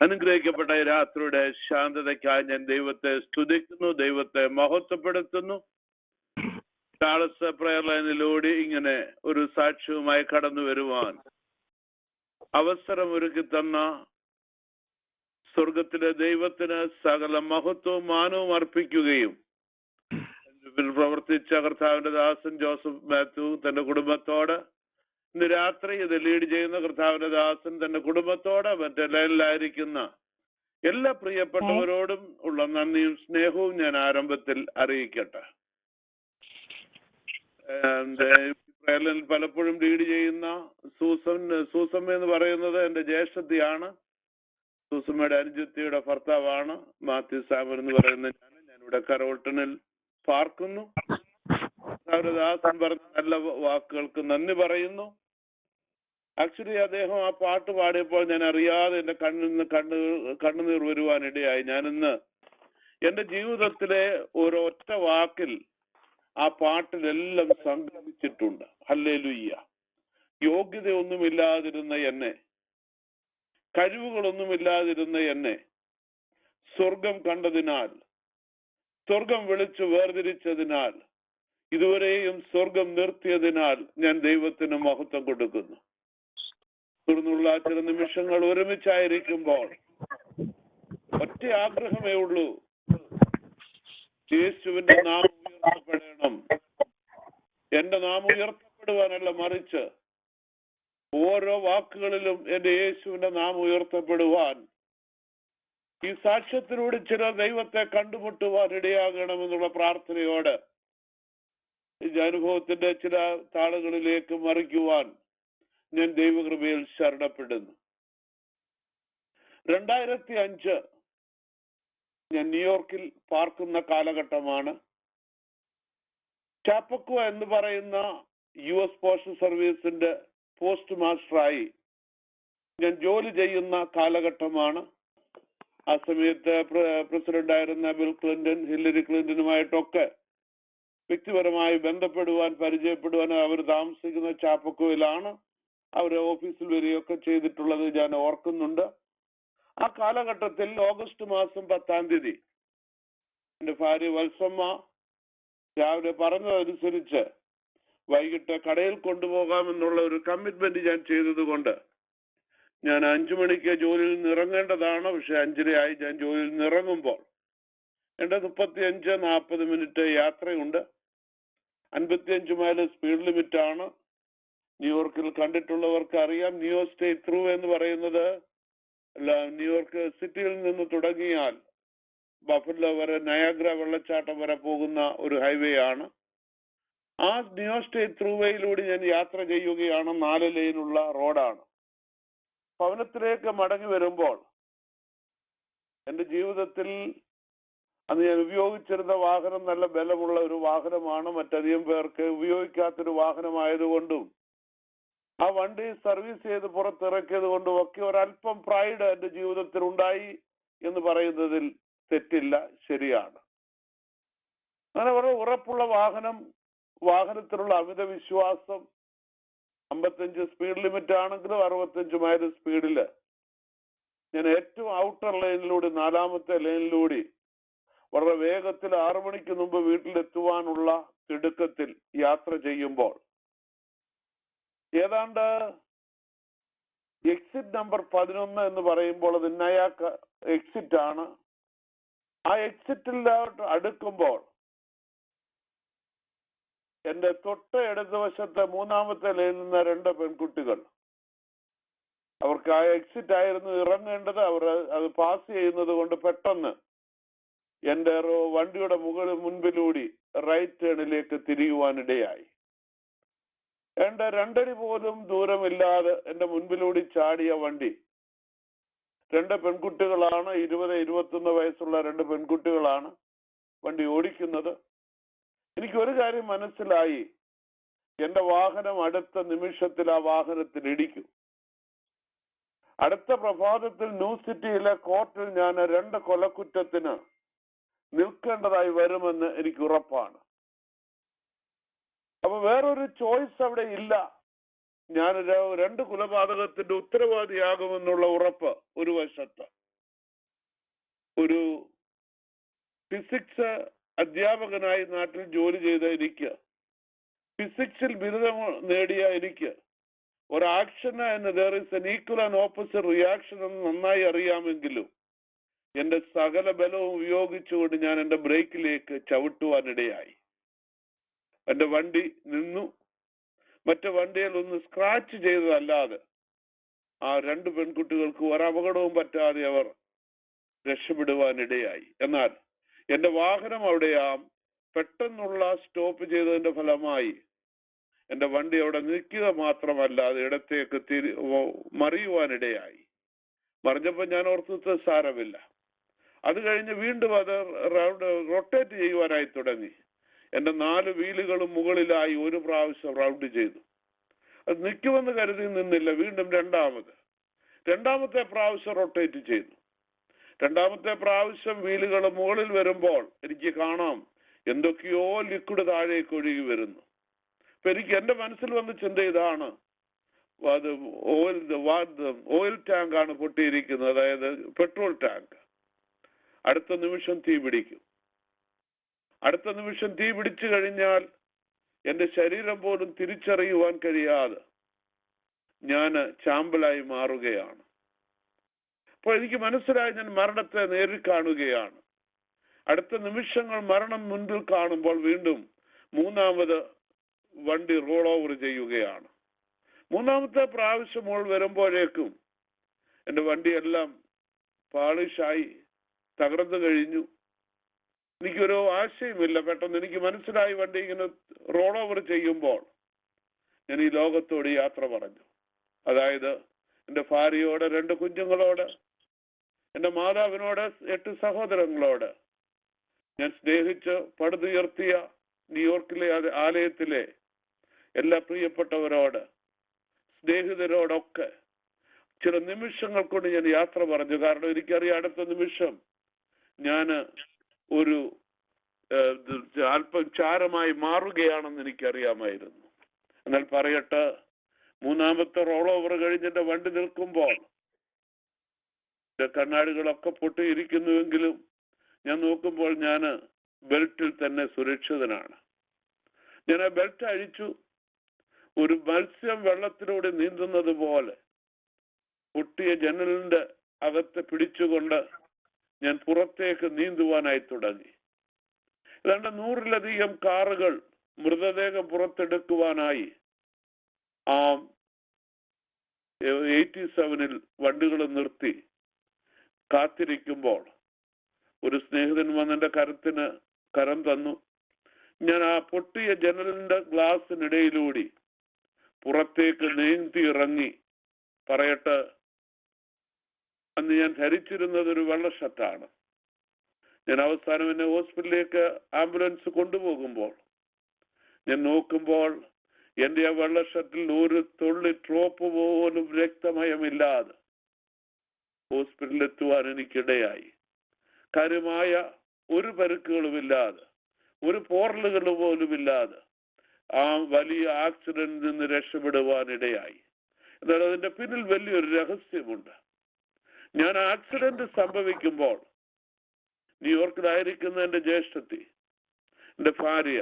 അനുഗ്രഹിക്കപ്പെട്ട രാത്രിയുടെ ശാന്തതയ്ക്കായി ഞാൻ ദൈവത്തെ സ്തുതിക്കുന്നു, ദൈവത്തെ മഹത്വപ്പെടുത്തുന്നു. ചാൾസ് പ്രയർ ലൈനിലൂടെ ഇങ്ങനെ ഒരു സാക്ഷ്യവുമായി കടന്നു വരുവാൻ അവസരം ഒരുക്കി തന്ന സ്വർഗത്തിലെ ദൈവത്തിന് സകല മഹത്വവും മാനവും അർപ്പിക്കുകയും പ്രവർത്തിച്ച കർത്താവിന്റെ ദാസൻ ജോസഫ് മാത്യു തന്റെ കുടുംബത്തോട്, ഇന്ന് രാത്രി ഇത് ലീഡ് ചെയ്യുന്ന കർത്താവിന്റെ ദാസൻ തന്റെ കുടുംബത്തോട്, മറ്റെല്ലായിരിക്കുന്ന എല്ലാ പ്രിയപ്പെട്ടവരോടും ഉള്ള നന്ദിയും സ്നേഹവും ഞാൻ ആരംഭത്തിൽ അറിയിക്കട്ടെ. പലപ്പോഴും ലീഡ് ചെയ്യുന്ന സൂസമ്മ എന്ന് പറയുന്നത് എന്റെ ജ്യേഷ്ഠത്തിയാണ്. സൂസമ്മയുടെ അനുജത്തിയുടെ ഭർത്താവാണ് മാത്യു സാമൻ എന്ന് പറയുന്ന ഞാനിവിടെ കരോട്ടണിൽ പാർക്കുന്നു. ദാസൻ പറഞ്ഞ നല്ല വാക്കുകൾക്ക് നന്ദി പറയുന്നു. ആക്ച്വലി അദ്ദേഹം ആ പാട്ട് പാടിയപ്പോൾ ഞാൻ അറിയാതെ എന്റെ കണ്ണുനീർ വരുവാനിടയായി. ഞാനിന്ന് എന്റെ ജീവിതത്തിലെ ഒരൊറ്റ വാക്കിൽ ആ പാട്ടിലെല്ലാം സംഗമിച്ചിട്ടുണ്ട്. ഹല്ലേലൂയ്യ. യോഗ്യതയൊന്നുമില്ലാതിരുന്ന എന്നെ, കഴിവുകളൊന്നുമില്ലാതിരുന്ന എന്നെ സ്വർഗം കണ്ടതിനാൽ, സ്വർഗം വിളിച്ചു വേർതിരിച്ചതിനാൽ, ഇതുവരെയും സ്വർഗം നിർത്തിയതിനാൽ ഞാൻ ദൈവത്തിന് മഹത്വം കൊടുക്കുന്നു. തുടർന്നുള്ള ചില നിമിഷങ്ങൾ ഒരുമിച്ചായിരിക്കുമ്പോൾ ഒറ്റ ആഗ്രഹമേ ഉള്ളൂ, യേശുവിന്റെ നാമം ഉയർത്തപ്പെടണം. എന്റെ നാമം ഉയർത്തപ്പെടുവാനല്ല, മറിച്ച് ഓരോ വാക്കുകളിലും എന്റെ യേശുവിന്റെ നാമം ഉയർത്തപ്പെടുവാൻ, ഈ സാക്ഷ്യത്തിലൂടെ ചില ദൈവത്തെ കണ്ടുമുട്ടുവാൻ ഇടയാകണമെന്നുള്ള പ്രാർത്ഥനയോട് ഈ അനുഭവത്തിന്റെ ചില താളുകളിലേക്ക് മറിക്കുവാൻ ഞാൻ ദൈവകൃപയിൽ ശരണപ്പെടുന്നു. 2005 ഞാൻ ന്യൂയോർക്കിൽ പാർക്കുന്ന കാലഘട്ടമാണ്. ചാപ്പക്കോ എന്ന് പറയുന്ന US പോസ്റ്റൽ സർവീസിന്റെ പോസ്റ്റ് മാസ്റ്ററായി ഞാൻ ജോലി ചെയ്യുന്ന കാലഘട്ടമാണ്. ആ സമയത്ത് പ്രസിഡന്റായിരുന്ന ബിൽ ക്ലിന്റൺ, ഹില്ലരി ക്ലിന്റനുമായിട്ടൊക്കെ വ്യക്തിപരമായി ബന്ധപ്പെടുവാൻ, പരിചയപ്പെടുവാൻ അവർ താമസിക്കുന്ന ചാപ്പക്കോയിലാണ്. അവരെ ഓഫീസിൽ വരികയൊക്കെ ചെയ്തിട്ടുള്ളത് ഞാൻ ഓർക്കുന്നുണ്ട്. ആ കാലഘട്ടത്തിൽ ഓഗസ്റ്റ് മാസം 10-ാം തീയതി എൻ്റെ ഭാര്യ വത്സമ്മ രാവിലെ പറഞ്ഞതനുസരിച്ച് വൈകിട്ട് കടയിൽ കൊണ്ടുപോകാമെന്നുള്ള ഒരു കമ്മിറ്റ്മെന്റ് ഞാൻ ചെയ്തത് കൊണ്ട് ഞാൻ 5 മണിക്ക് ജോലിയിൽ നിന്ന് ഇറങ്ങേണ്ടതാണ്. പക്ഷെ 5:30 ഞാൻ ജോലിയിൽ നിന്ന് ഇറങ്ങുമ്പോൾ എൻ്റെ 35-40 മിനിറ്റ് യാത്രയുണ്ട്. 55 മൈൽ സ്പീഡ് ലിമിറ്റ് ആണ്. ന്യൂയോർക്കിൽ കണ്ടിട്ടുള്ളവർക്ക് അറിയാം. ന്യൂയോർക്ക് സ്റ്റേറ്റ് ത്രൂ എന്ന് പറയുന്നത് ന്യൂയോർക്ക് സിറ്റിയിൽ നിന്ന് തുടങ്ങിയാൽ ബഫല്ലോ വരെ, നയാഗ്ര വെള്ളച്ചാട്ടം വരെ പോകുന്ന ഒരു ഹൈവേ ആണ്. ആ ന്യൂയോർക്ക് സ്റ്റേറ്റ് ത്രൂവേയിലൂടെ ഞാൻ യാത്ര ചെയ്യുകയാണ്. 4 ലെയിനുള്ള റോഡാണ്. ഭവനത്തിലേക്ക് മടങ്ങി വരുമ്പോൾ എൻ്റെ ജീവിതത്തിൽ അന്ന് ഞാൻ ഉപയോഗിച്ചിരുന്ന വാഹനം നല്ല ബലമുള്ള ഒരു വാഹനമാണ്. മറ്റധികം പേർക്ക് ഉപയോഗിക്കാത്തൊരു വാഹനമായതുകൊണ്ടും ആ വണ്ടി സർവീസ് ചെയ്ത് പുറത്തിറക്കിയത് കൊണ്ടും ഒക്കെ ഒരല്പം പ്രൈഡ് എൻ്റെ ജീവിതത്തിൽ ഉണ്ടായി എന്ന് പറയുന്നതിൽ തെറ്റില്ല, ശരിയാണ്. അങ്ങനെ വളരെ ഉറപ്പുള്ള വാഹനത്തിലുള്ള അമിത വിശ്വാസം, 55 സ്പീഡ് ലിമിറ്റ് ആണെങ്കിലും 65 മൈൽ സ്പീഡില് ഞാൻ ഏറ്റവും ഔട്ടർ ലൈനിലൂടെ, 4ാമത്തെ ലൈനിലൂടെ വളരെ വേഗത്തിൽ 6 മണിക്ക് മുമ്പ് വീട്ടിലെത്തുവാനുള്ള തിടുക്കത്തിൽ യാത്ര ചെയ്യുമ്പോൾ ഏതാണ്ട് എക്സിറ്റ് നമ്പർ 11 എന്ന് പറയുമ്പോൾ അത് നയാക്ക് എക്സിറ്റ് ആണ്. ആ എക്സിറ്റിലോട്ട് അടുക്കുമ്പോൾ എന്റെ തൊട്ട് ഇടതുവശത്തെ 3ാമത്തെ ലൈനിൽ നിന്ന് 2 പെൺകുട്ടികൾ, അവർക്ക് ആ എക്സിറ്റ് ആയിരുന്നു ഇറങ്ങേണ്ടത്. അവർ അത് പാസ് ചെയ്യുന്നത് കൊണ്ട് പെട്ടെന്ന് എന്റെ വണ്ടിയുടെ മുൻപിലൂടെ റൈറ്റ് ടേണിലേക്ക് തിരിയുവാനിടയായി. എന്റെ 2 അടി പോലും ദൂരമില്ലാതെ എന്റെ മുൻപിലൂടെ ചാടിയ വണ്ടി, 2 പെൺകുട്ടികളാണ്, 20-21 വയസ്സുള്ള 2 പെൺകുട്ടികളാണ് വണ്ടി ഓടിക്കുന്നത്. എനിക്ക് ഒരു കാര്യം മനസ്സിലായി, എന്റെ വാഹനം അടുത്ത നിമിഷത്തിൽ ആ വാഹനത്തിൽ ഇടിക്കും. അടുത്ത പ്രഭാതത്തിൽ ന്യൂ സിറ്റിയിലെ കോർട്ടിൽ ഞാൻ 2 കൊലക്കുറ്റത്തിന് നിൽക്കേണ്ടതായി വരുമെന്ന് എനിക്ക് ഉറപ്പാണ്. അപ്പൊ വേറൊരു ചോയ്സ് അവിടെ ഇല്ല. ഞാൻ 2 കൊലപാതകത്തിന്റെ ഉത്തരവാദിയാകുമെന്നുള്ള ഉറപ്പ് ഒരു വശത്ത്, ഒരു ഫിസിക്സ് അധ്യാപകനായി നാട്ടിൽ ജോലി ചെയ്ത എനിക്ക്, ഫിസിക്സിൽ ബിരുദം നേടിയ എനിക്ക്, ഒരു action and there is an equal and opposite reaction എന്ന് നന്നായി അറിയാമെങ്കിലും എന്റെ സകല ബലവും ഉപയോഗിച്ചുകൊണ്ട് ഞാൻ എന്റെ ബ്രേക്കിലേക്ക് ചവിട്ടുവാനിടയായി. എന്റെ വണ്ടി നിന്നു. മറ്റു വണ്ടിയിൽ ഒന്ന് സ്ക്രാച്ച് ചെയ്തതല്ലാതെ ആ രണ്ട് പെൺകുട്ടികൾക്ക് ഒരപകടവും പറ്റാതെ അവർ രക്ഷപ്പെടുവാനിടയായി. എന്നാൽ എന്റെ വാഹനം അവിടെ പെട്ടെന്നുള്ള സ്റ്റോപ്പ് ചെയ്തതിന്റെ ഫലമായി എന്റെ വണ്ടി അവിടെ നിൽക്കുക മാത്രമല്ലാതെ ഇടത്തേക്ക് മറിയുവാനിടയായി. മറിഞ്ഞപ്പോൾ ഞാൻ ഓർത്തത് സാരമില്ല. അത് കഴിഞ്ഞ് വീണ്ടും അത് റൊട്ടേറ്റ് ചെയ്യുവാനായി തുടങ്ങി. എന്റെ 4 വീലുകളും മുകളിലായി ഒരു പ്രാവശ്യം റൗണ്ട് ചെയ്തു. അത് നിൽക്കുമെന്ന് കരുതി നിന്നില്ല. വീണ്ടും രണ്ടാമത്തെ പ്രാവശ്യം റൊട്ടേറ്റ് ചെയ്തു. രണ്ടാമത്തെ പ്രാവശ്യം വീലുകൾ മുകളിൽ വരുമ്പോൾ എനിക്ക് കാണാം എന്തൊക്കെയോ ലിക്വിഡ് താഴേക്ക് ഒഴുകി വരുന്നു. അപ്പൊ എനിക്ക് എന്റെ മനസ്സിൽ വന്ന ചിന്ത ഇതാണ്, അത് ഓയിൽ ടാങ്ക് ആണ് പൊട്ടിയിരിക്കുന്നത്, അതായത് പെട്രോൾ ടാങ്ക്. അടുത്ത നിമിഷം തീ പിടിക്കും. അടുത്ത നിമിഷം തീ പിടിച്ചു കഴിഞ്ഞാൽ എന്റെ ശരീരം പോലും തിരിച്ചറിയുവാൻ കഴിയാതെ ഞാൻ ചാമ്പലായി മാറുകയാണ്. അപ്പോൾ എനിക്ക് മനസ്സിലായി ഞാൻ മരണത്തെ നേരിൽ കാണുകയാണ്. അടുത്ത നിമിഷങ്ങൾ മരണം മുൻപിൽ കാണുമ്പോൾ വീണ്ടും മൂന്നാമത് വണ്ടി റോൾ ഓവർ ചെയ്യുകയാണ്. മൂന്നാമത്തെ പ്രാവശ്യം വരുമ്പോഴേക്കും എൻ്റെ വണ്ടിയെല്ലാം പാളിഷായി തകർന്നു കഴിഞ്ഞു. എനിക്കൊരു ആശയമില്ല. പെട്ടെന്ന് എനിക്ക് മനസ്സിലായി വണ്ടി ഇങ്ങനെ റോൾ ഓവർ ചെയ്യുമ്പോൾ ഞാൻ ഈ ലോകത്തോട് യാത്ര പറഞ്ഞു. അതായത് എൻ്റെ ഭാര്യയോട്, 2 കുഞ്ഞുങ്ങളോട്, എൻ്റെ മാതാവിനോട്, 8 സഹോദരങ്ങളോട്, ഞാൻ സ്നേഹിച്ച് പടുതുയർത്തിയ ന്യൂയോർക്കിലെ ആലയത്തിലെ എല്ലാ പ്രിയപ്പെട്ടവരോട്, സ്നേഹിതരോടൊക്കെ ചില നിമിഷങ്ങൾ കൊണ്ട് ഞാൻ യാത്ര പറഞ്ഞു. കാരണം എനിക്കറിയാം അടുത്ത നിമിഷം ഞാൻ ഒരു അല്പം ചാരമായി മാറുകയാണെന്ന് എനിക്കറിയാമായിരുന്നു. എന്നാൽ പറയട്ടെ, മൂന്നാമത്തെ റോൾ ഓവർ കഴിഞ്ഞെന്റെ വണ്ടി നിൽക്കുമ്പോൾ കണ്ണാടികളൊക്കെ പൊട്ടിയിരിക്കുന്നുവെങ്കിലും ഞാൻ നോക്കുമ്പോൾ ഞാൻ ബെൽറ്റിൽ തന്നെ സുരക്ഷിതനാണ്. ഞാൻ ആ ബെൽറ്റ് അഴിച്ചു. ഒരു മത്സ്യം വെള്ളത്തിലൂടെ നീന്തുന്നത് പോലെ പൊട്ടിയ ജനലിന്റെ അകത്ത് പിടിച്ചുകൊണ്ട് ഞാൻ പുറത്തേക്ക് നീന്തുവാനായി തുടങ്ങി. ഏതാണ്ട് 100-ലധികം കാറുകൾ മൃതദേഹം പുറത്തെടുക്കുവാനായി ആ 87-ൽ വണ്ടികൾ നിർത്തി കാത്തിരിക്കുമ്പോൾ ഒരു സ്നേഹിതൻ വന്നെന്റെ കരം തന്നു. ഞാൻ ആ പൊട്ടിയ ജനലിന്റെ ഗ്ലാസിനിടയിലൂടെ പുറത്തേക്ക് നീന്തി ഇറങ്ങി. പറയട്ടെ, അന്ന് ഞാൻ ധരിച്ചിരുന്നത് ഒരു വെള്ള ഷർട്ടാണ്. ഞാൻ അവസാനം എന്നെ ഹോസ്പിറ്റലിലേക്ക് ആംബുലൻസ് കൊണ്ടുപോകുമ്പോൾ ഞാൻ നോക്കുമ്പോൾ എൻ്റെ ആ വെള്ള ഷർട്ടിൽ ഒരു തുള്ളി ഡ്രോപ്പ് പോലും രക്തമയമില്ലാതെ ഹോസ്പിറ്റലിൽ എത്തുവാൻ എനിക്കിടയായി. കാര്യമായ ഒരു പരുക്കുകളുമില്ലാതെ, ഒരു പോറലുകൾ പോലുമില്ലാതെ ആ വലിയ ആക്സിഡന്റിൽ നിന്ന് രക്ഷപ്പെടുവാനിടയായി. എന്നാൽ അതിന്റെ പിന്നിൽ വലിയൊരു രഹസ്യമുണ്ട്. ഞാൻ ആക്സിഡന്റ് സംഭവിക്കുമ്പോൾ ന്യൂയോർക്കിലായിരിക്കുന്ന എൻ്റെ ജ്യേഷ്ഠത്തി, എൻ്റെ ഭാര്യ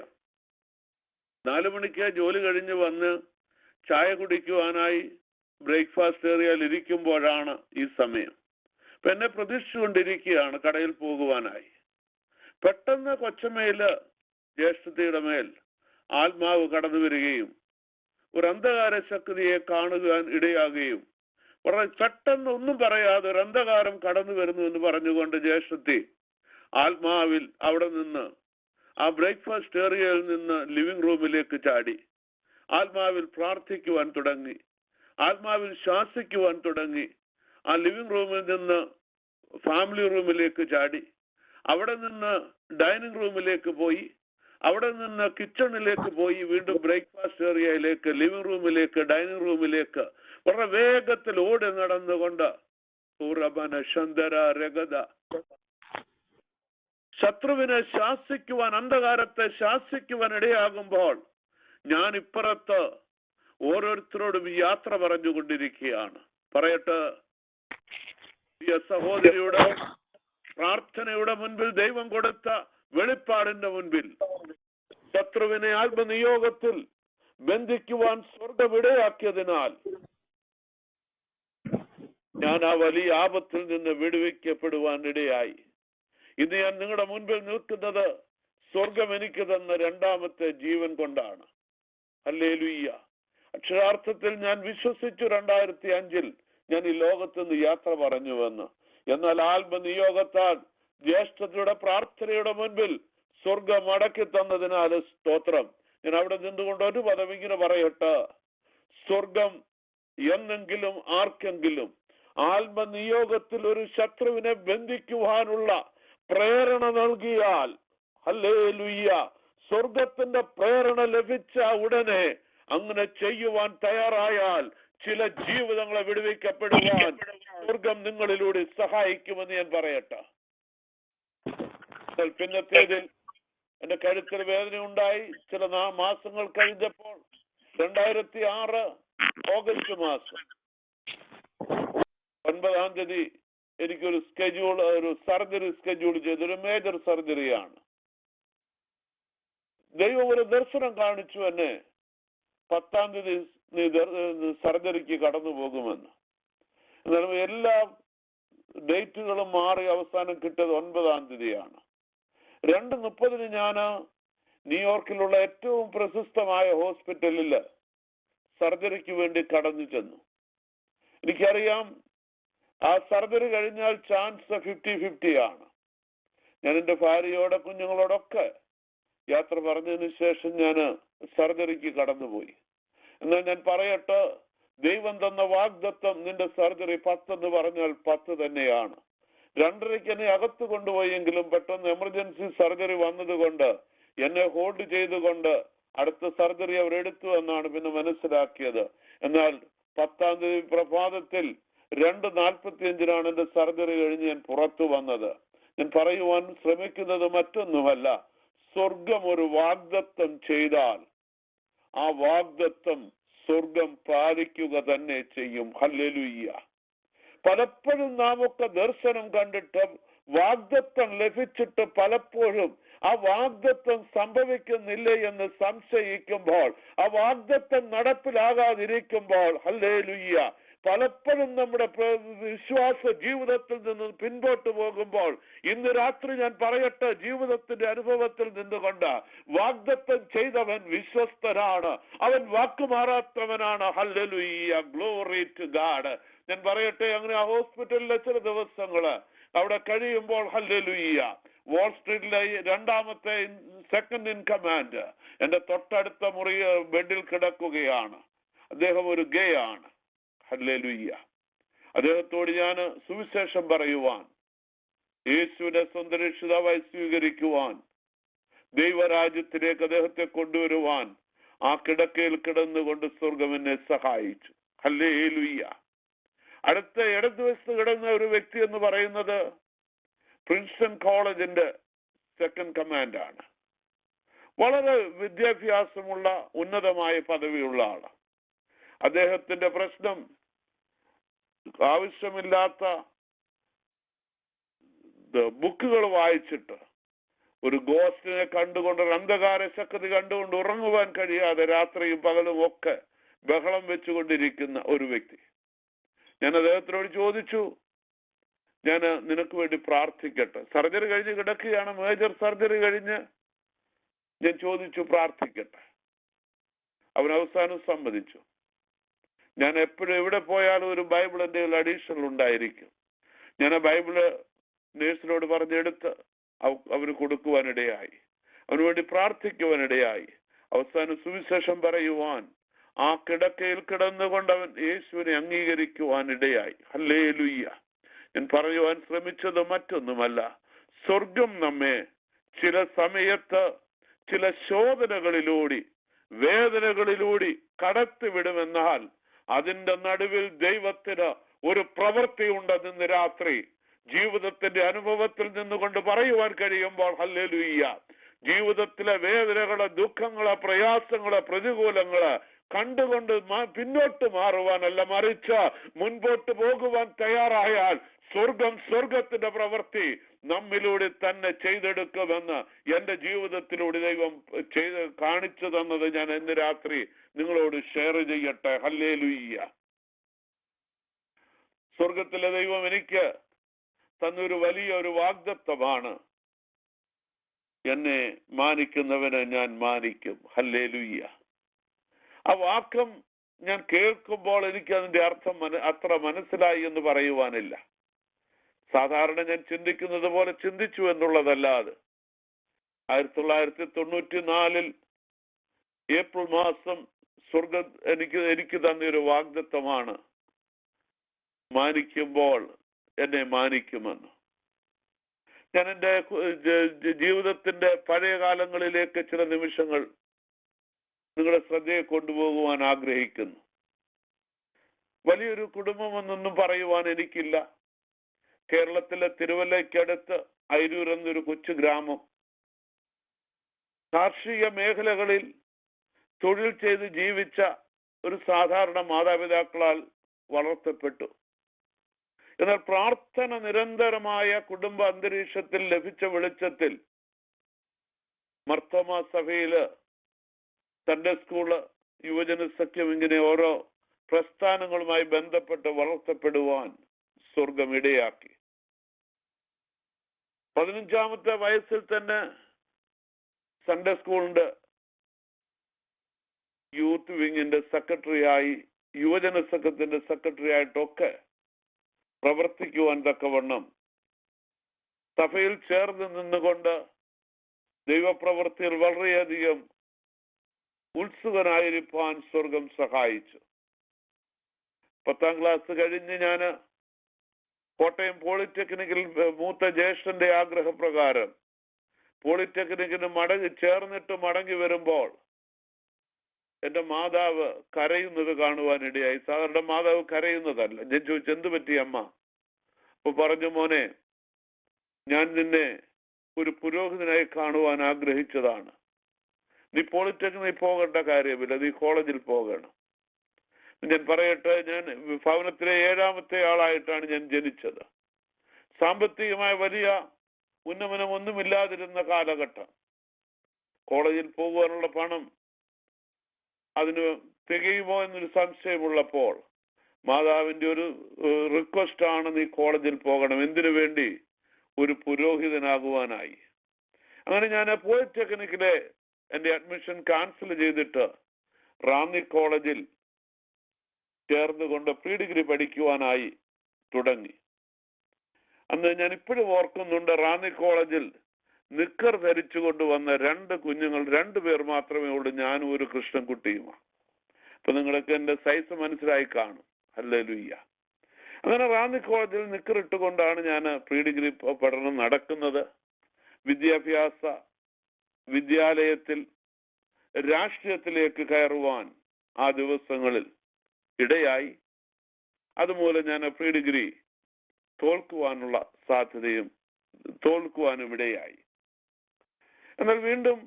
4 മണിക്ക് ജോലി കഴിഞ്ഞ് വന്ന് ചായ കുടിക്കുവാനായി ബ്രേക്ക്ഫാസ്റ്റ് ഏറിയാൽ ഇരിക്കുമ്പോഴാണ് ഈ സമയം. അപ്പൊ എന്നെ പ്രതീക്ഷിച്ചുകൊണ്ടിരിക്കുകയാണ് കടയിൽ പോകുവാനായി. പെട്ടെന്ന് കൊച്ചമ്മയില് ജ്യേഷ്ഠത്തിയുടെ മേൽ ആത്മാവ് കടന്നു വരികയും ഒരു അന്ധകാര ശക്തിയെ കാണുവാൻ ഇടയാകുകയും പെട്ടെന്ന് ഒന്നും പറയാതെ ഒരു അന്ധകാരം കടന്നു വരുന്നു എന്ന് പറഞ്ഞുകൊണ്ട് ജ്യേഷ്ഠത്തി ആത്മാവിൽ അവിടെ നിന്ന് ആ ബ്രേക്ക്ഫാസ്റ്റ് ഏറിയയിൽ നിന്ന് ലിവിംഗ് റൂമിലേക്ക് ചാടി ആത്മാവിൽ പ്രാർത്ഥിക്കുവാൻ തുടങ്ങി. ആത്മാവിൽ ശ്വാസിക്കുവാൻ തുടങ്ങി. ആ ലിവിംഗ് റൂമിൽ നിന്ന് ഫാമിലി റൂമിലേക്ക് ചാടി. അവിടെ നിന്ന് ഡൈനിങ് റൂമിലേക്ക് പോയി. അവിടെ നിന്ന് കിച്ചണിലേക്ക് പോയി. വീണ്ടും ബ്രേക്ക്ഫാസ്റ്റ് ഏറിയയിലേക്ക്, ലിവിംഗ് റൂമിലേക്ക്, ഡൈനിങ് റൂമിലേക്ക് വളരെ വേഗത്തിൽ ഓടി നടന്നുകൊണ്ട് ശത്രുവിനെ ശാസിക്കുവാൻ, അന്ധകാരത്തെ ശാസിക്കുവാൻ ഇടയാകുമ്പോൾ ഞാൻ ഇപ്പുറത്ത് ഓരോരുത്തരോടും യാത്ര പറഞ്ഞുകൊണ്ടിരിക്കുകയാണ്. പറയട്ടെ, പ്രിയ സഹോദരിയോട്, പ്രാർത്ഥനയുടെ മുൻപിൽ ദൈവം കൊടുത്ത വെളിപ്പാടിന്റെ മുൻപിൽ ശത്രുവിനെ ആത്മനിയോഗത്തിൽ ബന്ധിക്കുവാൻ സ്വർഗമിടയാക്കിയതിനാൽ ഞാൻ ആ വലിയ ആപത്തിൽ നിന്ന് വിടുവിക്കപ്പെടുവാൻ ഇടയായി. ഇന്ന് ഞാൻ നിങ്ങളുടെ മുൻപിൽ നിൽക്കുന്നത് സ്വർഗം എനിക്ക് തന്ന രണ്ടാമത്തെ ജീവൻ കൊണ്ടാണ്. ഹല്ലേലൂയ്യ. അക്ഷരാർത്ഥത്തിൽ ഞാൻ വിശ്വസിച്ചു 2005 ഞാൻ ഈ ലോകത്ത് നിന്ന് യാത്ര പറഞ്ഞുവെന്ന്. എന്നാൽ ആത്മനിയോഗത്താൽ ജ്യേഷ്ഠതയുടെ പ്രാർത്ഥനയുടെ മുൻപിൽ സ്വർഗം അടക്കി തന്നതിനാൽ സ്തോത്രം. ഞാൻ അവിടെ നിന്നുകൊണ്ട് ഒരു പദം ഇങ്ങനെ പറയട്ടെ: സ്വർഗം എന്നെങ്കിലും ആർക്കെങ്കിലും ആത്മനിയോഗത്തിൽ ഒരു ശത്രുവിനെ ബന്ധിക്കുവാനുള്ള പ്രേരണ നൽകിയാൽ, ഹല്ലേലൂയ്യ, സ്വർഗത്തിന്റെ പ്രേരണ ലഭിച്ച ഉടനെ അങ്ങനെ ചെയ്യുവാൻ തയ്യാറായാൽ ചില ജീവിതങ്ങളെ വിടുവിക്കപ്പെടുവാൻ സ്വർഗം നിങ്ങളിലൂടെ സഹായിക്കുമെന്ന് ഞാൻ പറയട്ടെ. പിന്നത്തേതിൽ എന്റെ കഴുത്തിൽ വേദന ഉണ്ടായി. ചില മാസങ്ങൾ കഴിഞ്ഞപ്പോൾ 2006 ഓഗസ്റ്റ് മാസം 9 എനിക്കൊരു സർജറി സ്കെഡ്യൂൾ ചെയ്തൊരു മേജർ സർജറിയാണ്. ദൈവം ഒരു ദർശനം കാണിച്ചു എന്നെ 10 നീ സർജറിക്ക് കടന്നു പോകുമെന്ന്. എന്നാലും എല്ലാ ഡേറ്റുകളും മാറി അവസാനം കിട്ടിയത് 9 2:30 ഞാൻ ന്യൂയോർക്കിലുള്ള ഏറ്റവും പ്രശസ്തമായ ഹോസ്പിറ്റലിൽ സർജറിക്ക് വേണ്ടി കടന്നു ചെന്നു. എനിക്കറിയാം ആ സർജറി കഴിഞ്ഞാൽ ചാൻസ് 50-50 ആണ്. ഞാൻ എൻ്റെ ഭാര്യയോടെ കുഞ്ഞുങ്ങളോടൊക്കെ യാത്ര പറഞ്ഞതിന് ശേഷം ഞാൻ സർജറിക്ക് കടന്നുപോയി. എന്നാൽ ഞാൻ പറയട്ടെ, ദൈവം തന്ന വാഗ്ദത്തം നിന്റെ സർജറി 10 എന്ന് പറഞ്ഞാൽ 10 തന്നെയാണ്. 2:30 എന്നെ അകത്ത് കൊണ്ടുപോയെങ്കിലും പെട്ടെന്ന് എമർജൻസി സർജറി വന്നതുകൊണ്ട് എന്നെ ഹോൾഡ് ചെയ്തുകൊണ്ട് അടുത്ത സർജറി അവർ എടുത്തു എന്നാണ് പിന്നെ മനസ്സിലാക്കിയത്. എന്നാൽ 10 പ്രഭാതത്തിൽ 2:45 എന്റെ സർജറി കഴിഞ്ഞ് ഞാൻ പുറത്തു വന്നത്. ഞാൻ പറയുവാൻ ശ്രമിക്കുന്നത് മറ്റൊന്നുമല്ല, സ്വർഗം ഒരു വാഗ്ദത്തം ചെയ്താൽ ആ വാഗ്ദത്തം സ്വർഗം പാലിക്കുക തന്നെ ചെയ്യും. ഹല്ലേലൂയ്യ. പലപ്പോഴും നാം ഒക്കെ ദർശനം കണ്ടിട്ട് വാഗ്ദത്തം ലഭിച്ചിട്ട് പലപ്പോഴും ആ വാഗ്ദത്തം സംഭവിക്കുന്നില്ലേ എന്ന് സംശയിക്കുമ്പോൾ, ആ വാഗ്ദത്തം നടപ്പിലാകാതിരിക്കുമ്പോൾ, ഹല്ലേലൂയ്യ, പലപ്പോഴും നമ്മുടെ വിശ്വാസ ജീവിതത്തിൽ നിന്ന് പിൻപോട്ട് പോകുമ്പോൾ, ഇന്ന് രാത്രി ഞാൻ പറയട്ടെ, ജീവിതത്തിന്റെ അനുഭവത്തിൽ നിന്നുകൊണ്ട് വാഗ്ദത്തം ചെയ്തവൻ വിശ്വസ്തനാണ്, അവൻ വാക്കുമാറാത്തവനാണ്. Hallelujah, glory to God. ഞാൻ പറയട്ടെ, അങ്ങനെ ആ ഹോസ്പിറ്റലിലെ ചില ദിവസങ്ങള് അവിടെ കഴിയുമ്പോൾ, ഹല്ലേലൂയ്യ, വാൾ സ്ട്രീറ്റിലെ 2ാമത്തെ സെക്കൻഡ് ഇൻ കമാൻഡ് എന്റെ തൊട്ടടുത്ത മുറി ബെഡിൽ കിടക്കുകയാണ്. അദ്ദേഹം ഒരു ഗേ ആണ്. ഹല്ലേലൂയ്യ. അദ്ദേഹത്തോട് ഞാൻ സുവിശേഷം പറയുവാൻ, യേശുവിനെ സ്വന്തം രക്ഷിതാവായി സ്വീകരിക്കുവാൻ, ദൈവരാജ്യത്തിലേക്ക് അദ്ദേഹത്തെ കൊണ്ടുവരുവാൻ ആ കിടക്കയിൽ കിടന്നുകൊണ്ട് സ്വർഗം എന്നെ സഹായിച്ചു. ഹല്ലേലൂയ്യ. അടുത്ത ഇടതുവശത്ത് കിടന്ന ഒരു വ്യക്തി എന്ന് പറയുന്നത് പ്രിൻസ്റ്റൺ കോളേജിന്റെ സെക്കൻഡ് കമാൻഡാണ്. വളരെ വിദ്യാഭ്യാസമുള്ള ഉന്നതമായ പദവിയുള്ള ആള്. അദ്ദേഹത്തിന്റെ പ്രശ്നം ആവശ്യമില്ലാത്ത ബുക്കുകൾ വായിച്ചിട്ട് ഒരു ഗോസ്റ്റിനെ കണ്ടുകൊണ്ട്, അന്ധകാര ശക്തി കണ്ടുകൊണ്ട് ഉറങ്ങുവാൻ കഴിയാതെ രാത്രിയും പകലും ഒക്കെ ബഹളം വെച്ചുകൊണ്ടിരിക്കുന്ന ഒരു വ്യക്തി. ഞാൻ അദ്ദേഹത്തിനോട് ചോദിച്ചു, ഞാൻ നിനക്ക് വേണ്ടി പ്രാർത്ഥിക്കട്ടെ? സർജറി കഴിഞ്ഞ് കിടക്കുകയാണ്, മേജർ സർജറി കഴിഞ്ഞ്. ഞാൻ ചോദിച്ചു, പ്രാർത്ഥിക്കട്ടെ? അവൻ അവസാനം സമ്മതിച്ചു. ഞാൻ എപ്പോഴും എവിടെ പോയാലും ഒരു ബൈബിൾ എൻ്റെ അഡീഷണൽ ഉണ്ടായിരിക്കും. ഞാൻ ആ ബൈബിള് നേഴ്സിനോട് പറഞ്ഞെടുത്ത് അവന് കൊടുക്കുവാനിടയായി, അവന് വേണ്ടി പ്രാർത്ഥിക്കുവാനിടയായി. അവസാനം സുവിശേഷം പറയുവാൻ ആ കിടക്കയിൽ കിടന്നുകൊണ്ട് അവൻ യേശുവിനെ അംഗീകരിക്കുവാനിടയായി. ഹല്ലേലൂയ്യ. ഞാൻ പറയുവാൻ ശ്രമിച്ചത് മറ്റൊന്നുമല്ല, സ്വർഗം നമ്മെ ചില സമയത്ത് ചില ശോധനകളിലൂടെ, വേദനകളിലൂടെ കടത്തിവിടുമെന്നാൽ അതിന്റെ നടുവിൽ ദൈവത്തിന് ഒരു പ്രവൃത്തി ഉണ്ടെന്ന് രാത്രി ജീവിതത്തിന്റെ അനുഭവത്തിൽ നിന്നുകൊണ്ട് പറയുവാൻ കഴിയുമ്പോൾ, ഹല്ലേലൂയ്യ, ജീവിതത്തിലെ വേദനകളെ, ദുഃഖങ്ങളെ, പ്രയാസങ്ങളെ, പ്രതികൂലങ്ങളെ കണ്ടുകൊണ്ട് പിന്നോട്ട് മാറുവാനല്ല, മറിച്ച് മുൻപോട്ട് പോകുവാൻ തയ്യാറായാൽ സ്വർഗത്തിന്റെ പ്രവൃത്തി നമ്മിലൂടെ തന്നെ ചെയ്തെടുക്കുമെന്ന് എന്റെ ജീവിതത്തിലൂടെ ദൈവം ചെയ്ത് കാണിച്ചു തന്നത് ഞാൻ ഇന്ന് രാത്രി നിങ്ങളോട് ഷെയർ ചെയ്യട്ടെ. ഹല്ലേലൂയ്യ. സ്വർഗത്തിലെ ദൈവം എനിക്ക് തന്നൊരു വലിയൊരു വാഗ്ദത്തമാണ്. എന്നെ മാനിക്കുന്നവനെ ഞാൻ മാനിക്കും. ഹല്ലേലൂയ്യ. ആ വാക്യം ഞാൻ കേൾക്കുമ്പോൾ എനിക്ക് അതിന്റെ അർത്ഥം അത്ര മനസ്സിലായി എന്ന് പറയുവാനില്ല. സാധാരണ ഞാൻ ചിന്തിക്കുന്നത് പോലെ ചിന്തിച്ചു എന്നുള്ളതല്ലാതെ 1994 ഏപ്രിൽ മാസം സ്വർഗം എനിക്ക് തന്നൊരു വാഗ്ദത്തമാണ്, മാനിക്കുമ്പോൾ എന്നെ മാനിക്കുമെന്ന്. ഞാൻ എൻ്റെ ജീവിതത്തിന്റെ പഴയ കാലങ്ങളിലേക്ക് ചില നിമിഷങ്ങൾ നിങ്ങളുടെ ശ്രദ്ധയെ കൊണ്ടുപോകുവാൻ ആഗ്രഹിക്കുന്നു. വലിയൊരു കുടുംബമെന്നൊന്നും പറയുവാൻ എനിക്കില്ല. കേരളത്തിലെ തിരുവല്ലയ്ക്കടുത്ത് അയിരൂർ എന്നൊരു കൊച്ചു ഗ്രാമം. കാർഷിക മേഖലകളിൽ തൊഴിൽ ചെയ്ത് ജീവിച്ച ഒരു സാധാരണ മാതാപിതാക്കളാൽ വളർത്തപ്പെട്ടു. എന്നാൽ പ്രാർത്ഥന നിരന്തരമായ കുടുംബ അന്തരീക്ഷത്തിൽ ലഭിച്ച വെളിച്ചത്തിൽ മർത്തോമാ സഭയില്, സൺഡേ സ്കൂള്, യുവജന സഖ്യം, ഇങ്ങനെ ഓരോ പ്രസ്ഥാനങ്ങളുമായി ബന്ധപ്പെട്ട് വളർത്തപ്പെടുവാൻ സ്വർഗം ഇടയാക്കി. 15-ാമത്തെ വയസ്സിൽ തന്നെ സൺഡേ സ്കൂളിന്റെ യൂത്ത് വിങ്ങിന്റെ സെക്രട്ടറിയായി, യുവജന സംഘത്തിന്റെ സെക്രട്ടറി ആയിട്ടൊക്കെ പ്രവർത്തിക്കുവാൻ തക്കവണ്ണം സഭയിൽ ചേർന്ന് നിന്നുകൊണ്ട് ദൈവപ്രവൃത്തിയിൽ വളരെയധികം ഉത്സുകനായിരിക്കാൻ സ്വർഗം സഹായിച്ചു. 10ാം ക്ലാസ് കഴിഞ്ഞ് ഞാൻ കോട്ടയം പോളിടെക്നിക്കിൽ മൂത്ത ജ്യേഷ്ഠന്റെ ആഗ്രഹപ്രകാരം പോളിടെക്നിക്കിന് ചേർന്നിട്ട് മടങ്ങി വരുമ്പോൾ എന്റെ മാതാവ് കരയുന്നത് കാണുവാനിടയായി. സാധാരണ മാതാവ് കരയുന്നതല്ല. ഞാൻ ചോദിച്ചു, എന്ത് പറ്റി അമ്മ? അപ്പൊ പറഞ്ഞു, മോനെ, ഞാൻ നിന്നെ ഒരു പുരോഹിതനായി കാണുവാൻ ആഗ്രഹിച്ചതാണ്. നീ പോളിടെക്നിക്കിൽ പോകേണ്ട കാര്യമില്ല, നീ കോളേജിൽ പോകണം. ഞാൻ പറയട്ടെ, ഞാൻ ഭവനത്തിലെ 7ാമത്തെ ആളായിട്ടാണ് ഞാൻ ജനിച്ചത്. സാമ്പത്തികമായ വലിയ ഉന്നമനമൊന്നുമില്ലാതിരുന്ന കാലഘട്ടം. കോളേജിൽ പോകുവാനുള്ള പണം അതിന് തികയുമോ എന്നൊരു സംശയമുള്ളപ്പോൾ മാതാവിന്റെ ഒരു റിക്വസ്റ്റ് ആണ്, നീ കോളേജിൽ പോകണം. എന്തിനു വേണ്ടി? ഒരു പുരോഹിതനാകുവാനായി. അങ്ങനെ ഞാൻ പോളിടെക്നിക്കിലെ എന്റെ അഡ്മിഷൻ ക്യാൻസൽ ചെയ്തിട്ട് റാന്നി കോളേജിൽ ചേർന്നുകൊണ്ട് പ്രീ ഡിഗ്രി പഠിക്കുവാനായി തുടങ്ങി. അന്ന് ഞാൻ ഇപ്പോഴും ഓർക്കുന്നുണ്ട്, റാന്നി കോളേജിൽ നിക്കർ ധരിച്ചു കൊണ്ടുവന്ന 2 കുഞ്ഞുങ്ങൾ, 2 പേർ മാത്രമേ ഉള്ളൂ, ഞാനും ഒരു കൃഷ്ണൻകുട്ടിയുമാണ്. അപ്പൊ നിങ്ങൾക്ക് എന്റെ സൈസ് മനസ്സിലായി കാണും. ഹല്ലേലൂയ്യ. അങ്ങനെ റാന്നി കോളേജിൽ നിക്കർ ഇട്ടുകൊണ്ടാണ് ഞാൻ പ്രീ ഡിഗ്രി പഠനം നടക്കുന്നത്. വിദ്യാഭ്യാസ വിദ്യാലയത്തിൽ രാഷ്ട്രീയത്തിലേക്ക് കയറുവാൻ ആ ദിവസങ്ങളിൽ ഇടയായി. അതുമൂലം ഞാൻ പ്രീ ഡിഗ്രി തോൽക്കുവാനും ഇടയായി. എന്നാൽ വീണ്ടും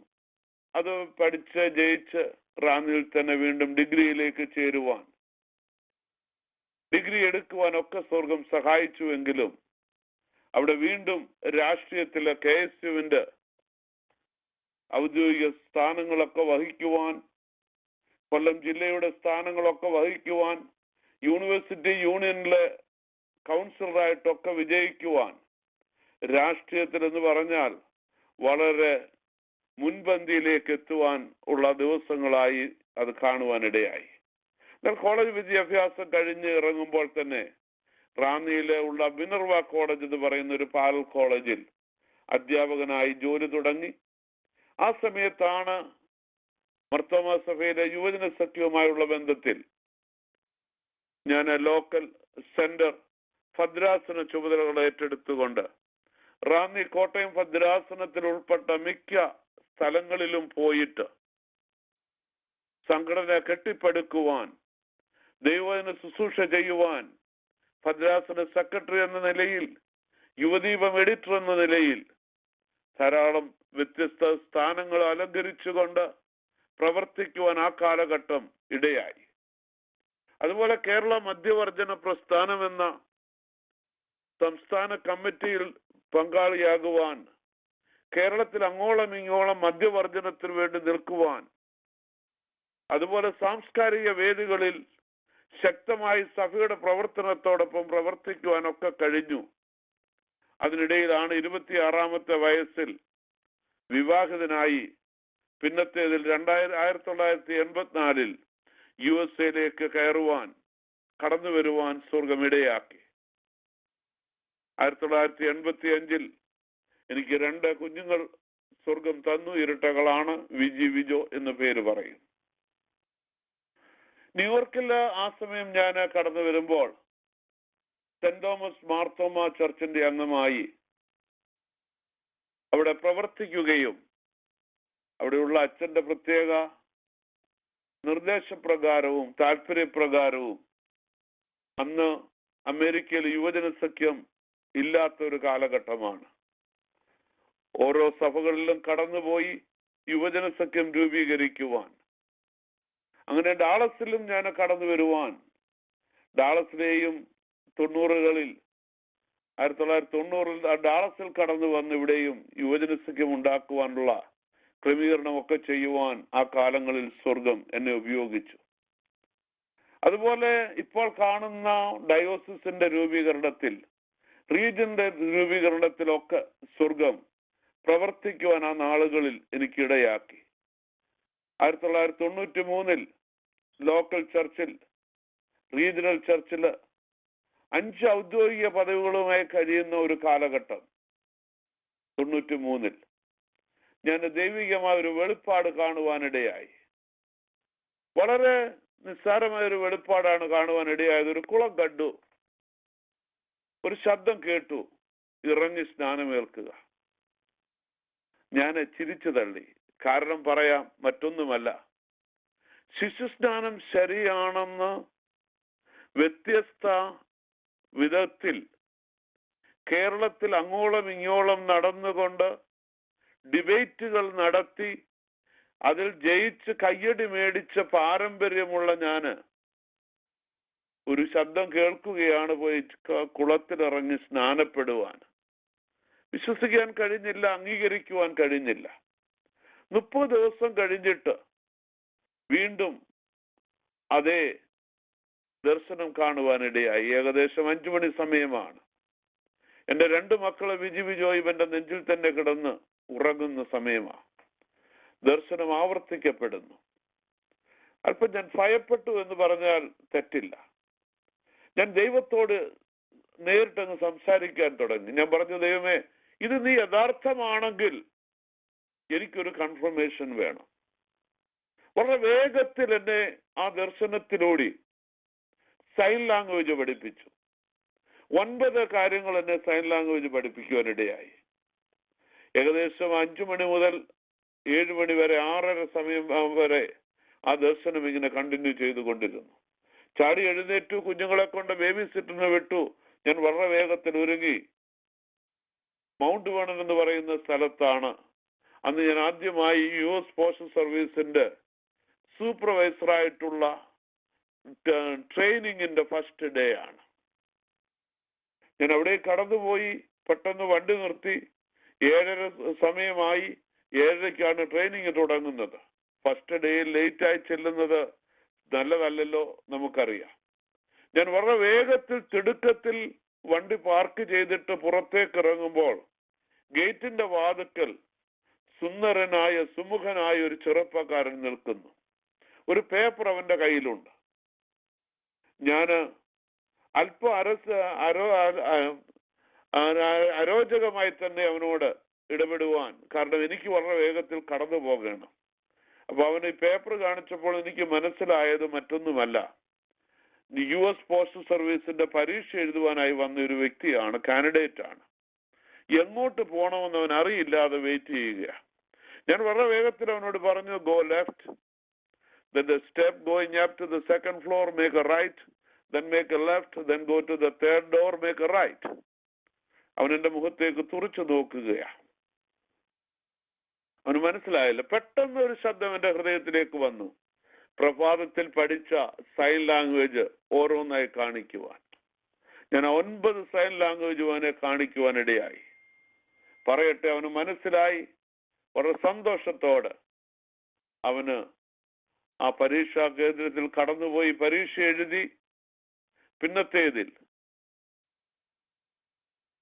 അത് പഠിച്ച് ജയിച്ച് റാന്നിയിൽ തന്നെ വീണ്ടും ഡിഗ്രിയിലേക്ക് ചേരുവാൻ, ഡിഗ്രി എടുക്കുവാനൊക്കെ സ്വർഗം സഹായിച്ചുവെങ്കിലും അവിടെ വീണ്ടും രാഷ്ട്രീയത്തിലെ KSUവിന്റെ ഔദ്യോഗിക സ്ഥാനങ്ങളൊക്കെ വഹിക്കുവാൻ, കൊല്ലം ജില്ലയുടെ സ്ഥാനങ്ങളൊക്കെ വഹിക്കുവാൻ, യൂണിവേഴ്സിറ്റി യൂണിയനിലെ കൗൺസിലറായിട്ടൊക്കെ വിജയിക്കുവാൻ, രാഷ്ട്രീയത്തിൽ എന്ന് പറഞ്ഞാൽ വളരെ മുൻപന്തിയിലേക്ക് എത്തുവാൻ ഉള്ള ദിവസങ്ങളായി അത് കാണുവാനിടയായി. എന്നാൽ കോളേജ് വിദ്യാഭ്യാസം കഴിഞ്ഞ് ഇറങ്ങുമ്പോൾ തന്നെ റാന്നിയിലെ ഉള്ള മിനർവ കോളേജ് എന്ന് പറയുന്ന ഒരു പാരൽ കോളേജിൽ അധ്യാപകനായി ജോലി തുടങ്ങി. ആ സമയത്താണ് മർത്തോമാ സഭയിലെ യുവജന സഖ്യവുമായുള്ള ബന്ധത്തിൽ ഞാൻ ലോക്കൽ സെന്റർ ഭദ്രാസന ചുമതലകൾ ഏറ്റെടുത്തുകൊണ്ട് റാന്നി, കോട്ടയം ഭദ്രാസനത്തിൽ ഉൾപ്പെട്ട മിക്ക സ്ഥലങ്ങളിലും പോയിട്ട് സംഘടന കെട്ടിപ്പടുക്കുവാൻ, ദൈവവചന ശുശ്രൂഷ ചെയ്യുവാൻ, ഭദ്രാസന സെക്രട്ടറി എന്ന നിലയിൽ, യുവദീപം എഡിറ്റർ എന്ന നിലയിൽ ധാരാളം വ്യത്യസ്ത സ്ഥാനങ്ങൾ അലങ്കരിച്ചുകൊണ്ട് പ്രവർത്തിക്കുവാൻ ആ കാലഘട്ടം ഇടയായി. അതുപോലെ കേരള മദ്യവർജന പ്രസ്ഥാനം എന്ന സംസ്ഥാന കമ്മിറ്റിയിൽ പങ്കാളിയാകുവാൻ, കേരളത്തിൽ അങ്ങോളം ഇങ്ങോളം മദ്യവർജനത്തിന് വേണ്ടി നിൽക്കുവാൻ, അതുപോലെ സാംസ്കാരിക വേദികളിൽ ശക്തമായി സഭയുടെ പ്രവർത്തനത്തോടൊപ്പം പ്രവർത്തിക്കുവാനൊക്കെ കഴിഞ്ഞു. അതിനിടയിലാണ് 26-ാമത്തെ വയസ്സിൽ വിവാഹിതനായി പിന്നത്തേതിൽ 1984 USA കടന്നു വരുവാൻ സ്വർഗമിടയാക്കി. 1985 എനിക്ക് 2 കുഞ്ഞുങ്ങൾ സ്വർഗം തന്നു. ഇരട്ടകളാണ്. വിജി, വിജോ എന്ന് പേര് പറയും. ന്യൂയോർക്കിൽ ആ സമയം ഞാൻ കടന്നു വരുമ്പോൾ സെന്റ് തോമസ് മാർത്തോമ ചർച്ചിന്റെ അംഗമായി അവിടെ പ്രവർത്തിക്കുകയും അവിടെയുള്ള അച്ഛന്റെ പ്രത്യേക നിർദ്ദേശപ്രകാരവും താല്പര്യപ്രകാരവും അന്ന് അമേരിക്കയിൽ യുവജന സഖ്യം ഇല്ലാത്ത ഒരു കാലഘട്ടമാണ്. ഓരോ സഭകളിലും കടന്നുപോയി യുവജന സഖ്യം രൂപീകരിക്കുവാൻ, അങ്ങനെ ഡാളസിലും ഞാൻ കടന്നു വരുവാൻ, ഡാളസിലെയും 90-കളിൽ 1990 ഡാളസിൽ കടന്നു വന്ന് ഇവിടെയും യുവജന സഖ്യം ഉണ്ടാക്കുവാനുള്ള ക്രമീകരണമൊക്കെ ചെയ്യുവാൻ ആ കാലങ്ങളിൽ സ്വർഗം എന്നെ ഉപയോഗിച്ചു. അതുപോലെ ഇപ്പോൾ കാണുന്ന ഡയോസിസിന്റെ രൂപീകരണത്തിൽ, റീജിയന്റെ രൂപീകരണത്തിലൊക്കെ സ്വർഗം പ്രവർത്തിക്കുവാൻ ആ നാളുകളിൽ എനിക്കിടയാക്കി. 1993 ലോക്കൽ ചർച്ചിൽ, റീജിയണൽ ചർച്ചിൽ 5 ഔദ്യോഗിക പദവികളുമായി കഴിയുന്ന ഒരു കാലഘട്ടം. 93 ഞാൻ ദൈവികമായ ഒരു വെളിപ്പാട് കാണുവാനിടയായി. വളരെ നിസ്സാരമായ ഒരു വെളിപ്പാടാണ് കാണുവാനിടയായത്. ഒരു കുളം കണ്ടു, ഒരു ശബ്ദം കേട്ടു, ഇറങ്ങി സ്നാനമേൽക്കുക. ഞാൻ ചിരിച്ചു തള്ളി. കാരണം പറയാം, മറ്റൊന്നുമല്ല, ശിശുസ്നാനം ശരിയാണെന്ന് വ്യത്യസ്ത വിധത്തിൽ കേരളത്തിൽ അങ്ങോളം ഇങ്ങോളം നടന്നുകൊണ്ട് ഡിബേറ്റുകൾ നടത്തി അതിൽ ജയിച്ച് കയ്യടി മേടിച്ച പാരമ്പര്യമുള്ള ഞാന് ഒരു ശബ്ദം കേൾക്കുകയാണ്, പോയി കുളത്തിലിറങ്ങി സ്നാനപ്പെടുവാൻ. വിശ്വസിക്കാൻ കഴിഞ്ഞില്ല, അംഗീകരിക്കുവാൻ കഴിഞ്ഞില്ല. 30 ദിവസം കഴിഞ്ഞിട്ട് വീണ്ടും അതേ ദർശനം കാണുവാനിടയായി. ഏകദേശം 5 മണി സമയമാണ്. എൻ്റെ 2 മക്കളെ വിജി, വിജോയും എൻ്റെ നെഞ്ചിൽ തന്നെ കിടന്ന് ഉറങ്ങുന്ന സമയമാണ്. ദർശനം ആവർത്തിക്കപ്പെടുന്നു. അല്പം ഞാൻ ഭയപ്പെട്ടു എന്ന് പറഞ്ഞാൽ തെറ്റില്ല. ഞാൻ ദൈവത്തോട് നേരിട്ടങ്ങ് സംസാരിക്കാൻ തുടങ്ങി. ഞാൻ പറഞ്ഞു, ദൈവമേ, ഇത് നീ യഥാർത്ഥമാണെങ്കിൽ എനിക്കൊരു കൺഫർമേഷൻ വേണം. വളരെ വേഗത്തിൽ എന്നെ ആ ദർശനത്തിലൂടെ സൈൻ ലാംഗ്വേജ് പഠിപ്പിച്ചു. 9 കാര്യങ്ങൾ എന്നെ സൈൻ ലാംഗ്വേജ് പഠിപ്പിക്കുവാനിടയായി. ഏകദേശം 5 മണി മുതൽ 7 മണി വരെ, 6:30 സമയം വരെ ആ ദർശനം ഇങ്ങനെ കണ്ടിന്യൂ ചെയ്തുകൊണ്ടിരുന്നു. ചാടി എഴുന്നേറ്റു, കുഞ്ഞുങ്ങളെ കൊണ്ട് ബേബി സിറ്ററിന് വിട്ടു. ഞാൻ വളരെ വേഗത്തിൽ ഒരുങ്ങി മൗണ്ട് വേണൻ എന്ന് പറയുന്ന സ്ഥലത്താണ് അന്ന് ഞാൻ ആദ്യമായി US പോസ്റ്റൽ സർവീസിന്റെ സൂപ്പർവൈസറായിട്ടുള്ള ട്രെയിനിങ്ങിന്റെ ഫസ്റ്റ് ഡേ ആണ്. ഞാൻ അവിടെ കടന്നുപോയി. പെട്ടെന്ന് വണ്ടി നിർത്തി. 7:30 സമയമായി. 7:30ക്കാണ് ട്രെയിനിങ് തുടങ്ങുന്നത്. ഫസ്റ്റ് ഡേയിൽ ലേറ്റായി ചെല്ലുന്നത് നല്ലതല്ലല്ലോ, നമുക്കറിയാം. ഞാൻ വളരെ വേഗത്തിൽ തിടുക്കത്തിൽ വണ്ടി പാർക്ക് ചെയ്തിട്ട് പുറത്തേക്ക് ഇറങ്ങുമ്പോൾ ഗേറ്റിന്റെ വാതിക്കൽ സുന്ദരനായ സുമുഖനായ ഒരു ചെറുപ്പക്കാരൻ നിൽക്കുന്നു. ഒരു പേപ്പർ അവന്റെ കയ്യിലുണ്ട്. ഞാന് അല്പം അരോചകമായി തന്നെ അവനോട് ഇടപെടുവാൻ, കാരണം എനിക്ക് വളരെ വേഗത്തിൽ കടന്നു പോകണം. അപ്പൊ അവന് ഈ പേപ്പർ കാണിച്ചപ്പോൾ എനിക്ക് മനസ്സിലായത് മറ്റൊന്നുമല്ല, US പോസ്റ്റൽ സർവീസിന്റെ പരീക്ഷ എഴുതുവാനായി വന്ന ഒരു വ്യക്തിയാണ്, കാൻഡിഡേറ്റ് ആണ്. എങ്ങോട്ട് പോകണമെന്ന് അവൻ അറിയില്ലാതെ വെയിറ്റ് ചെയ്യുക. ഞാൻ വളരെ വേഗത്തിൽ അവനോട് പറഞ്ഞു, go left, then the step going up to the second floor, make a right, then make a left, then go to the third door, make a right. അവൻ എന്റെ മുഖത്തേക്ക് തുറിച്ചു നോക്കുകയാ. അവന് മനസ്സിലായില്ല. പെട്ടെന്ന് ഒരു ശബ്ദം എന്റെ ഹൃദയത്തിലേക്ക് വന്നു, പ്രഭാതത്തിൽ പഠിച്ച സൈൻ ലാംഗ്വേജ് ഓരോന്നായി കാണിക്കുവാൻ. ഞാൻ 9 സൈൻ ലാംഗ്വേജ് അവനെ കാണിക്കുവാനിടയായി. പറയട്ടെ, അവന് മനസ്സിലായി. വളരെ സന്തോഷത്തോടെ അവന് ആ പരീക്ഷാ കേന്ദ്രത്തിൽ കടന്നുപോയി പരീക്ഷ എഴുതി. പിന്നത്തേതിൽ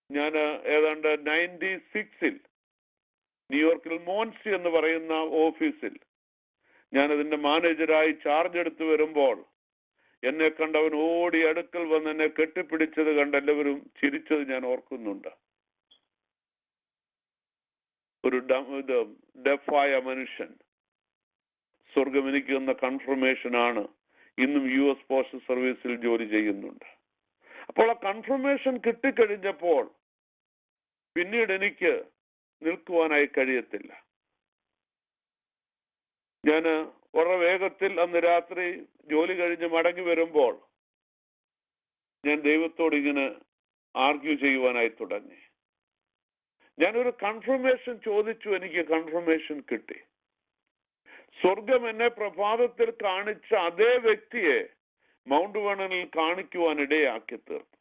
ഞാൻ ഏതാണ്ട് 96 ന്യൂയോർക്കിൽ മോൻസി എന്ന് പറയുന്ന ഓഫീസിൽ ഞാനതിന്റെ മാനേജരായി ചാർജ് എടുത്ത് വരുമ്പോൾ എന്നെ കണ്ടവൻ ഓടി അടുക്കൽ വന്ന് എന്നെ കെട്ടിപ്പിടിച്ചത് കണ്ട് എല്ലാവരും ചിരിച്ചത് ഞാൻ ഓർക്കുന്നുണ്ട്. ഒരു ഡെഫായ മനുഷ്യൻ. സ്വർഗം എനിക്ക് തന്ന കൺഫർമേഷൻ ആണ്. ഇന്നും US പോസ്റ്റൽ സർവീസിൽ ജോലി ചെയ്യുന്നുണ്ട്. അപ്പോൾ ആ കൺഫർമേഷൻ കിട്ടിക്കഴിഞ്ഞപ്പോൾ പിന്നീട് എനിക്ക് നിൽക്കുവാനായി കഴിയത്തില്ല. ഞാൻ വളരെ വേഗത്തിൽ അന്ന് രാത്രി ജോലി കഴിഞ്ഞ് മടങ്ങി വരുമ്പോൾ ഞാൻ ദൈവത്തോട് ഇങ്ങനെ ആർഗ്യൂ ചെയ്യുവാനായി തുടങ്ങി. ഞാനൊരു കൺഫർമേഷൻ ചോദിച്ചു, എനിക്ക് കൺഫർമേഷൻ കിട്ടി. സ്വർഗം എന്നെ പ്രഭാതത്തിൽ കാണിച്ച അതേ വ്യക്തിയെ മൗണ്ട് വേണനിൽ കാണിക്കുവാൻ ഇടയാക്കി തീർത്തു.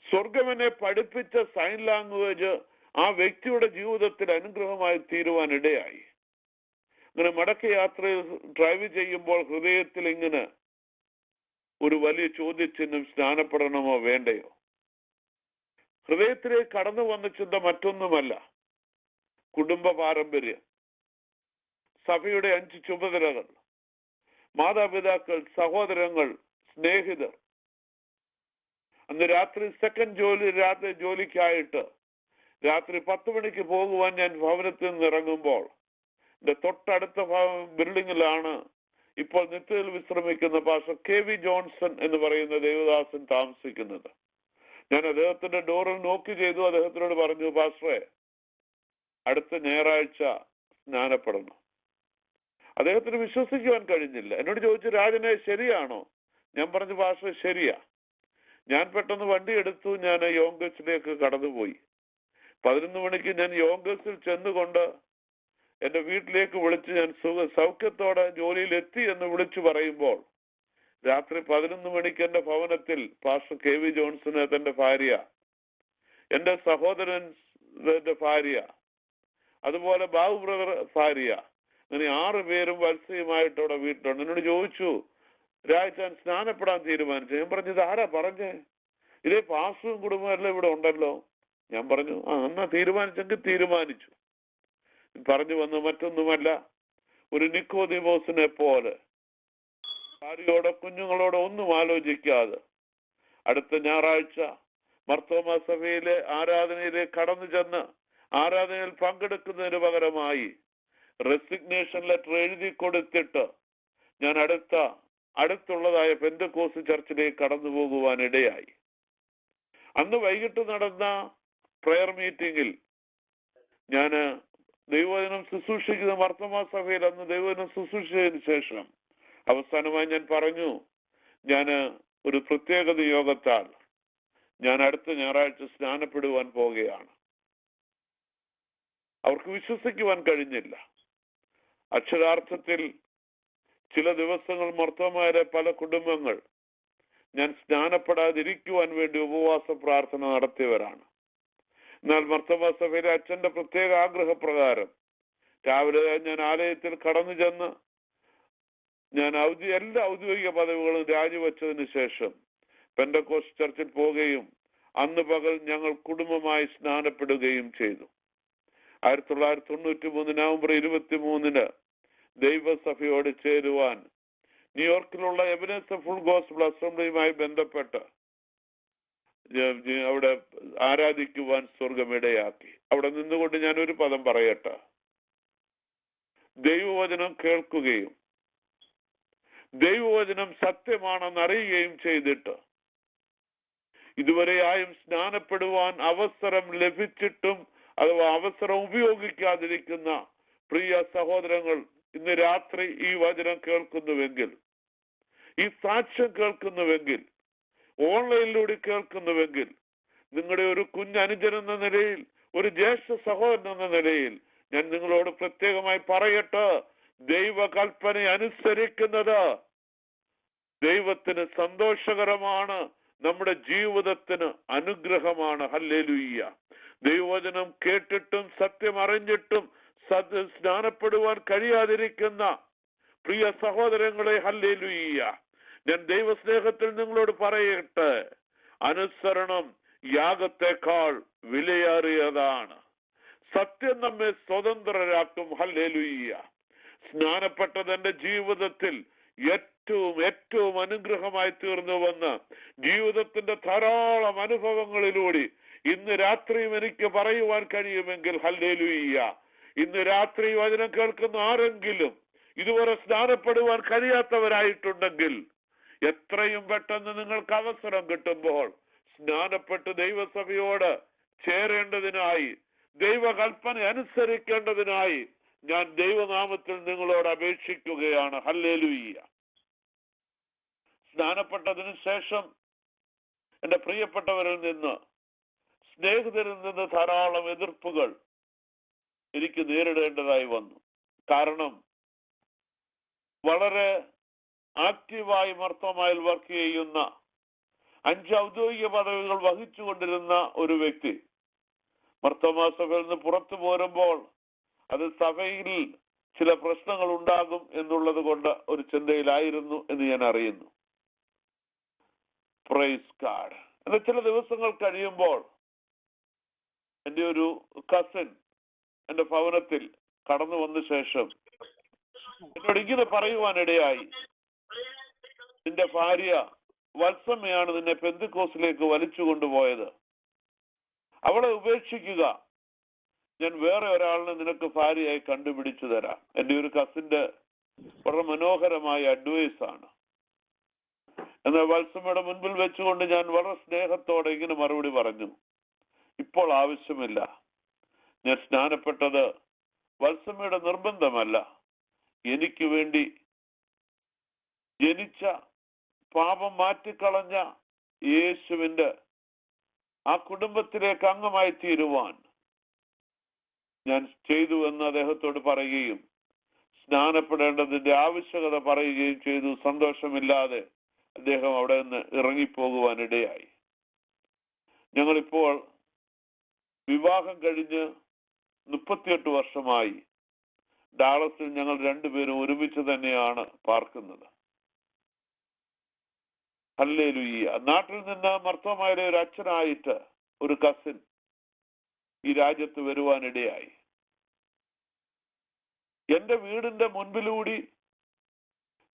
സ്വർഗം എന്നെ പഠിപ്പിച്ച സൈൻ ലാംഗ്വേജ് ആ വ്യക്തിയുടെ ജീവിതത്തിൽ അനുഗ്രഹമായി തീരുവാൻ ഇടയായി. അങ്ങനെ മടക്ക യാത്രയിൽ ഡ്രൈവ് ചെയ്യുമ്പോൾ ഹൃദയത്തിൽ ഇങ്ങനെ ഒരു വലിയ ചോദ്യചിഹ്നം, സ്നാനപ്പെടണമോ വേണ്ടയോ? ഹൃദയത്തിലേക്ക് കടന്നു വന്ന ചിന്ത മറ്റൊന്നുമല്ല, കുടുംബ പാരമ്പര്യം, സഭയുടെ 5 ചുമതലകൾ, മാതാപിതാക്കൾ, സഹോദരങ്ങൾ, സ്നേഹിതർ. അന്ന് രാത്രി രാത്രി ജോലിക്കായിട്ട് രാത്രി 10 മണിക്ക് പോകുവാൻ ഞാൻ ഭവനത്തിൽ നിന്ന് ഇറങ്ങുമ്പോൾ എന്റെ തൊട്ടടുത്ത ബിൽഡിങ്ങിലാണ് ഇപ്പോൾ നിത്യയിൽ വിശ്രമിക്കുന്ന പാസ്റ്റർ KV ജോൺസൺ എന്ന് പറയുന്ന ദേവദാസൻ താമസിക്കുന്നത്. ഞാൻ അദ്ദേഹത്തിന്റെ ഡോറിൽ നോക്കി ചെയ്തു. അദ്ദേഹത്തിനോട് പറഞ്ഞു, പാസ്റ്ററെ, അടുത്ത ഞായറാഴ്ച സ്നാനപ്പെടണം. അദ്ദേഹത്തിന് വിശ്വസിക്കുവാൻ കഴിഞ്ഞില്ല. എന്നോട് ചോദിച്ചു, രാജനെ ശരിയാണോ? ഞാൻ പറഞ്ഞു, പാസ്റ്ററെ ശരിയാ. ഞാൻ പെട്ടെന്ന് വണ്ടി എടുത്തു. ഞാൻ യോങ്കസിലേക്ക് കടന്നുപോയി. 11 മണിക്ക് ഞാൻ യോങ്കസിൽ ചെന്നുകൊണ്ട് എന്റെ വീട്ടിലേക്ക് വിളിച്ച് ഞാൻ സൗഖ്യത്തോടെ ജോലിയിൽ എത്തി എന്ന് വിളിച്ചു പറയുമ്പോൾ രാത്രി 11 മണിക്ക് എന്റെ ഭവനത്തിൽ പാസ്റ്റർ KV ജോൺസന്, തന്റെ ഭാര്യ, എന്റെ സഹോദരന്റെ ഭാര്യ, അതുപോലെ ബാബു ബ്രദർ ഭാര്യ, അങ്ങനെ 6 പേരും വത്സയുമായിട്ട് അവിടെ വീട്ടിലുണ്ട്. എന്നോട് ചോദിച്ചു, രാജാൻ സ്നാനപ്പെടാൻ തീരുമാനിച്ചു. ഞാൻ പറഞ്ഞു, ഇത് ആരാ പറഞ്ഞേ? ഇതേ പാസ്റ്ററും കുടുംബം എല്ലാം ഇവിടെ ഉണ്ടല്ലോ. ഞാൻ പറഞ്ഞു, എന്നാ തീരുമാനിച്ചെങ്കിൽ തീരുമാനിച്ചു. പറഞ്ഞു വന്ന് മറ്റൊന്നുമല്ല, ഒരു നിക്കോദീമോസിനെ പോലെ ഭാര്യയോടെ കുഞ്ഞുങ്ങളോടെ ഒന്നും ആലോചിക്കാതെ അടുത്ത ഞായറാഴ്ച മർത്തോമ സഭയിലെ ആരാധനയിലേക്ക് കടന്നു ചെന്ന് ആരാധനയിൽ പങ്കെടുക്കുന്നതിന് പകരമായി റെസിഗ്നേഷൻ ലെറ്റർ എഴുതി കൊടുത്തിട്ട് ഞാൻ അടുത്തുള്ളതായ പെന്തക്കോസ്ത് ചർച്ചിലേക്ക് കടന്നു പോകുവാൻ ഇടയായി. അന്ന് വൈകിട്ട് നടന്ന പ്രയർ മീറ്റിംഗിൽ ഞാൻ ദൈവവചനം ശുശ്രൂഷിക്കുന്ന മർത്തോമ സഭയിൽ അന്ന് ദൈവവചനം ശുശ്രൂഷിച്ചതിന് ശേഷം അവസാനമായി ഞാൻ പറഞ്ഞു, ഞാൻ ഒരു പ്രത്യേക യോഗത്താൽ ഞാൻ അടുത്ത ഞായറാഴ്ച സ്നാനപ്പെടുവാൻ പോകുകയാണ്. അവർക്ക് വിശ്വസിക്കുവാൻ കഴിഞ്ഞില്ല. അക്ഷരാർത്ഥത്തിൽ ചില ദിവസങ്ങൾ മർത്തോമാരെ പല കുടുംബങ്ങൾ ഞാൻ സ്നാനപ്പെടാതിരിക്കുവാൻ വേണ്ടി ഉപവാസ പ്രാർത്ഥന നടത്തിയവരാണ്. എന്നാൽ മർത്തോമ സഭയിലെ അച്ഛന്റെ പ്രത്യേക ആഗ്രഹപ്രകാരം രാവിലെ ഞാൻ ആലയത്തിൽ കടന്നു ചെന്ന് ഞാൻ എല്ലാ ഔദ്യോഗിക പദവികളും രാജിവെച്ചതിന് ശേഷം പെന്തക്കോസ്ത് ചർച്ചിൽ പോവുകയും അന്ന് പകൽ ഞങ്ങൾ കുടുംബമായി സ്നാനപ്പെടുകയും ചെയ്തു. 1993 നവംബർ 23 ദൈവസഭയോട് ചേരുവാൻ ന്യൂയോർക്കിലുള്ള എബനേസർ ഫുൾ ഗോസ്പൽ അസംബ്ലിയുമായി ബന്ധപ്പെട്ട് അവിടെ ആരാധിക്കുവാൻ സ്വർഗമിടയാക്കി. അവിടെ നിന്നുകൊണ്ട് ഞാൻ ഒരു പദം പറയട്ടെ. ദൈവവചനം കേൾക്കുകയും ദൈവവചനം സത്യമാണെന്ന് അറിയുകയും ചെയ്തിട്ട് ഇതുവരെയായും സ്നാനപ്പെടുവാൻ അവസരം ലഭിച്ചിട്ടും അഥവാ അവസരം ഉപയോഗിക്കാതിരിക്കുന്ന പ്രിയ സഹോദരങ്ങൾ ഇന്ന് രാത്രി ഈ വചനം കേൾക്കുന്നുവെങ്കിൽ, ഈ സാക്ഷ്യം കേൾക്കുന്നുവെങ്കിൽ, ഓൺലൈനിലൂടെ കേൾക്കുന്നുവെങ്കിൽ, നിങ്ങളുടെ ഒരു കുഞ്ഞനുജൻ എന്ന നിലയിൽ, ഒരു ജ്യേഷ്ഠ സഹോദരൻ എന്ന നിലയിൽ ഞാൻ നിങ്ങളോട് പ്രത്യേകമായി പറയട്ടെ, ദൈവകൽപ്പന അനുസരിക്കുന്നത് ദൈവത്തിന് സന്തോഷകരമാണ്, നമ്മുടെ ജീവിതത്തിന് അനുഗ്രഹമാണ്. ഹല്ലേലൂയ്യ. ദൈവവചനം കേട്ടിട്ടും സത്യം അറിഞ്ഞിട്ടും സ്നാനപ്പെടുവാൻ കഴിയാതിരിക്കുന്ന പ്രിയ സഹോദരങ്ങളെ, ഹല്ലേലൂയ്യ, ഞാൻ ദൈവസ്നേഹത്തിൽ നിങ്ങളോട് പറയട്ടെ, അനുസരണം യാഗത്തെക്കാൾ വിലയേറിയതാണ്. സത്യം നമ്മെ സ്വതന്ത്രരാക്കും. ഹല്ലേലൂയ്യ. സ്നാനപ്പെട്ടത് എന്റെ ജീവിതത്തിൽ ഏറ്റവും അനുഗ്രഹമായി തീർന്നുവെന്ന് ജീവിതത്തിന്റെ ധാരാളം അനുഭവങ്ങളിലൂടെ ഇന്ന് രാത്രിയും എനിക്ക് പറയുവാൻ കഴിയുമെങ്കിൽ, ഹല്ലേലൂയ്യ, ഇന്ന് രാത്രി വചനം കേൾക്കുന്ന ആരെങ്കിലും ഇതുവരെ സ്നാനപ്പെടുവാൻ കഴിയാത്തവരായിട്ടുണ്ടെങ്കിൽ, എത്രയും പെട്ടെന്ന് നിങ്ങൾക്ക് അവസരം കിട്ടുമ്പോൾ സ്നാനപ്പെട്ട് ദൈവസഭയോട് ചേരേണ്ടതിനായി, ദൈവകൽപ്പന അനുസരിക്കേണ്ടതിനായി ഞാൻ ദൈവനാമത്തിൽ നിങ്ങളോട് അപേക്ഷിക്കുകയാണ്. ഹല്ലേലൂയ്യ. സ്നാനപ്പെട്ടതിന് ശേഷം എന്റെ പ്രിയപ്പെട്ടവരിൽ നിന്ന്, സ്നേഹിതരിൽ നിന്ന് ധാരാളം എതിർപ്പുകൾ എനിക്ക് നേരിടേണ്ടതായി വന്നു. കാരണം വളരെ ആക്റ്റീവായി മർത്തോമായിൽ വർക്ക് ചെയ്യുന്ന 5 ഔദ്യോഗിക പദവികൾ വഹിച്ചുകൊണ്ടിരുന്ന ഒരു വ്യക്തി മർത്തോമാ സഭയിൽ നിന്ന് പുറത്തു പോരുമ്പോൾ അത് സഭയിൽ ചില പ്രശ്നങ്ങൾ ഉണ്ടാകും എന്നുള്ളത് കൊണ്ട് ഒരു ചിന്തയിലായിരുന്നു എന്ന് ഞാൻ അറിയുന്നു. Praise God. എന്നാൽ ചില ദിവസങ്ങൾ കഴിയുമ്പോൾ എൻ്റെ ഒരു കസിൻ എന്റെ ഭവനത്തിൽ കടന്നു വന്ന ശേഷം എന്നോട് ഇങ്ങനെ പറയുവാനിടയായി, നിന്റെ ഭാര്യ വത്സമ്മയാണ് നിന്നെ പെന്തക്കോസ്തിലേക്ക് വലിച്ചു കൊണ്ടുപോയത്. അവളെ ഉപേക്ഷിക്കുക, ഞാൻ വേറെ ഒരാളിനെ നിനക്ക് ഭാര്യയായി കണ്ടുപിടിച്ചു തരാം. എൻ്റെ ഒരു കസിന്റെ വളരെ മനോഹരമായ അഡ്വൈസ് ആണ്. എന്നാൽ വത്സമ്മയുടെ മുൻപിൽ വെച്ചുകൊണ്ട് ഞാൻ വളരെ സ്നേഹത്തോടെ ഇങ്ങനെ മറുപടി പറഞ്ഞു, ഇപ്പോൾ ആവശ്യമില്ല. ഞാൻ സ്നാനപ്പെട്ടത് വത്സമ്മയുടെ നിർബന്ധമല്ല, എനിക്ക് വേണ്ടി ജനിച്ച പാപം മാറ്റിക്കളഞ്ഞ യേശുവിന്റെ ആ കുടുംബത്തിലേക്ക് അംഗമായി തീരുവാൻ ഞാൻ ചെയ്തു എന്ന് അദ്ദേഹത്തോട് പറയുകയും സ്നാനപ്പെടേണ്ടതിന്റെ ആവശ്യകത പറയുകയും ചെയ്തു. സന്തോഷമില്ലാതെ അദ്ദേഹം അവിടെ നിന്ന് ഇറങ്ങിപ്പോകുവാനിടയായി. ഞങ്ങളിപ്പോൾ വിവാഹം കഴിഞ്ഞ് 38 വർഷമായി ഡാളസിൽ ഞങ്ങൾ രണ്ടുപേരും ഒരുമിച്ച് തന്നെയാണ് പാർക്കുന്നത്. ഹല്ലേലൂയ്യ. നാട്ടിൽ നിന്ന് മർത്തോമായിലെ ഒരു അച്ഛനായിട്ട് ഒരു കസിൻ ഈ രാജ്യത്ത് വരുവാനിടയായി. എന്റെ വീടിന്റെ മുൻപിലൂടി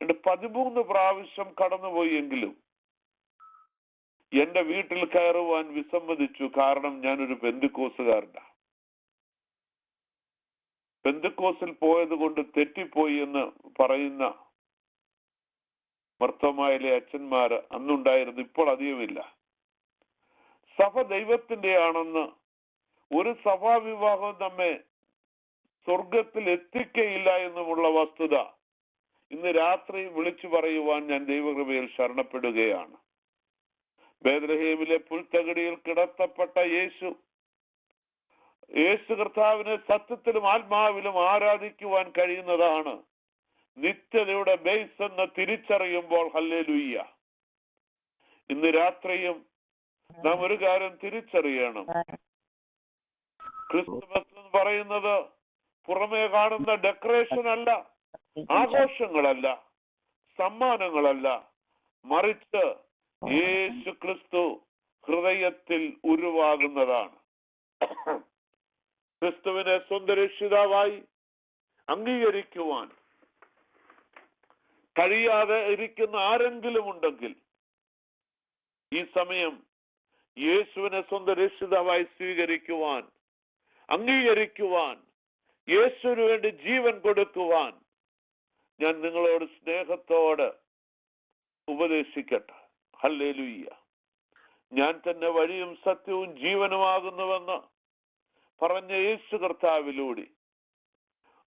13 പ്രാവശ്യം കടന്നുപോയി എങ്കിലും എന്റെ വീട്ടിൽ കയറുവാൻ വിസമ്മതിച്ചു. കാരണം ഞാനൊരു പെന്തക്കോസ്തുകാരനാണ്. പെന്തക്കോസ്തിൽ പോയത് കൊണ്ട് തെറ്റിപ്പോയി എന്ന് പറയുന്ന മർത്തോമായിലെ അച്ഛന്മാര് അന്നുണ്ടായിരുന്നു, ഇപ്പോൾ അധികമില്ല. സഭ ദൈവത്തിന്റെ ആണെന്ന്, ഒരു സഭാവിവാഹം നമ്മെ സ്വർഗത്തിൽ എത്തിക്കയില്ല എന്നുമുള്ള വസ്തുത ഇന്ന് രാത്രി വിളിച്ചു പറയുവാൻ ഞാൻ ദൈവകൃപയിൽ ശരണപ്പെടുകയാണ്. ബേത്ലഹേമിലെ പുൽത്തകിടിയിൽ കിടത്തപ്പെട്ട യേശു കർത്താവിനെ സത്യത്തിലും ആത്മാവിലും ആരാധിക്കുവാൻ കഴിയുന്നതാണ് നിത്യതയുടെ ബേസ് എന്ന് തിരിച്ചറിയുമ്പോൾ, ഹല്ലേലൂയ്യ, ഇന്ന് രാത്രിയും നാം ഒരു കാര്യം തിരിച്ചറിയണം. ക്രിസ്തുമസ് എന്ന് പറയുന്നത് പുറമേ കാണുന്ന ഡെക്കറേഷൻ അല്ല, ആഘോഷങ്ങളല്ല, സമ്മാനങ്ങളല്ല, മറിച്ച് യേശു ക്രിസ്തു ഹൃദയത്തിൽ ഉരുവാകുന്നതാണ്. ക്രിസ്തുവിനെ സ്വന്തം രക്ഷിതാവായി അംഗീകരിക്കുവാൻ കഴിയാതെ ഇരിക്കുന്ന ആരെങ്കിലും ഉണ്ടെങ്കിൽ ഈ സമയം യേശുവിനെ സ്വന്തം രക്ഷിതാവായി സ്വീകരിക്കുവാൻ, അംഗീകരിക്കുവാൻ, യേശുവിന് വേണ്ടി ജീവൻ കൊടുക്കുവാൻ ഞാൻ നിങ്ങളോട് സ്നേഹത്തോട് ഉപദേശിക്കട്ടെ. ഹല്ലേലൂയ്യ. ഞാൻ തന്നെ വഴിയും സത്യവും ജീവനുമാകുന്നുവെന്ന് പറഞ്ഞ യേശു കർത്താവിലൂടെ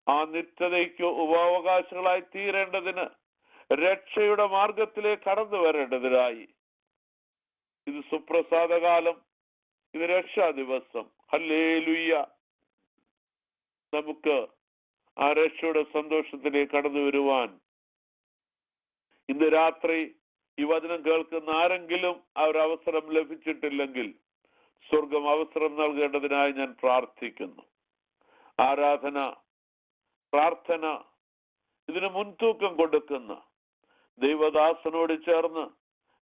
ആ നിത്യതയ്ക്ക് ഉപാവകാശികളായി തീരേണ്ടതിന്, രക്ഷയുടെ മാർഗത്തിലേക്ക് കടന്നു വരേണ്ടതിനായി ഇത് സുപ്രസാദകാലം, ഇത് രക്ഷാ ദിവസം. ഹല്ലേലൂയ്യ. നമുക്ക് ആ രക്ഷയുടെ സന്തോഷത്തിലേക്ക് കടന്നു വരുവാൻ ഇന്ന് രാത്രി ഈ വചനം കേൾക്കുന്ന ആരെങ്കിലും ആ ഒരു അവസരം ലഭിച്ചിട്ടില്ലെങ്കിൽ സ്വർഗം അവസരം നൽകേണ്ടതിനായി ഞാൻ പ്രാർത്ഥിക്കുന്നു. ആരാധന, പ്രാർത്ഥന, ഇതിന് മുൻതൂക്കം കൊടുക്കുന്ന ദൈവദാസനോട് ചേർന്ന്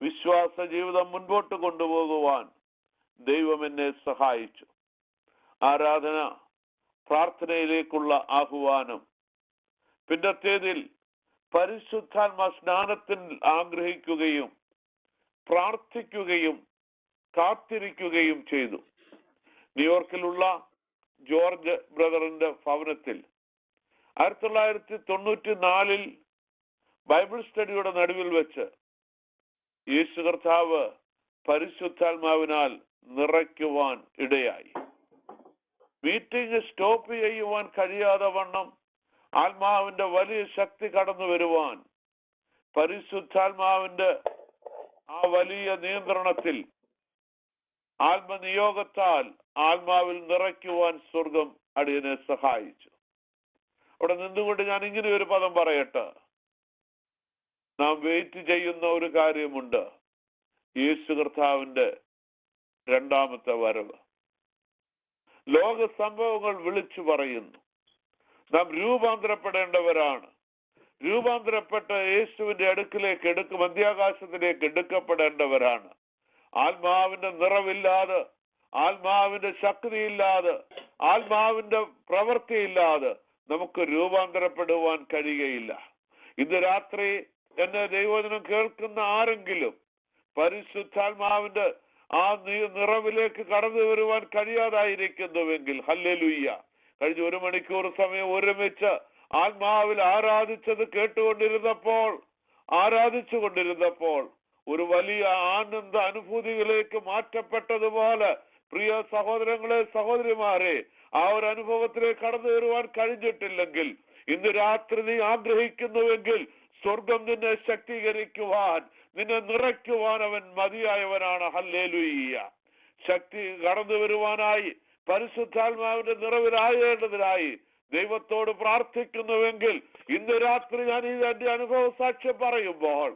വിശ്വാസ ജീവിതം മുൻപോട്ട് കൊണ്ടുപോകുവാൻ ദൈവം എന്നെ സഹായിച്ചു. ആരാധന, പ്രാർത്ഥനയിലേക്കുള്ള ആഹ്വാനം. പിന്നത്തേതിൽ പരിശുദ്ധാത്മ സ്നാനത്തിൽ ആഗ്രഹിക്കുകയും പ്രാർത്ഥിക്കുകയും കാത്തിരിക്കുകയും ചെയ്തു. ന്യൂയോർക്കിലുള്ള ജോർജ് ബ്രദറിന്റെ ഭവനത്തിൽ 1994 ബൈബിൾ സ്റ്റഡിയുടെ നടുവിൽ വെച്ച് യേശു കർത്താവ് പരിശുദ്ധാത്മാവിനാൽ നിറയ്ക്കുവാൻ ഇടയായി. മീറ്റിംഗ് സ്റ്റോപ്പ് ചെയ്യുവാൻ കഴിയാതെ വണ്ണം ആത്മാവിന്റെ വലിയ ശക്തി കടന്നു വരുവാൻ, പരിശുദ്ധാത്മാവിന്റെ ആ വലിയ നിയന്ത്രണത്തിൽ ആത്മനിയോഗത്താൽ ആത്മാവിൽ നിറയ്ക്കുവാൻ സ്വർഗം അടിയനെ സഹായിച്ചു. അവിടെ നിന്നുകൊണ്ട് ഞാൻ ഇങ്ങനെ ഒരു പദം പറയട്ടെ. നാം വെയിറ്റ് ചെയ്യുന്ന ഒരു കാര്യമുണ്ട്, യേശു കർത്താവിന്റെ രണ്ടാമത്തെ വരവ്. ലോക സംഭവങ്ങൾ വിളിച്ചു പറയുന്നു, നാം രൂപാന്തരപ്പെടേണ്ടവരാണ്. രൂപാന്തരപ്പെട്ട യേശുവിന്റെ അടുക്കിലേക്ക് മധ്യാകാശത്തിലേക്ക് എടുക്കപ്പെടേണ്ടവരാണ്. ആത്മാവിന്റെ നിറവില്ലാതെ, ആത്മാവിന്റെ ശക്തിയില്ലാതെ, ആത്മാവിന്റെ പ്രവൃത്തിയില്ലാതെ നമുക്ക് രൂപാന്തരപ്പെടുവാൻ കഴിയുകയില്ല. ഇന്ന് രാത്രി എന്നെ ദൈവവചനം കേൾക്കുന്ന ആരെങ്കിലും പരിശുദ്ധാത്മാവിന്റെ ആ നിറവിലേക്ക് കടന്നു വരുവാൻ കഴിയാതായിരിക്കുന്നുവെങ്കിൽ, ഹല്ലേലൂയ്യ, കഴിഞ്ഞ 1 മണിക്കൂർ സമയം ഒരുമിച്ച് ആത്മാവിൽ ആരാധിച്ചു കൊണ്ടിരുന്നപ്പോൾ ഒരു വലിയ ആനന്ദ അനുഭൂതികളിലേക്ക് മാറ്റപ്പെട്ടതുപോലെ പ്രിയ സഹോദരങ്ങളെ, സഹോദരിമാരെ, ആ ഒരു അനുഭവത്തിലേക്ക് കടന്നു വരുവാൻ കഴിഞ്ഞിട്ടില്ലെങ്കിൽ ഇന്ന് രാത്രി നീ ആഗ്രഹിക്കുന്നുവെങ്കിൽ സ്വർഗം നിന്നെ ശക്തീകരിക്കുവാൻ, നിന്നെ നിറയ്ക്കുവാൻ അവൻ മതിയായവനാണ്. ഹല്ലേലൂയ്യ. ശക്തി കടന്നു വരുവാനായി, പരിശുദ്ധാത്മാവിന്റെ നിറവിലായേണ്ടതിനായി ദൈവത്തോട് പ്രാർത്ഥിക്കുന്നുവെങ്കിൽ ഇന്ന് രാത്രി ഞാൻ എന്റെ അനുഭവ സാക്ഷ്യം പറയുമ്പോൾ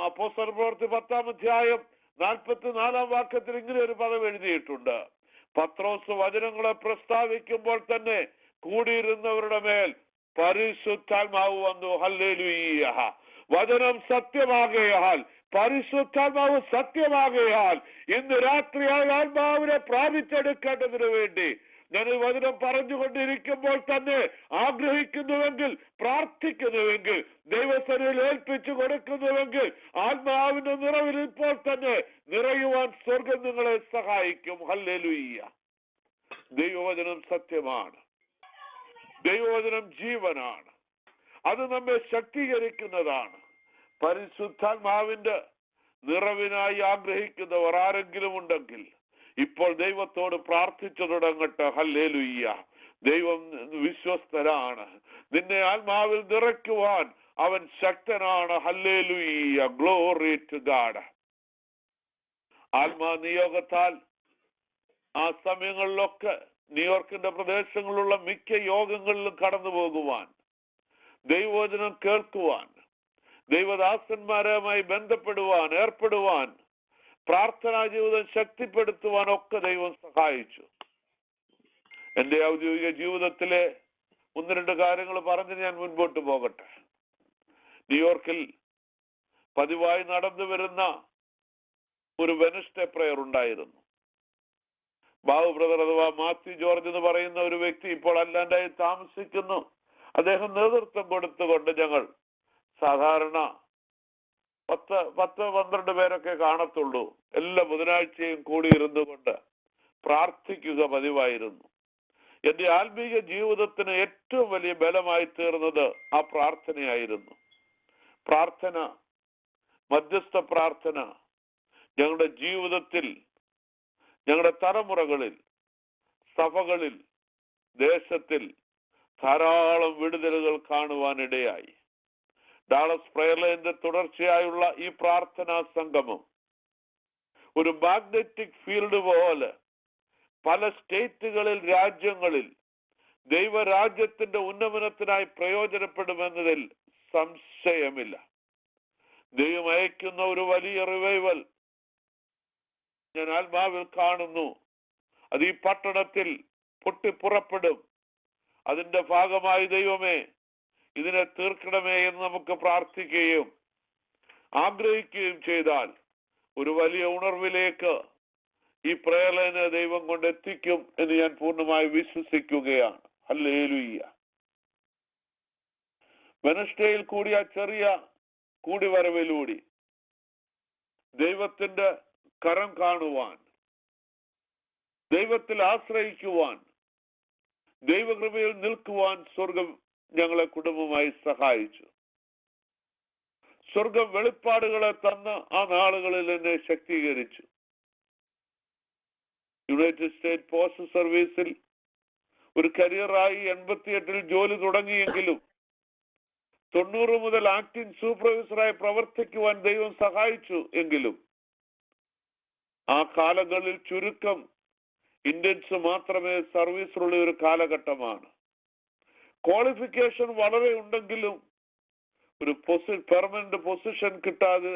അപ്പോസ്തല പ്രവൃത്തി 10-ാം അധ്യായം 44-ാം വാക്യത്തിൽ ഇങ്ങനെ ഒരു പദം എഴുതിയിട്ടുണ്ട്. പത്രോസ് വചനങ്ങളെ പ്രസ്താവിക്കുമ്പോൾ തന്നെ കൂടിയിരുന്നവരുടെ മേൽ പരിശുദ്ധാത്മാവ് വന്നു. ഹല്ലേലൂയ്യ. വചനം സത്യമാകയാൽ, പരിശുദ്ധാത്മാവ് സത്യമാകയാൽ ഇന്ന് രാത്രി ആത്മാവിനെ പ്രാപിച്ചെടുക്കേണ്ടതിനു വേണ്ടി ഞാൻ ഈ വചനം പറഞ്ഞുകൊണ്ടിരിക്കുമ്പോൾ തന്നെ ആഗ്രഹിക്കുന്നുവെങ്കിൽ, പ്രാർത്ഥിക്കുന്നുവെങ്കിൽ, ദൈവസന്നിധിയിൽ ഏൽപ്പിച്ചു കൊടുക്കുന്നുവെങ്കിൽ ആത്മാവിന്റെ നിറവിൽ ഇപ്പോൾ തന്നെ നിറയുവാൻ സ്വർഗം നിങ്ങളെ സഹായിക്കും. ഹല്ലേലൂയ്യ. ദൈവവചനം സത്യമാണ്, ദൈവവചനം ജീവനാണ്, അത് നമ്മെ ശക്തീകരിക്കുന്നതാണ്. പരിശുദ്ധാത്മാവിന്റെ നിറവിനായി ആഗ്രഹിക്കുന്നവർ ആരെങ്കിലും ഉണ്ടെങ്കിൽ ഇപ്പോൾ ദൈവത്തോട് പ്രാർത്ഥിച്ചു തുടങ്ങട്ടെ. ഹല്ലേലൂയ്യ. ദൈവം വിശ്വസ്തനാണ്, നിന്നെ ആത്മാവിൽ നിറയ്ക്കുവാൻ അവൻ ശക്തനാണ്. ഹല്ലേലൂയ്യ. Glory to God. ആത്മാ നിയോഗത്താൽ ആ സമയങ്ങളിലൊക്കെ ന്യൂയോർക്കിന്റെ പ്രദേശങ്ങളിലുള്ള മിക്ക യോഗങ്ങളിലും കടന്നു പോകുവാൻ, ദൈവവചനം കേൾക്കുവാൻ, ദൈവദാസന്മാരുമായി ബന്ധപ്പെടുവാൻ, ഏർപ്പെടുവാൻ, പ്രാർത്ഥനാ ജീവിതം ശക്തിപ്പെടുത്തുവാനൊക്കെ ദൈവം സഹായിച്ചു. എന്റെ ഔദ്യോഗിക ജീവിതത്തിലെ 1-2 കാര്യങ്ങൾ പറഞ്ഞ് ഞാൻ മുൻപോട്ട് പോകട്ടെ. ന്യൂയോർക്കിൽ പതിവായി നടന്നു വരുന്ന ഒരു വെനസ്ഡേ പ്രയർ ഉണ്ടായിരുന്നു. ബാബു ബ്രദർ അഥവാ മാത്യു ജോർജ് എന്ന് പറയുന്ന ഒരു വ്യക്തി ഇപ്പോൾ അല്ലാണ്ടായി താമസിക്കുന്നു. അദ്ദേഹം നേതൃത്വം കൊടുത്തുകൊണ്ട് ഞങ്ങൾ സാധാരണ 10-12 പേരൊക്കെ കാണത്തുള്ളൂ. എല്ലാ ബുധനാഴ്ചയും കൂടിയിരുന്നു കൊണ്ട് പ്രാർത്ഥിക്കുക പതിവായിരുന്നു. എന്റെ ആത്മീയ ജീവിതത്തിന് ഏറ്റവും വലിയ ബലമായി തീർന്നത് ആ പ്രാർത്ഥനയായിരുന്നു. പ്രാർത്ഥന, മധ്യസ്ഥ പ്രാർത്ഥന ഞങ്ങളുടെ ജീവിതത്തിൽ, ഞങ്ങളുടെ തലമുറകളിൽ, സഭകളിൽ, ദേശത്തിൽ ധാരാളം വിടുതലുകൾ കാണുവാനിടയായി. ഡാളസ് പ്രയർ ലൈനിന്റെ തുടർച്ചയായുള്ള ഈ പ്രാർത്ഥനാ സംഗമം ഒരു മാഗ്നറ്റിക് ഫീൽഡ് പോലെ പല സ്റ്റേറ്റുകളിൽ, രാജ്യങ്ങളിൽ ദൈവരാജ്യത്തിന്റെ ഉന്നമനത്തിനായി പ്രയോജനപ്പെടുമെന്നതിൽ സംശയമില്ല. ദൈവം അയക്കുന്ന ഒരു വലിയ റിവൈവൽ ഞാൻ ആത്മാവിൽ കാണുന്നു. അത് ഈ പട്ടണത്തിൽ പൊട്ടിപ്പുറപ്പെടും. അതിന്റെ ഭാഗമായി ദൈവമേ ഇതിനെ തീർക്കണമേ എന്ന് നമുക്ക് പ്രാർത്ഥിക്കുകയും ആഗ്രഹിക്കുകയും ചെയ്താൽ ഒരു വലിയ ഉണർവിലേക്ക് ഈ പ്രേരണ ദൈവം കൊണ്ടെത്തിക്കും എന്ന് ഞാൻ പൂർണ്ണമായി വിശ്വസിക്കുകയാണ്. ഹല്ലേലൂയ. വെനസ്ഡേയിൽ കൂടിയ ചെറിയ കൂടിവരവിലൂടെ ദൈവത്തിന്റെ കരം കാണുവാൻ, ദൈവത്തിൽ ആശ്രയിക്കുവാൻ, ദൈവകൃപയിൽ നിൽക്കുവാൻ സ്വർഗം ഞങ്ങളെ കുടുംബമായി സഹായിച്ചു. സ്വർഗം വെളിപ്പാടുകളെ തന്ന് ആ നാളുകളിൽ എന്നെ ശക്തീകരിച്ചു. യുണൈറ്റഡ് സ്റ്റേറ്റ് പോസ്റ്റ് സർവീസിൽ ഒരു കരിയറായി 88 ജോലി തുടങ്ങിയെങ്കിലും 90 മുതൽ ആക്ടിംഗ് സൂപ്പർവൈസറായി പ്രവർത്തിക്കുവാൻ ദൈവം സഹായിച്ചു. എങ്കിലും ആ കാലങ്ങളിൽ ചുരുക്കം ഇന്ത്യൻസ് മാത്രമേ സർവീസിലുള്ള ഒരു കാലഘട്ടമാണ്. ക്വാളിഫിക്കേഷൻ വളരെ ഉണ്ടെങ്കിലും ഒരു പെർമനന്റ് പൊസിഷൻ കിട്ടാതെ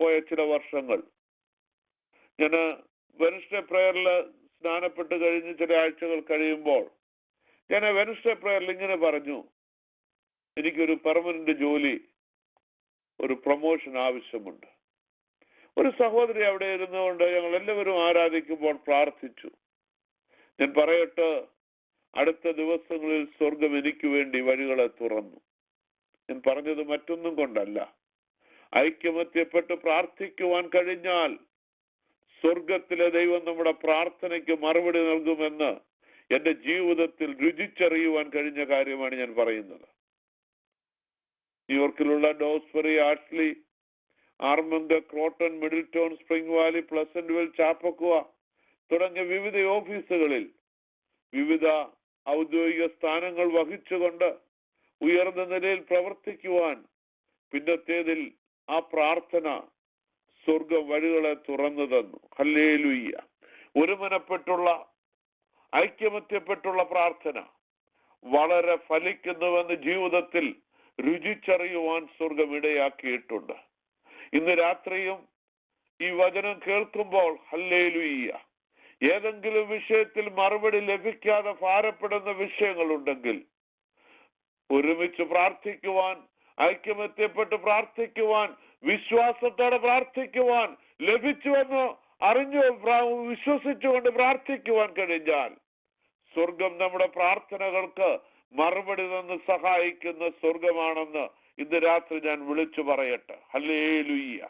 പോയ ചില വർഷങ്ങൾ. ഞാൻ വെനസ്ഡേ പ്രയറിൽ സ്നാനപ്പെട്ട് കഴിഞ്ഞ് ചില ആഴ്ചകൾ കഴിയുമ്പോൾ ഞാൻ വെനസ്ഡേ പ്രയറിൽ ഇങ്ങനെ പറഞ്ഞു, എനിക്കൊരു പെർമനന്റ് ജോലി, ഒരു പ്രൊമോഷൻ ആവശ്യമുണ്ട്. ഒരു സഹോദരി അവിടെ ഇരുന്നുകൊണ്ട് ഞങ്ങൾ എല്ലാവരും ആരാധിക്കുമ്പോൾ പ്രാർത്ഥിച്ചു. ഞാൻ പറയട്ടെ, അടുത്ത ദിവസങ്ങളിൽ സ്വർഗം എനിക്ക് വേണ്ടി വഴികളെ തുറന്നു. ഞാൻ പറഞ്ഞത് മറ്റൊന്നും കൊണ്ടല്ല. ഐക്യമത്യപ്പെട്ട് പ്രാർത്ഥിക്കുവാൻ കഴിഞ്ഞാൽ സ്വർഗത്തിലെ ദൈവം നമ്മുടെ പ്രാർത്ഥനയ്ക്ക് മറുപടി നൽകുമെന്ന് എന്റെ ജീവിതത്തിൽ രുചിച്ചറിയുവാൻ കഴിഞ്ഞ കാര്യമാണ് ഞാൻ പറയുന്നത്. ന്യൂയോർക്കിലുള്ള ഡോസ്ബറി, Ashley, Armand, croton, മിഡിൽടൗൺ, spring Valley, പ്ലസന്റ്വെൽ, ചാപ്പക്കുവ തുടങ്ങിയ വിവിധ ഓഫീസുകളിൽ വിവിധ ഔദ്യോഗിക സ്ഥാനങ്ങൾ വഹിച്ചുകൊണ്ട് ഉയർന്ന നിലയിൽ പ്രവർത്തിക്കുവാൻ പിന്നത്തേതിൽ ആ പ്രാർത്ഥന സ്വർഗ വഴികളെ തുറന്നു തന്നു. ഹല്ലേലൂയ. ഒരുമനപ്പെട്ടുള്ള ഐക്യമത്യപ്പെട്ടുള്ള പ്രാർത്ഥന വളരെ ഫലിക്കുന്നുവെന്ന് ജീവിതത്തിൽ രുചിച്ചറിയുവാൻ സ്വർഗം ഇടയാക്കിയിട്ടുണ്ട്. ഇന്ന് രാത്രിയും ഈ വചനം കേൾക്കുമ്പോൾ ഹല്ലേലൂയ, ഏതെങ്കിലും വിഷയത്തിൽ മറുപടി ലഭിക്കാതെ ഭാരപ്പെടുന്ന വിഷയങ്ങളുണ്ടെങ്കിൽ ഒരുമിച്ച് പ്രാർത്ഥിക്കുവാൻ, ഐക്യമത്യപ്പെട്ട് പ്രാർത്ഥിക്കുവാൻ, വിശ്വാസത്തോടെ പ്രാർത്ഥിക്കുവാൻ, ലഭിച്ചുവെന്ന് അറിഞ്ഞു വിശ്വസിച്ചുകൊണ്ട് പ്രാർത്ഥിക്കുവാൻ കഴിഞ്ഞാൽ സ്വർഗം നമ്മുടെ പ്രാർത്ഥനകൾക്ക് മറുപടി തന്ന് സഹായിക്കുന്ന സ്വർഗമാണെന്ന് ഇന്ന് രാത്രി ഞാൻ വിളിച്ചു പറയട്ടെ. ഹല്ലേലൂയ.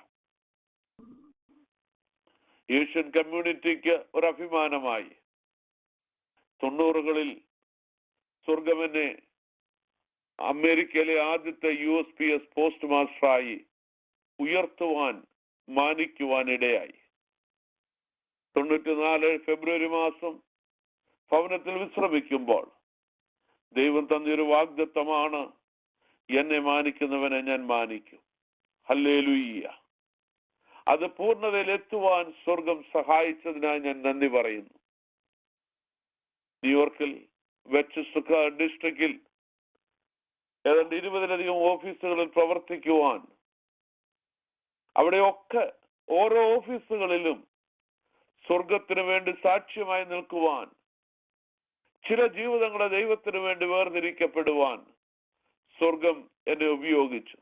ഏഷ്യൻ കമ്മ്യൂണിറ്റിക്ക് ഒരു അഭിമാനമായി 90കളിൽ സ്വർഗമെന്നെ അമേരിക്കയിലെ ആദ്യത്തെ USPS പോസ്റ്റ് മാസ്റ്ററായി ഉയർത്തുവാൻ, മാനിക്കുവാൻ ഇടയായി. 94 ഫെബ്രുവരി മാസം ഭവനത്തിൽ വിശ്രമിക്കുമ്പോൾ ദൈവം തന്നൊരു വാഗ്ദത്തമാണ്, എന്നെ മാനിക്കുന്നവനെ ഞാൻ മാനിക്കും. ഹല്ലേലൂയ. അത് പൂർണ്ണതയിൽ എത്തുവാൻ സ്വർഗം സഹായിച്ചതിനായി ഞാൻ നന്ദി പറയുന്നു. ന്യൂയോർക്കിൽ വെസ്റ്റ്ചെസ്റ്റർ ഡിസ്ട്രിക്റ്റിൽ ഏതാണ്ട് 20-ലധികം ഓഫീസുകളിൽ പ്രവർത്തിക്കുവാൻ, അവിടെയൊക്കെ ഓരോ ഓഫീസുകളിലും സ്വർഗത്തിന് വേണ്ടി സാക്ഷ്യമായി നിൽക്കുവാൻ, ചില ജീവിതങ്ങളെ ദൈവത്തിന് വേണ്ടി വേർതിരിക്കപ്പെടുവാൻ സ്വർഗം എന്നെ ഉപയോഗിച്ചു.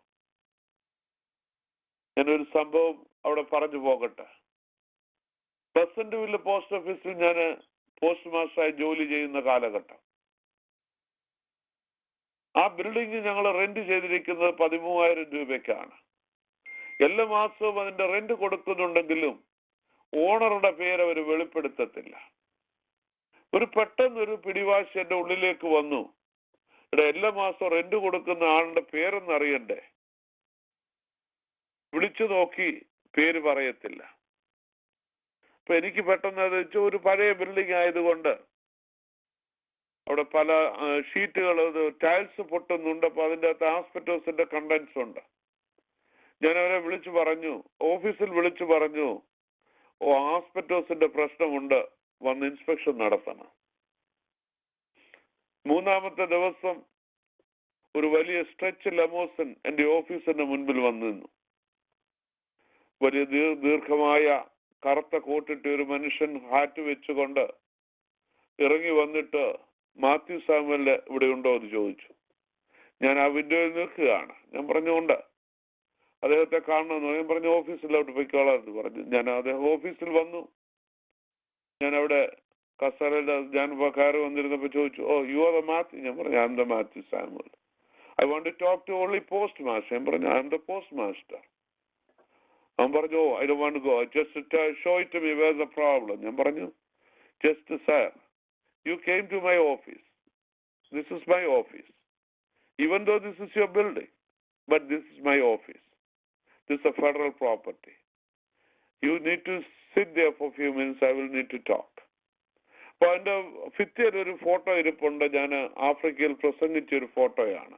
ഞാനൊരു സംഭവം അവിടെ പറഞ്ഞു പോകട്ടെ. പ്ലസന്റ്വില്ലെ പോസ്റ്റ് ഓഫീസിൽ ഞാൻ പോസ്റ്റ് മാസ്റ്ററായി ജോലി ചെയ്യുന്ന കാലഘട്ടം, ആ ബിൽഡിംഗ് ഞങ്ങൾ റെന്റ് ചെയ്തിരിക്കുന്നത് 13,000 രൂപയ്ക്കാണ്. എല്ലാ മാസവും അതിന്റെ റെന്റ് കൊടുക്കുന്നുണ്ടെങ്കിലും ഓണറുടെ പേര് അവർ വെളിപ്പെടുത്തത്തില്ല. പെട്ടെന്നൊരു പിടിവാശി എന്റെ ഉള്ളിലേക്ക് വന്നു. ഇവിടെ എല്ലാ മാസവും റെന്റ് കൊടുക്കുന്ന ആളുടെ പേരൊന്നും അറിയണ്ടേ. വിളിച്ചു നോക്കി, പേര് പറയത്തില്ല. അപ്പൊ എനിക്ക് പെട്ടെന്ന് അത് വെച്ചാൽ ഒരു പഴയ ബിൽഡിംഗ് ആയതുകൊണ്ട് അവിടെ പല ഷീറ്റുകൾ, ടൈൽസ് പൊട്ടുന്നുണ്ട്. അപ്പൊ അതിൻ്റെ അകത്ത് ആസ്പെറ്റോസിന്റെ കണ്ടൻസ് ഉണ്ട്. ഞാൻ അവരെ വിളിച്ചു പറഞ്ഞു, ഓഫീസിൽ വിളിച്ചു പറഞ്ഞു, ആസ്പെറ്റോസിന്റെ പ്രശ്നമുണ്ട്, വന്ന് ഇൻസ്പെക്ഷൻ നടത്തണം. 3-ാമത്തെ ദിവസം ഒരു വലിയ സ്ട്രെച്ച് ലെമോസിൻ എന്റെ ഓഫീസിന്റെ മുൻപിൽ വന്നു നിന്നു. വലിയ ദീർഘമായ കറുത്ത കോട്ടിട്ട് ഒരു മനുഷ്യൻ ഹാറ്റ് വെച്ചുകൊണ്ട് ഇറങ്ങി വന്നിട്ട് മാത്യു സാമുവൽ ഇവിടെ ഉണ്ടോ എന്ന് ചോദിച്ചു. ഞാൻ ആ വിൻഡോയിൽ നിൽക്കുകയാണ്. ഞാൻ പറഞ്ഞുകൊണ്ട് അദ്ദേഹത്തെ കാണണമെന്ന് ഞാൻ പറഞ്ഞു ഓഫീസിലോട്ട് പോയിക്കോളാം എന്ന് പറഞ്ഞു. ഞാൻ അദ്ദേഹം ഓഫീസിൽ വന്നു. ഞാൻ അവിടെ കസേരയിൽ ഞാൻ കയറി വന്നിരുന്നപ്പോൾ ചോദിച്ചു, oh you are the Mathew? ഞാൻ പറഞ്ഞു I am the Mathew Samuel. I want to talk to only post master. ഞാൻ പറഞ്ഞു I am the post master. അവൻ പറഞ്ഞു I don't want to go, just show it to me where the problem. ഞാൻ പറഞ്ഞു just sir, you came to my office, this is my office, even though this is your building, but this is my office. This is a federal property. You need to sit there for a few minutes. I will need to talk. അപ്പോൾ എൻ്റെ ഭിത്തിയിൽ ഒരു photo ഇരിപ്പുണ്ട്. ഞാൻ ആഫ്രിക്കയിൽ പ്രസംഗിച്ച ഒരു ഫോട്ടോയാണ്.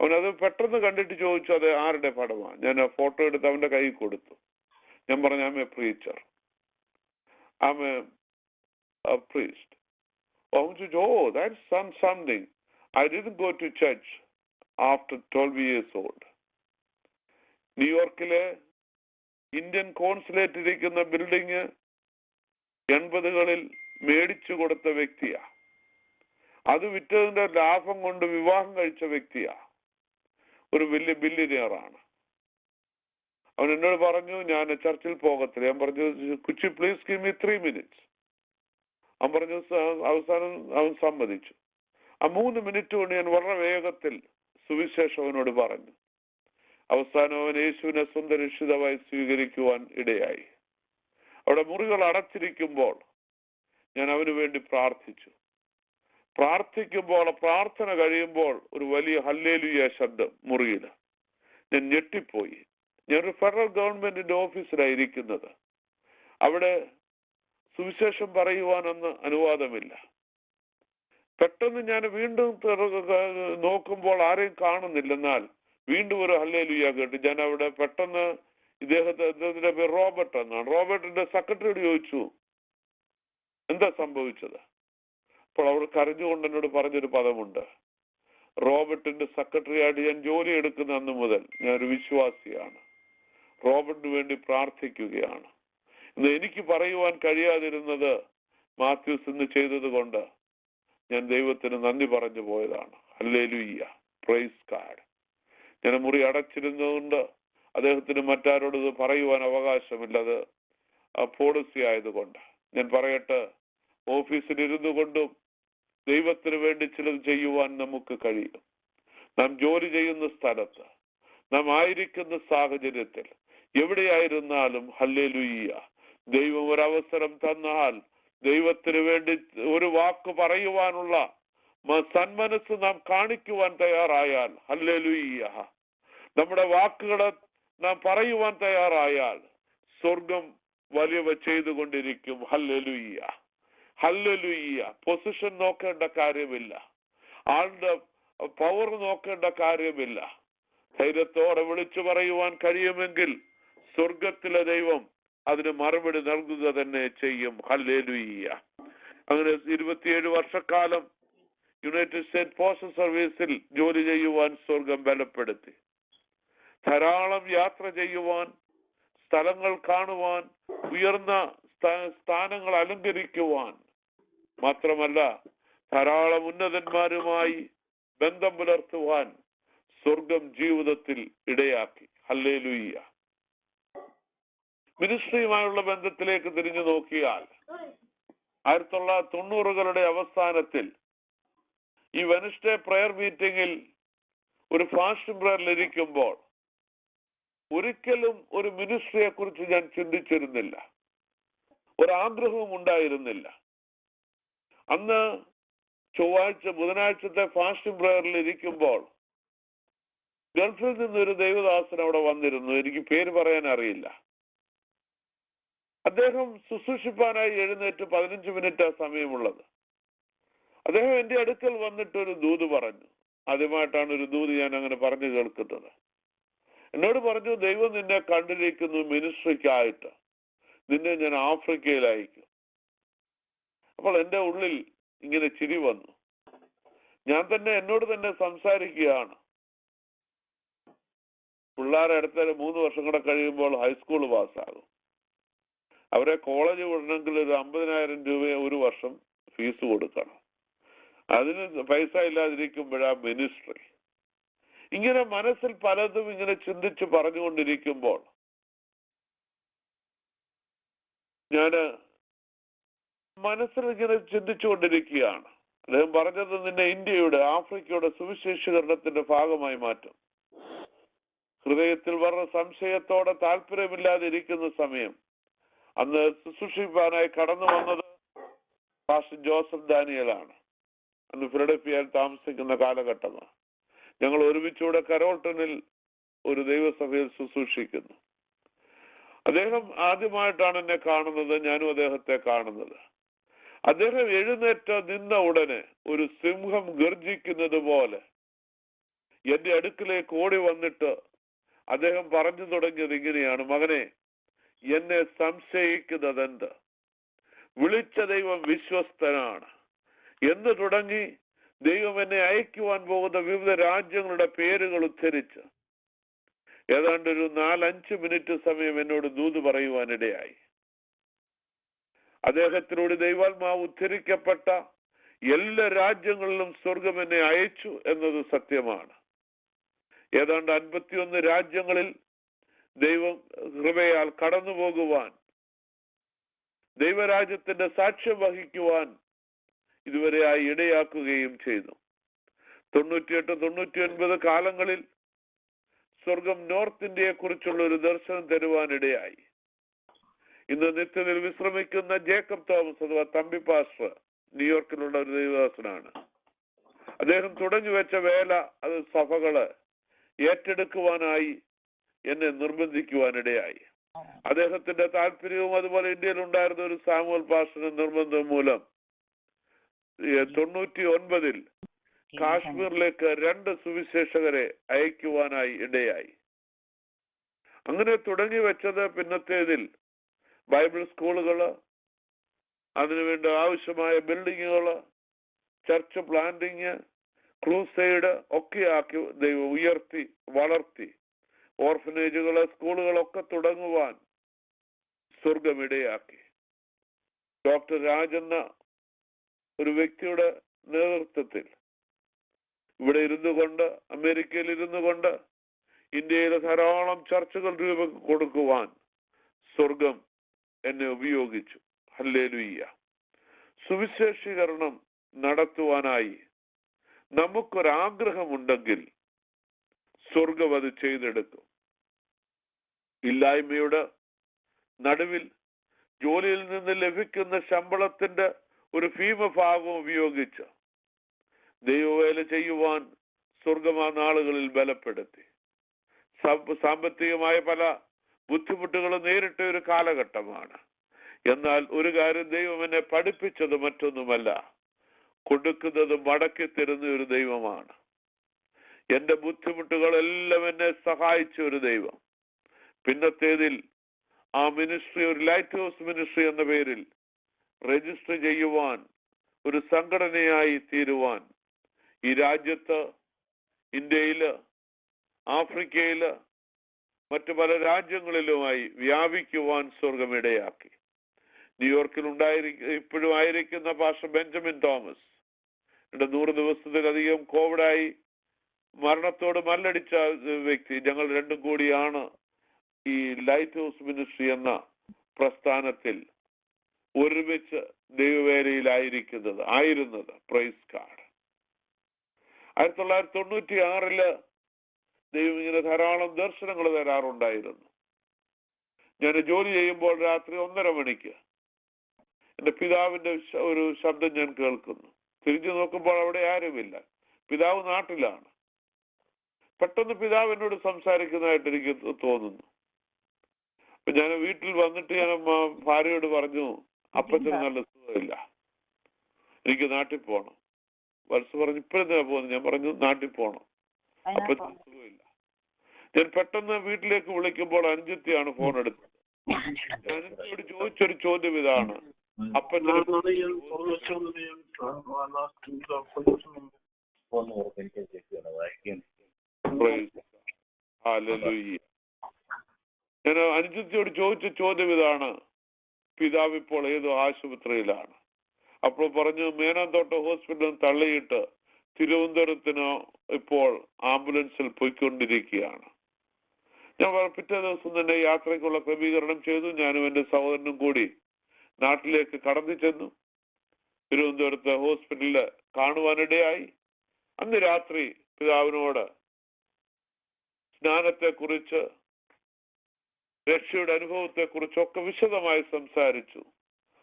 അവനത് പെട്ടെന്ന് കണ്ടിട്ട് ചോദിച്ചു അത് ആരുടെ പടമാണ്. ഞാൻ ആ ഫോട്ടോ എടുത്ത് അവൻ്റെ കയ്യിൽ കൊടുത്തു. ഞാൻ പറഞ്ഞു I am a preacher, I am a priest. അവൻ ചോദിച്ചു oh that's something. I didn't go to church after 12 years old. ന്യൂയോർക്കിലെ ഇന്ത്യൻ കോൺസുലേറ്റ് ഇരിക്കുന്ന ബിൽഡിങ് 80കളിൽ മേടിച്ചു കൊടുത്ത വ്യക്തിയാ. അത് വിറ്റതിന്റെ ലാഭം കൊണ്ട് വിവാഹം കഴിച്ച വ്യക്തിയാ. ഒരു വലിയ ബില്യനിയറാണ്. അവൻ എന്നോട് പറഞ്ഞു ഞാൻ ചർച്ചിൽ പോകത്തില്ല. ഞാൻ പറഞ്ഞു could you please give me 3 minutes. അവൻ പറഞ്ഞു അവസാനം അവൻ സമ്മതിച്ചു. ആ 3 മിനിറ്റ് കൊണ്ട് ഞാൻ വളരെ വേഗത്തിൽ സുവിശേഷം അവനോട് പറഞ്ഞു. അവസാനം അവൻ യേശുവിനെ സ്വന്തം രക്ഷിതാവായി സ്വീകരിക്കുവാൻ ഇടയായി. അവിടെ മുറികൾ അടച്ചിരിക്കുമ്പോൾ ഞാൻ അവന് വേണ്ടി പ്രാർത്ഥിച്ചു. പ്രാർത്ഥിക്കുമ്പോൾ പ്രാർത്ഥന കഴിയുമ്പോൾ ഒരു വലിയ ഹല്ലേലൂയ ശബ്ദം മുറിയിൽ. ഞാൻ ഞെട്ടിപ്പോയി. ഞാനൊരു ഫെഡറൽ ഗവൺമെന്റിന്റെ ഓഫീസിലായിരിക്കുന്നത്. അവിടെ സുവിശേഷം പറയുവാനൊന്ന് അനുവാദമില്ല. പെട്ടെന്ന് ഞാൻ വീണ്ടും നോക്കുമ്പോൾ ആരെയും കാണുന്നില്ല. എന്നാൽ വീണ്ടും ഒരു ഹല്ലേലൂയ കേട്ടു. ഞാൻ അവിടെ പെട്ടെന്ന് ഇദ്ദേഹത്തിന്റെ പേര് റോബർട്ട് എന്നാണ്. റോബർട്ടിന്റെ സെക്രട്ടറിയോട് ചോദിച്ചു എന്താ സംഭവിച്ചത്. അപ്പോൾ അവർ കരഞ്ഞുകൊണ്ട് എന്നോട് പറഞ്ഞൊരു പദമുണ്ട്, റോബർട്ടിന്റെ സെക്രട്ടറി ആയിട്ട് ഞാൻ ജോലി എടുക്കുന്ന അന്ന് മുതൽ ഞാനൊരു വിശ്വാസിയാണ്, റോബർട്ടിന് വേണ്ടി പ്രാർത്ഥിക്കുകയാണ്. ഇന്ന് എനിക്ക് പറയുവാൻ കഴിയാതിരുന്നത് മാത്യൂസ് ഇന്ന് ചെയ്തത് കൊണ്ട് ഞാൻ ദൈവത്തിന് നന്ദി പറഞ്ഞു പോയതാണ്. Hallelujah, praise God. ഞാൻ മുറി അടച്ചിരുന്നതുകൊണ്ട് അദ്ദേഹത്തിന് മറ്റാരോട് ഇത് പറയുവാൻ അവകാശമില്ല. അത് പോളിസി ആയതുകൊണ്ട് ഞാൻ പറയട്ടെ, ഓഫീസിൽ ഇരുന്നു കൊണ്ടും ദൈവത്തിന് വേണ്ടി ചിലത് ചെയ്യുവാൻ നമുക്ക് കഴിയും. നാം ജോലി ചെയ്യുന്ന സ്ഥലത്ത്, നാം ആയിരിക്കുന്ന സാഹചര്യത്തിൽ, എവിടെയായിരുന്നാലും ഹല്ലേലൂയ, ദൈവം ഒരവസരം തന്നാൽ ദൈവത്തിന് വേണ്ടി ഒരു വാക്ക് പറയുവാനുള്ള സന്മനസ് നാം കാണിക്കുവാൻ തയ്യാറായാൽ ഹല്ലേലൂയ, നമ്മുടെ വാക്കുകളെ നാം പറയുവാൻ തയ്യാറായാൽ സ്വർഗം വലിയവ ചെയ്തുകൊണ്ടിരിക്കും. Hallelujah, hallelujah. പൊസിഷൻ നോക്കേണ്ട കാര്യമില്ല, ആളുടെ പവർ നോക്കേണ്ട കാര്യമില്ല. ധൈര്യത്തോടെ വിളിച്ചു പറയുവാൻ കഴിയുമെങ്കിൽ സ്വർഗത്തിലെ ദൈവം അതിന് മറുപടി നൽകുക തന്നെ ചെയ്യും. ഹല്ലേലൂയ. അങ്ങനെ 27 വർഷക്കാലം യുണൈറ്റഡ് സ്റ്റേറ്റ് പോസ്റ്റൽ സർവീസിൽ ജോലി ചെയ്യുവാൻ സ്വർഗം ബലപ്പെടുത്തി. ധാരാളം യാത്ര ചെയ്യുവാൻ, സ്ഥലങ്ങൾ കാണുവാൻ, ഉയർന്ന സ്ഥാനങ്ങൾ അലങ്കരിക്കുവാൻ, മാത്രമല്ല ധാരാളം ഉന്നതന്മാരുമായി ബന്ധം പുലർത്തുവാൻ സ്വർഗം ജീവിതത്തിൽ ഇടയാക്കി. ഹല്ലേലൂയ. മിനിസ്ട്രിയുമായുള്ള ബന്ധത്തിലേക്ക് തിരിഞ്ഞു നോക്കിയാൽ 1990കളുടെ അവസാനത്തിൽ ഈ വെനസ്ഡേ പ്രയർ മീറ്റിംഗിൽ ഒരു ഫാസ്റ്റ് പ്രയറിൽ ഇരിക്കുമ്പോൾ ഒരിക്കലും ഒരു മിനിസ്ട്രിയെ കുറിച്ച് ഞാൻ ചിന്തിച്ചിരുന്നില്ല, ഒരാഗ്രഹവും ഉണ്ടായിരുന്നില്ല. അന്ന് ബുധനാഴ്ചത്തെ ഫാസ്റ്റ് പ്രയറിൽ ഇരിക്കുമ്പോൾ ഗൾഫിൽ നിന്നൊരു ദൈവദാസൻ അവിടെ വന്നിരുന്നു. എനിക്ക് പേര് പറയാൻ അറിയില്ല. അദ്ദേഹം ശുശ്രൂഷിപ്പാനായി എഴുന്നേറ്റ് 15 മിനിറ്റ് സമയമുള്ളത്. അദ്ദേഹം എന്റെ അടുക്കൽ വന്നിട്ട് ഒരു ദൂത് പറഞ്ഞു. ആദ്യമായിട്ടാണ് ഒരു ദൂത് ഞാൻ അങ്ങനെ പറഞ്ഞു കേൾക്കുന്നത്. എന്നോട് പറഞ്ഞു, ദൈവം നിന്നെ കണ്ടിരിക്കുന്നു മിനിസ്ട്രിക്കായിട്ട്, നിന്നെ ഞാൻ ആഫ്രിക്കയിൽ അയക്കും. അപ്പോൾ എൻ്റെ ഉള്ളിൽ ഇങ്ങനെ ചിരി വന്നു. ഞാൻ തന്നെ എന്നോട് തന്നെ സംസാരിക്കുകയാണ്, പിള്ളേരെ അടുത്ത 3 വർഷം കൂടെ കഴിയുമ്പോൾ ഹൈസ്കൂൾ പാസ്സാകും. അവരെ കോളേജ് വിടണമെങ്കിൽ ഒരു 50,000 രൂപയെ ഒരു വർഷം ഫീസ് കൊടുക്കണം. അതിന് പൈസ ഇല്ലാതിരിക്കുമ്പോഴാ മിനിസ്ട്രി. ഇങ്ങനെ മനസ്സിൽ പലതും ഇങ്ങനെ ചിന്തിച്ച് പറഞ്ഞുകൊണ്ടിരിക്കുമ്പോൾ ഞാന് മനസ്സിൽ ഇങ്ങനെ ചിന്തിച്ചുകൊണ്ടിരിക്കുകയാണ്. അദ്ദേഹം പറഞ്ഞത് നിന്നെ ഇന്ത്യയുടെ ആഫ്രിക്കയുടെ സുവിശേഷീകരണത്തിന്റെ ഭാഗമായി മാറ്റും. ഹൃദയത്തിൽ വളരെ സംശയത്തോടെ താല്പര്യമില്ലാതെ ഇരിക്കുന്ന സമയം അന്ന് ശുശ്രൂഷിപ്പാനായി കടന്നു വന്നത് പാസ്റ്റർ ജോസഫ് ഡാനിയലാണ്. അന്ന് ഫിലഡൽഫിയയിൽ താമസിക്കുന്ന കാലഘട്ടമാണ്. ഞങ്ങൾ ഒരുമിച്ചൂടെ കരോൾട്ടണിൽ ഒരു ദൈവസഭയിൽ ശുശ്രൂഷിക്കുന്നു. അദ്ദേഹം ആദ്യമായിട്ടാണ് എന്നെ കാണുന്നത്, ഞാനും അദ്ദേഹത്തെ കാണുന്നത്. അദ്ദേഹം എഴുന്നേറ്റ് നിന്ന ഉടനെ ഒരു സിംഹം ഗർജിക്കുന്നത് പോലെ എന്റെ അടുക്കിലേക്ക് ഓടി വന്നിട്ട് അദ്ദേഹം പറഞ്ഞു തുടങ്ങിയത് ഇങ്ങനെയാണ്: മകനെ, എന്നെ സംശയിക്കുന്നത് എന്ത്? വിളിച്ച ദൈവം വിശ്വസ്തനാണ് എന്ന് തുടങ്ങി ദൈവം എന്നെ അയക്കുവാൻ പോകുന്ന വിവിധ രാജ്യങ്ങളുടെ പേരുകൾ ഉദ്ധരിച്ച് ഏതാണ്ട് ഒരു 4-5 മിനിറ്റ് സമയം എന്നോട് ദൂത് പറയുവാനിടയായി. അദ്ദേഹത്തിനോട് ദൈവാത്മാവ് ഉദ്ധരിക്കപ്പെട്ട എല്ലാ രാജ്യങ്ങളിലും സ്വർഗം എന്നെ അയച്ചു എന്നത് സത്യമാണ്. ഏതാണ്ട് 51 രാജ്യങ്ങളിൽ ദൈവം കൃപയാൽ കടന്നു പോകുവാൻ, ദൈവരാജ്യത്തിന്റെ സാക്ഷ്യം വഹിക്കുവാൻ ഇതുവരെയായി ഇടയാക്കുകയും ചെയ്തു. 98-99 കാലങ്ങളിൽ സ്വർഗം നോർത്ത് ഇന്ത്യയെ കുറിച്ചുള്ള ഒരു ദർശനം തരുവാനിടയായി. ഇന്ന് നിത്യത്തിൽ വിശ്രമിക്കുന്ന ജേക്കബ് തോമസ് അഥവാ തമ്പി പാസ്റ്റർ ന്യൂയോർക്കിലുള്ള ഒരു ദൈവദാസനാണ്. അദ്ദേഹം തുടങ്ങി വെച്ച വേല അത് സഭകള് ഏറ്റെടുക്കുവാനായി എന്നെ നിർബന്ധിക്കുവാനിടയായി. അദ്ദേഹത്തിന്റെ താല്പര്യവും അതുപോലെ ഇന്ത്യയിൽ ഉണ്ടായിരുന്ന ഒരു സാമുവൽ പാസ്റ്ററിന്റെ നിർബന്ധം മൂലം 99 കാശ്മീരിലേക്ക് 2 സുവിശേഷകരെ അയക്കുവാനായി ഇടയായി. അങ്ങനെ തുടങ്ങി വെച്ചത് പിന്നത്തേതിൽ ബൈബിൾ സ്കൂളുകള്, അതിനുവേണ്ടി ആവശ്യമായ ബിൽഡിങ്ങുകള്, ചർച്ച് പ്ലാന്റിങ്, ക്രൂസൈഡ് ഒക്കെ ആക്കി ദൈവം ഉയർത്തി വളർത്തി. ഓർഫനേജുകള്, സ്കൂളുകളൊക്കെ തുടങ്ങുവാൻ സ്വർഗം ഇടയാക്കി. ഡോക്ടർ രാജെന്ന ഒരു വ്യക്തിയുടെ നേതൃത്വത്തിൽ ഇവിടെ ഇരുന്നു കൊണ്ട്, അമേരിക്കയിൽ ഇരുന്നു കൊണ്ട് ഇന്ത്യയിലെ ധാരാളം ചർച്ചുകൾ രൂപം കൊടുക്കുവാൻ സ്വർഗം എന്നെ ഉപയോഗിച്ചു. ഹല്ലേലൂയ. സുവിശേഷീകരണം നടത്തുവാനായി നമുക്കൊരാഗ്രഹമുണ്ടെങ്കിൽ സ്വർഗം അത് ചെയ്തെടുക്കും. ഇല്ലായ്മയുടെ നടുവിൽ ജോലിയിൽ നിന്ന് ലഭിക്കുന്ന ശമ്പളത്തിന്റെ ഒരു ഭീമഭാഗം ഉപയോഗിച്ച് ദൈവവേല ചെയ്യുവാൻ സ്വർഗം ആ നാളുകളിൽ ബലപ്പെടുത്തി. സാമ്പത്തികമായ പല ബുദ്ധിമുട്ടുകളും നേരിട്ട ഒരു കാലഘട്ടമാണ്. എന്നാൽ ഒരു കാര്യം ദൈവം എന്നെ പഠിപ്പിച്ചത് മറ്റൊന്നുമല്ല, കൊടുക്കുന്നത് മടക്കി തരുന്ന ഒരു ദൈവമാണ്. എന്റെ ബുദ്ധിമുട്ടുകളെല്ലാം എന്നെ സഹായിച്ച ഒരു ദൈവം. പിന്നത്തേതിൽ ആ മിനിസ്ട്രി ഒരു ലൈറ്റ് ഹൗസ് മിനിസ്ട്രി എന്ന പേരിൽ രജിസ്റ്റർ ചെയ്യുവാൻ, ഒരു സംഘടനയായി തീരുവാൻ ഈ രാജ്യത്ത്, ഇന്ത്യയില്, ആഫ്രിക്കയില്, മറ്റു പല രാജ്യങ്ങളിലുമായി വ്യാപിക്കുവാൻ സ്വർഗം ഇടയാക്കി. ന്യൂയോർക്കിൽ ഇപ്പോഴും ആയിരിക്കുന്ന പാസ്റ്റർ ബെഞ്ചമിൻ തോമസ് 100 ദിവസത്തിലധികം കോവിഡായി മരണത്തോട് മല്ലടിച്ച വ്യക്തി. ഞങ്ങൾ രണ്ടും കൂടിയാണ് ഈ ലൈറ്റ് ഹൗസ് മിനിസ്ട്രി എന്ന പ്രസ്ഥാനത്തിൽ ഒരുമിച്ച് ദൈവവേലയിലായിരുന്നത്. Praise God. 1996 ദൈവം ഇങ്ങനെ ധാരാളം ദർശനങ്ങൾ തരാറുണ്ടായിരുന്നു. ഞാൻ ജോലി ചെയ്യുമ്പോൾ രാത്രി 1:30 മണിക്ക് എന്റെ പിതാവിന്റെ ഒരു ശബ്ദം ഞാൻ കേൾക്കുന്നു. തിരിഞ്ഞു നോക്കുമ്പോൾ അവിടെ ആരുമില്ല. പിതാവ് നാട്ടിലാണ്. പെട്ടെന്ന് പിതാവ് എന്നോട് സംസാരിക്കുന്നതായിട്ട് എനിക്ക് തോന്നുന്നു. അപ്പൊ ഞാൻ വീട്ടിൽ വന്നിട്ട് ഞാൻ ഭാര്യയോട് പറഞ്ഞു, അപ്പച്ചന് നല്ല സുഖമില്ല, എനിക്ക് നാട്ടിൽ പോകണം. വത്സ പറഞ്ഞു, ഇപ്പോഴെന്താ പോകുന്നത്? ഞാൻ പറഞ്ഞു, നാട്ടിൽ പോകണം, അപ്പച്ചന് സുഖമില്ല. ഞാൻ പെട്ടെന്ന് വീട്ടിലേക്ക് വിളിക്കുമ്പോൾ അനുജത്തിയാണ് ഫോൺ എടുത്തത്. ഞാൻ എന്നോട് ചോദിച്ചൊരു ചോദ്യം ഇതാണ്, അപ്പച്ചന് ഹല്ലേലൂയ. ഞാൻ അനുജത്തിയോട് ചോദിച്ച ചോദ്യം ഇതാണ്, പിതാവ് ഇപ്പോൾ ഏതോ ആശുപത്രിയിലാണ്. അപ്പോൾ പറഞ്ഞു മേനാന്തോട്ട ഹോസ്പിറ്റലിൽ തള്ളിയിട്ട് തിരുവനന്തപുരത്തിന് ഇപ്പോൾ ആംബുലൻസിൽ പോയിക്കൊണ്ടിരിക്കുകയാണ്. ഞാൻ പിറ്റേ ദിവസം തന്നെ യാത്രയ്ക്കുള്ള ക്രമീകരണം ചെയ്തു. ഞാനും എൻ്റെ സഹോദരനും കൂടി നാട്ടിലേക്ക് കടന്നു ചെന്നു. തിരുവനന്തപുരത്ത് ഹോസ്പിറ്റലിൽ കാണുവാനിടയായി. അന്ന് രാത്രി പിതാവിനോട് സ്നാനത്തെക്കുറിച്ച്, രക്ഷയുടെ അനുഭവത്തെക്കുറിച്ചൊക്കെ വിശദമായി സംസാരിച്ചു.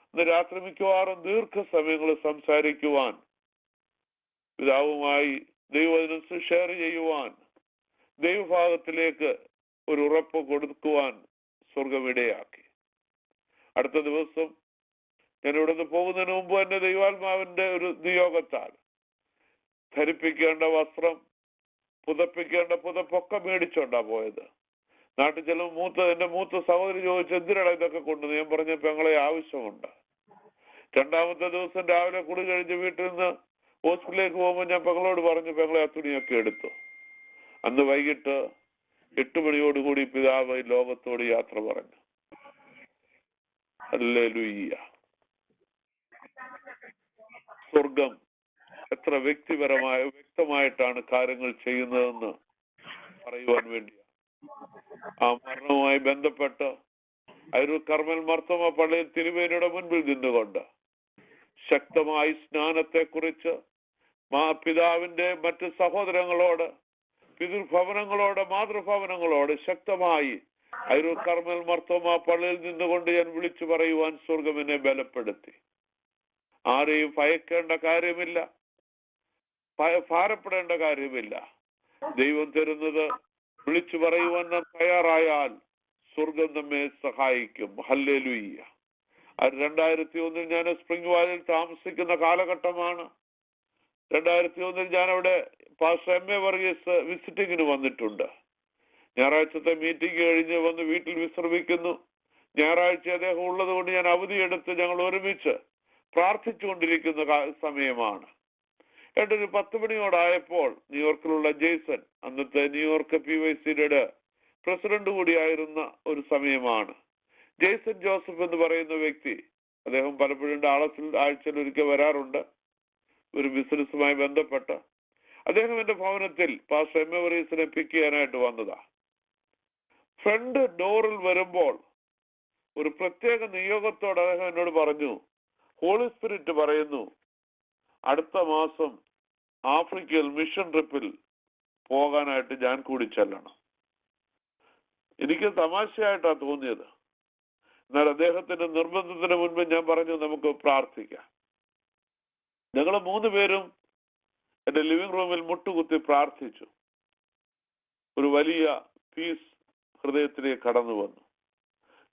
അന്ന് രാത്രി മിക്കവാറും ദീർഘസമയങ്ങൾ സംസാരിക്കുവാൻ, പിതാവുമായി ദൈവവചനം ഷെയർ ചെയ്യുവാൻ, ദൈവഭാഗത്തിലേക്ക് ഒരു ഉറപ്പ് കൊടുക്കുവാൻ സ്വർഗം ഇടയാക്കി. അടുത്ത ദിവസം ഞാൻ ഇവിടുന്ന് പോകുന്നതിന് മുമ്പ് തന്നെ ദൈവാത്മാവിന്റെ ഒരു നിയോഗത്താൽ ധരിപ്പിക്കേണ്ട വസ്ത്രം, പുതപ്പിക്കേണ്ട പുതപ്പൊക്കെ മേടിച്ചോണ്ടാ പോയത്. നാട്ടിൽ ചെല്ലുമ്പോൾ എന്റെ മൂത്ത സഹോദരി ചോദിച്ചു, എന്തിനാണ് ഇതൊക്കെ കൊണ്ടുവന്ന്? ഞാൻ പറഞ്ഞ പെങ്ങളെ ആവശ്യമുണ്ട്. രണ്ടാമത്തെ ദിവസം രാവിലെ കുളി കഴിഞ്ഞ് വീട്ടിൽ നിന്ന് ഹോസ്പിറ്റലിലേക്ക് പോകുമ്പോൾ ഞാൻ പെങ്ങളോട് പറഞ്ഞു, പെങ്ങളെ ആ തുണിയൊക്കെ എടുത്തു. അന്ന് വൈകിട്ട് 8 മണിയോടുകൂടി പിതാവ് ലോകത്തോട് യാത്ര പറഞ്ഞു. ഹല്ലേലൂയ. സ്വർഗം എത്ര വ്യക്തമായിട്ടാണ് കാര്യങ്ങൾ ചെയ്യുന്നതെന്ന് പറയുവാൻ വേണ്ടിയാണ്. ആ മരണവുമായി ബന്ധപ്പെട്ട് അരൂർ കർമ്മൽ മർത്തോമ പള്ളിയിൽ തിരുമേനിയുടെ മുൻപിൽ നിന്നുകൊണ്ട് ശക്തമായി സ്നാനത്തെക്കുറിച്ച് പിതാവിന്റെ മറ്റ് സഹോദരങ്ങളോട്, പിതൃഭവനങ്ങളോട്, മാതൃഭവനങ്ങളോട് ശക്തമായി അരൂർ കർമ്മൽ മർത്തോമ പള്ളിയിൽ നിന്നുകൊണ്ട് ഞാൻ വിളിച്ചു പറയുവാൻ സ്വർഗം എന്നെ ബലപ്പെടുത്തി. ആരെയും ഭയക്കേണ്ട കാര്യമില്ല, ഭാരപ്പെടേണ്ട കാര്യമില്ല. ദൈവം തരുന്നത് വിളിച്ചു പറയുവാൻ നാം തയ്യാറായാൽ സ്വർഗം നമ്മെ സഹായിക്കും. ഹല്ലേലൂയ. 2001 ഞാൻ സ്പ്രിംഗ് വാലിയിൽ താമസിക്കുന്ന കാലഘട്ടമാണ്. 2001 ഞാൻ അവിടെ പാസ്റ്റർ എം എ വർഗീസ് വിസിറ്റിങ്ങിന് വന്നിട്ടുണ്ട്. ഞായറാഴ്ചത്തെ മീറ്റിംഗ് കഴിഞ്ഞ് വന്ന് വീട്ടിൽ വിശ്രമിക്കുന്നു. ഞായറാഴ്ച അദ്ദേഹം ഉള്ളത് കൊണ്ട് ഞാൻ അവധിയെടുത്ത് ഞങ്ങൾ ഒരുമിച്ച് പ്രാർത്ഥിച്ചുകൊണ്ടിരിക്കുന്ന സമയമാണ്. ഒരു 10 മണിയോടായപ്പോൾ ന്യൂയോർക്കിലുള്ള ജെയ്സൺ, അന്നത്തെ ന്യൂയോർക്ക് PYCയുടെ പ്രസിഡന്റ് കൂടിയായിരുന്ന ഒരു സമയമാണ്. ജെയ്സൺ ജോസഫ് എന്ന് പറയുന്ന വ്യക്തി, അദ്ദേഹം പലപ്പോഴും ഡാളസിൽ ആഴ്ചയിൽ ഒരിക്കൽ വരാറുണ്ട്, ഒരു ബിസിനസ്സുമായി ബന്ധപ്പെട്ട്. അദ്ദേഹം എന്റെ ഭവനത്തിൽ പാസ്റ്റർ എം എ വർഗീസിനെ പിക്ക് ചെയ്യാനായിട്ട് വന്നതാ. ഫ്രണ്ട് ഡോറിൽ വരുമ്പോൾ ഒരു പ്രത്യേക നിയോഗത്തോടെ അദ്ദേഹം എന്നോട് പറഞ്ഞു, ഹോളി സ്പിരിറ്റ് പറയുന്നു അടുത്ത മാസം ആഫ്രിക്കയിൽ മിഷൻ ട്രിപ്പിൽ പോകാനായിട്ട് ഞാൻ കൂടി ചെല്ലണം. എനിക്ക് തമാശയായിട്ടാണ് തോന്നിയത്. എന്നാൽ അദ്ദേഹത്തിന്റെ നിർബന്ധത്തിന് മുൻപ് ഞാൻ പറഞ്ഞു, നമുക്ക് പ്രാർത്ഥിക്കാം. ഞങ്ങൾ 3 പേരും എന്റെ ലിവിംഗ് റൂമിൽ മുട്ടുകുത്തി പ്രാർത്ഥിച്ചു. ഒരു വലിയ പീസ് ഹൃദയത്തിലേക്ക് കടന്നു വന്നു.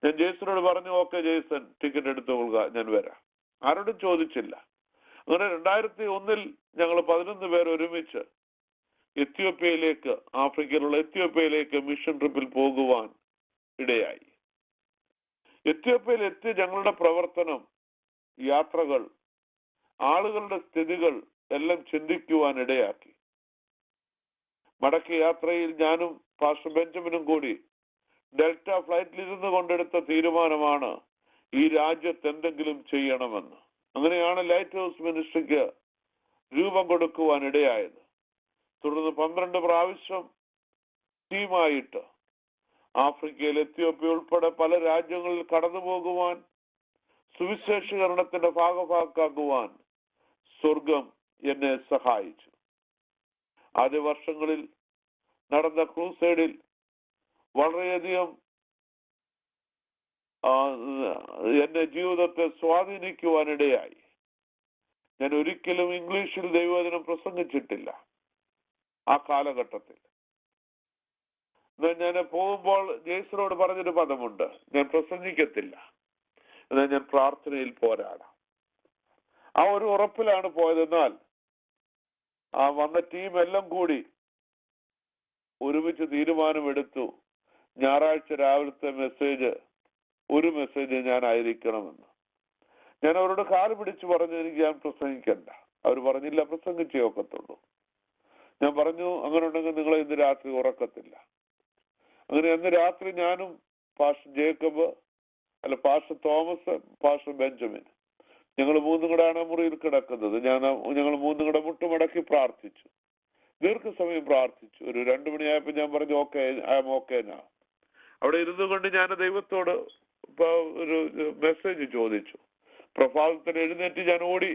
ഞാൻ ജെയ്സനോട് പറഞ്ഞു, ഓക്കെ ജെയ്സൺ, ടിക്കറ്റ് എടുത്തു കൊള്ളുക, ഞാൻ വരാം. ആരോടും ചോദിച്ചില്ല. അങ്ങനെ 2001 ഞങ്ങൾ 11 പേർ ഒരുമിച്ച് എത്യോപ്യയിലേക്ക്, ആഫ്രിക്കയിലുള്ള എത്യോപ്യയിലേക്ക് മിഷൻ ട്രിപ്പിൽ പോകുവാൻ ഇടയായി. എത്യോപ്യയിൽ എത്തി ഞങ്ങളുടെ പ്രവർത്തനം, യാത്രകൾ, ആളുകളുടെ സ്ഥിതികൾ എല്ലാം ചിന്തിക്കുവാൻ ഇടയാക്കി. മടക്കി യാത്രയിൽ ഞാനും പാസ്റ്റർ ബെഞ്ചമിനും കൂടി ഡെൽറ്റ ഫ്ലൈറ്റിൽ ഇരുന്ന് കൊണ്ടെടുത്ത തീരുമാനമാണ് ഈ രാജ്യത്ത് എന്തെങ്കിലും ചെയ്യണമെന്ന്. അങ്ങനെയാണ് ലൈറ്റ് ഹൗസ് മിനിസ്ട്രിക്ക് രൂപം കൊടുക്കുവാൻ ഇടയായത്. തുടർന്ന് 12 പ്രാവശ്യം ടീമായിട്ട് ആഫ്രിക്കയിൽ, എത്യോപ്യ ഉൾപ്പെടെ പല രാജ്യങ്ങളിൽ കടന്നു പോകുവാൻ, സുവിശേഷീകരണത്തിന്റെ ഭാഗഭാക്കാക്കുവാൻ സ്വർഗം എന്നെ സഹായിച്ചു. ആദ്യ വർഷങ്ങളിൽ നടന്ന ക്രൂസൈഡിൽ വളരെയധികം എന്റെ ജീവിതത്തെ സ്വാധീനിക്കുവാനിടയായി. ഞാൻ ഒരിക്കലും ഇംഗ്ലീഷിൽ ദൈവവചനം പ്രസംഗിച്ചിട്ടില്ല ആ കാലഘട്ടത്തിൽ. ഞാൻ പോകുമ്പോൾ ജെയ്സനോട് പറഞ്ഞൊരു പദമുണ്ട്, ഞാൻ പ്രസംഗിക്കത്തില്ല, എന്നാൽ ഞാൻ പ്രാർത്ഥനയിൽ പോരാടാം. ആ ഒരു ഉറപ്പിലാണ് പോയതെന്നാൽ ആ വന്ന ടീം എല്ലാം കൂടി ഒരുമിച്ച് തീരുമാനമെടുത്തു, ഞായറാഴ്ച രാവിലത്തെ ഒരു മെസ്സേജ് ഞാനായിരിക്കണമെന്ന്. ഞാൻ അവരോട് കാല് പിടിച്ചു പറഞ്ഞു, എനിക്ക് ഞാൻ പ്രസംഗിക്കണ്ട. അവർ പറഞ്ഞില്ല, പ്രസംഗിച്ചേ ഒക്കത്തുള്ളൂ. ഞാൻ പറഞ്ഞു, അങ്ങനെ ഉണ്ടെങ്കിൽ നിങ്ങൾ ഇന്ന് രാത്രി ഉറക്കത്തില്ല. അങ്ങനെ അന്ന് രാത്രി ഞാനും pastor Jacob, pastor Thomas, pastor Benjamin, ഞങ്ങൾ മൂന്നും കൂടെയാണ് മുറിയിൽ കിടക്കുന്നത്. ഞങ്ങൾ മൂന്നും കൂടെ മുട്ടുമടക്കി പ്രാർത്ഥിച്ചു, ദീർഘസമയം പ്രാർത്ഥിച്ചു. ഒരു 2 മണിയായപ്പോൾ ഞാൻ പറഞ്ഞു ഓക്കെ, ഐ ആം ഓക്കെ നാ. അവിടെ ഇരുന്നു കൊണ്ട് ഞാൻ ദൈവത്തോട് ഒരു മെസ്സേജ് ചോദിച്ചു. പ്രഭാതത്തിൽ എഴുന്നേറ്റ് ഞാൻ ഓടി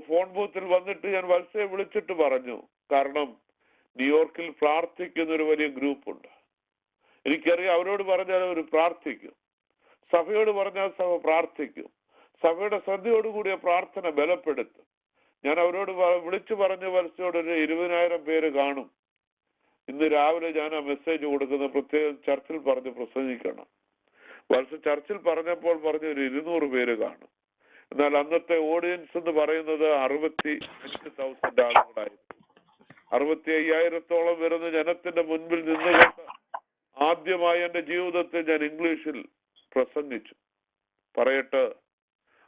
ഫോൺ ബൂത്തിൽ വന്നിട്ട് ഞാൻ വത്സയെ വിളിച്ചിട്ട് പറഞ്ഞു, കാരണം ന്യൂയോർക്കിൽ പ്രാർത്ഥിക്കുന്ന ഒരു വലിയ ഗ്രൂപ്പുണ്ട്, എനിക്കറിയാം. അവരോട് പറഞ്ഞാൽ അവർ പ്രാർത്ഥിക്കും, സഭയോട് പറഞ്ഞാൽ സഭ പ്രാർത്ഥിക്കും, സഭയുടെ ശ്രദ്ധയോടുകൂടിയ പ്രാർത്ഥന ബലപ്പെടുത്തും. ഞാൻ അവരോട് വിളിച്ചു പറഞ്ഞു, വത്സയോട് ഒരു 20,000 പേര് കാണും. ഇന്ന് രാവിലെ ഞാൻ ആ മെസ്സേജ് കൊടുക്കുന്ന പ്രത്യേകം ചർച്ചിൽ പറഞ്ഞ് പ്രസംഗിക്കണം. വത്സ ചർച്ചിൽ പറഞ്ഞപ്പോൾ പറഞ്ഞ ഒരു 200 പേര് കാണും. എന്നാൽ അന്നത്തെ ഓഡിയൻസ് എന്ന് പറയുന്നത് 65,000 ആളുകളായിരുന്നു. 65,000-ഓളം വരുന്ന ജനത്തിന്റെ മുൻപിൽ നിന്നുകൊണ്ട് ആദ്യമായി എൻ്റെ ജീവിതത്തിൽ ഞാൻ ഇംഗ്ലീഷിൽ പ്രസംഗിച്ചു. പറയട്ടെ,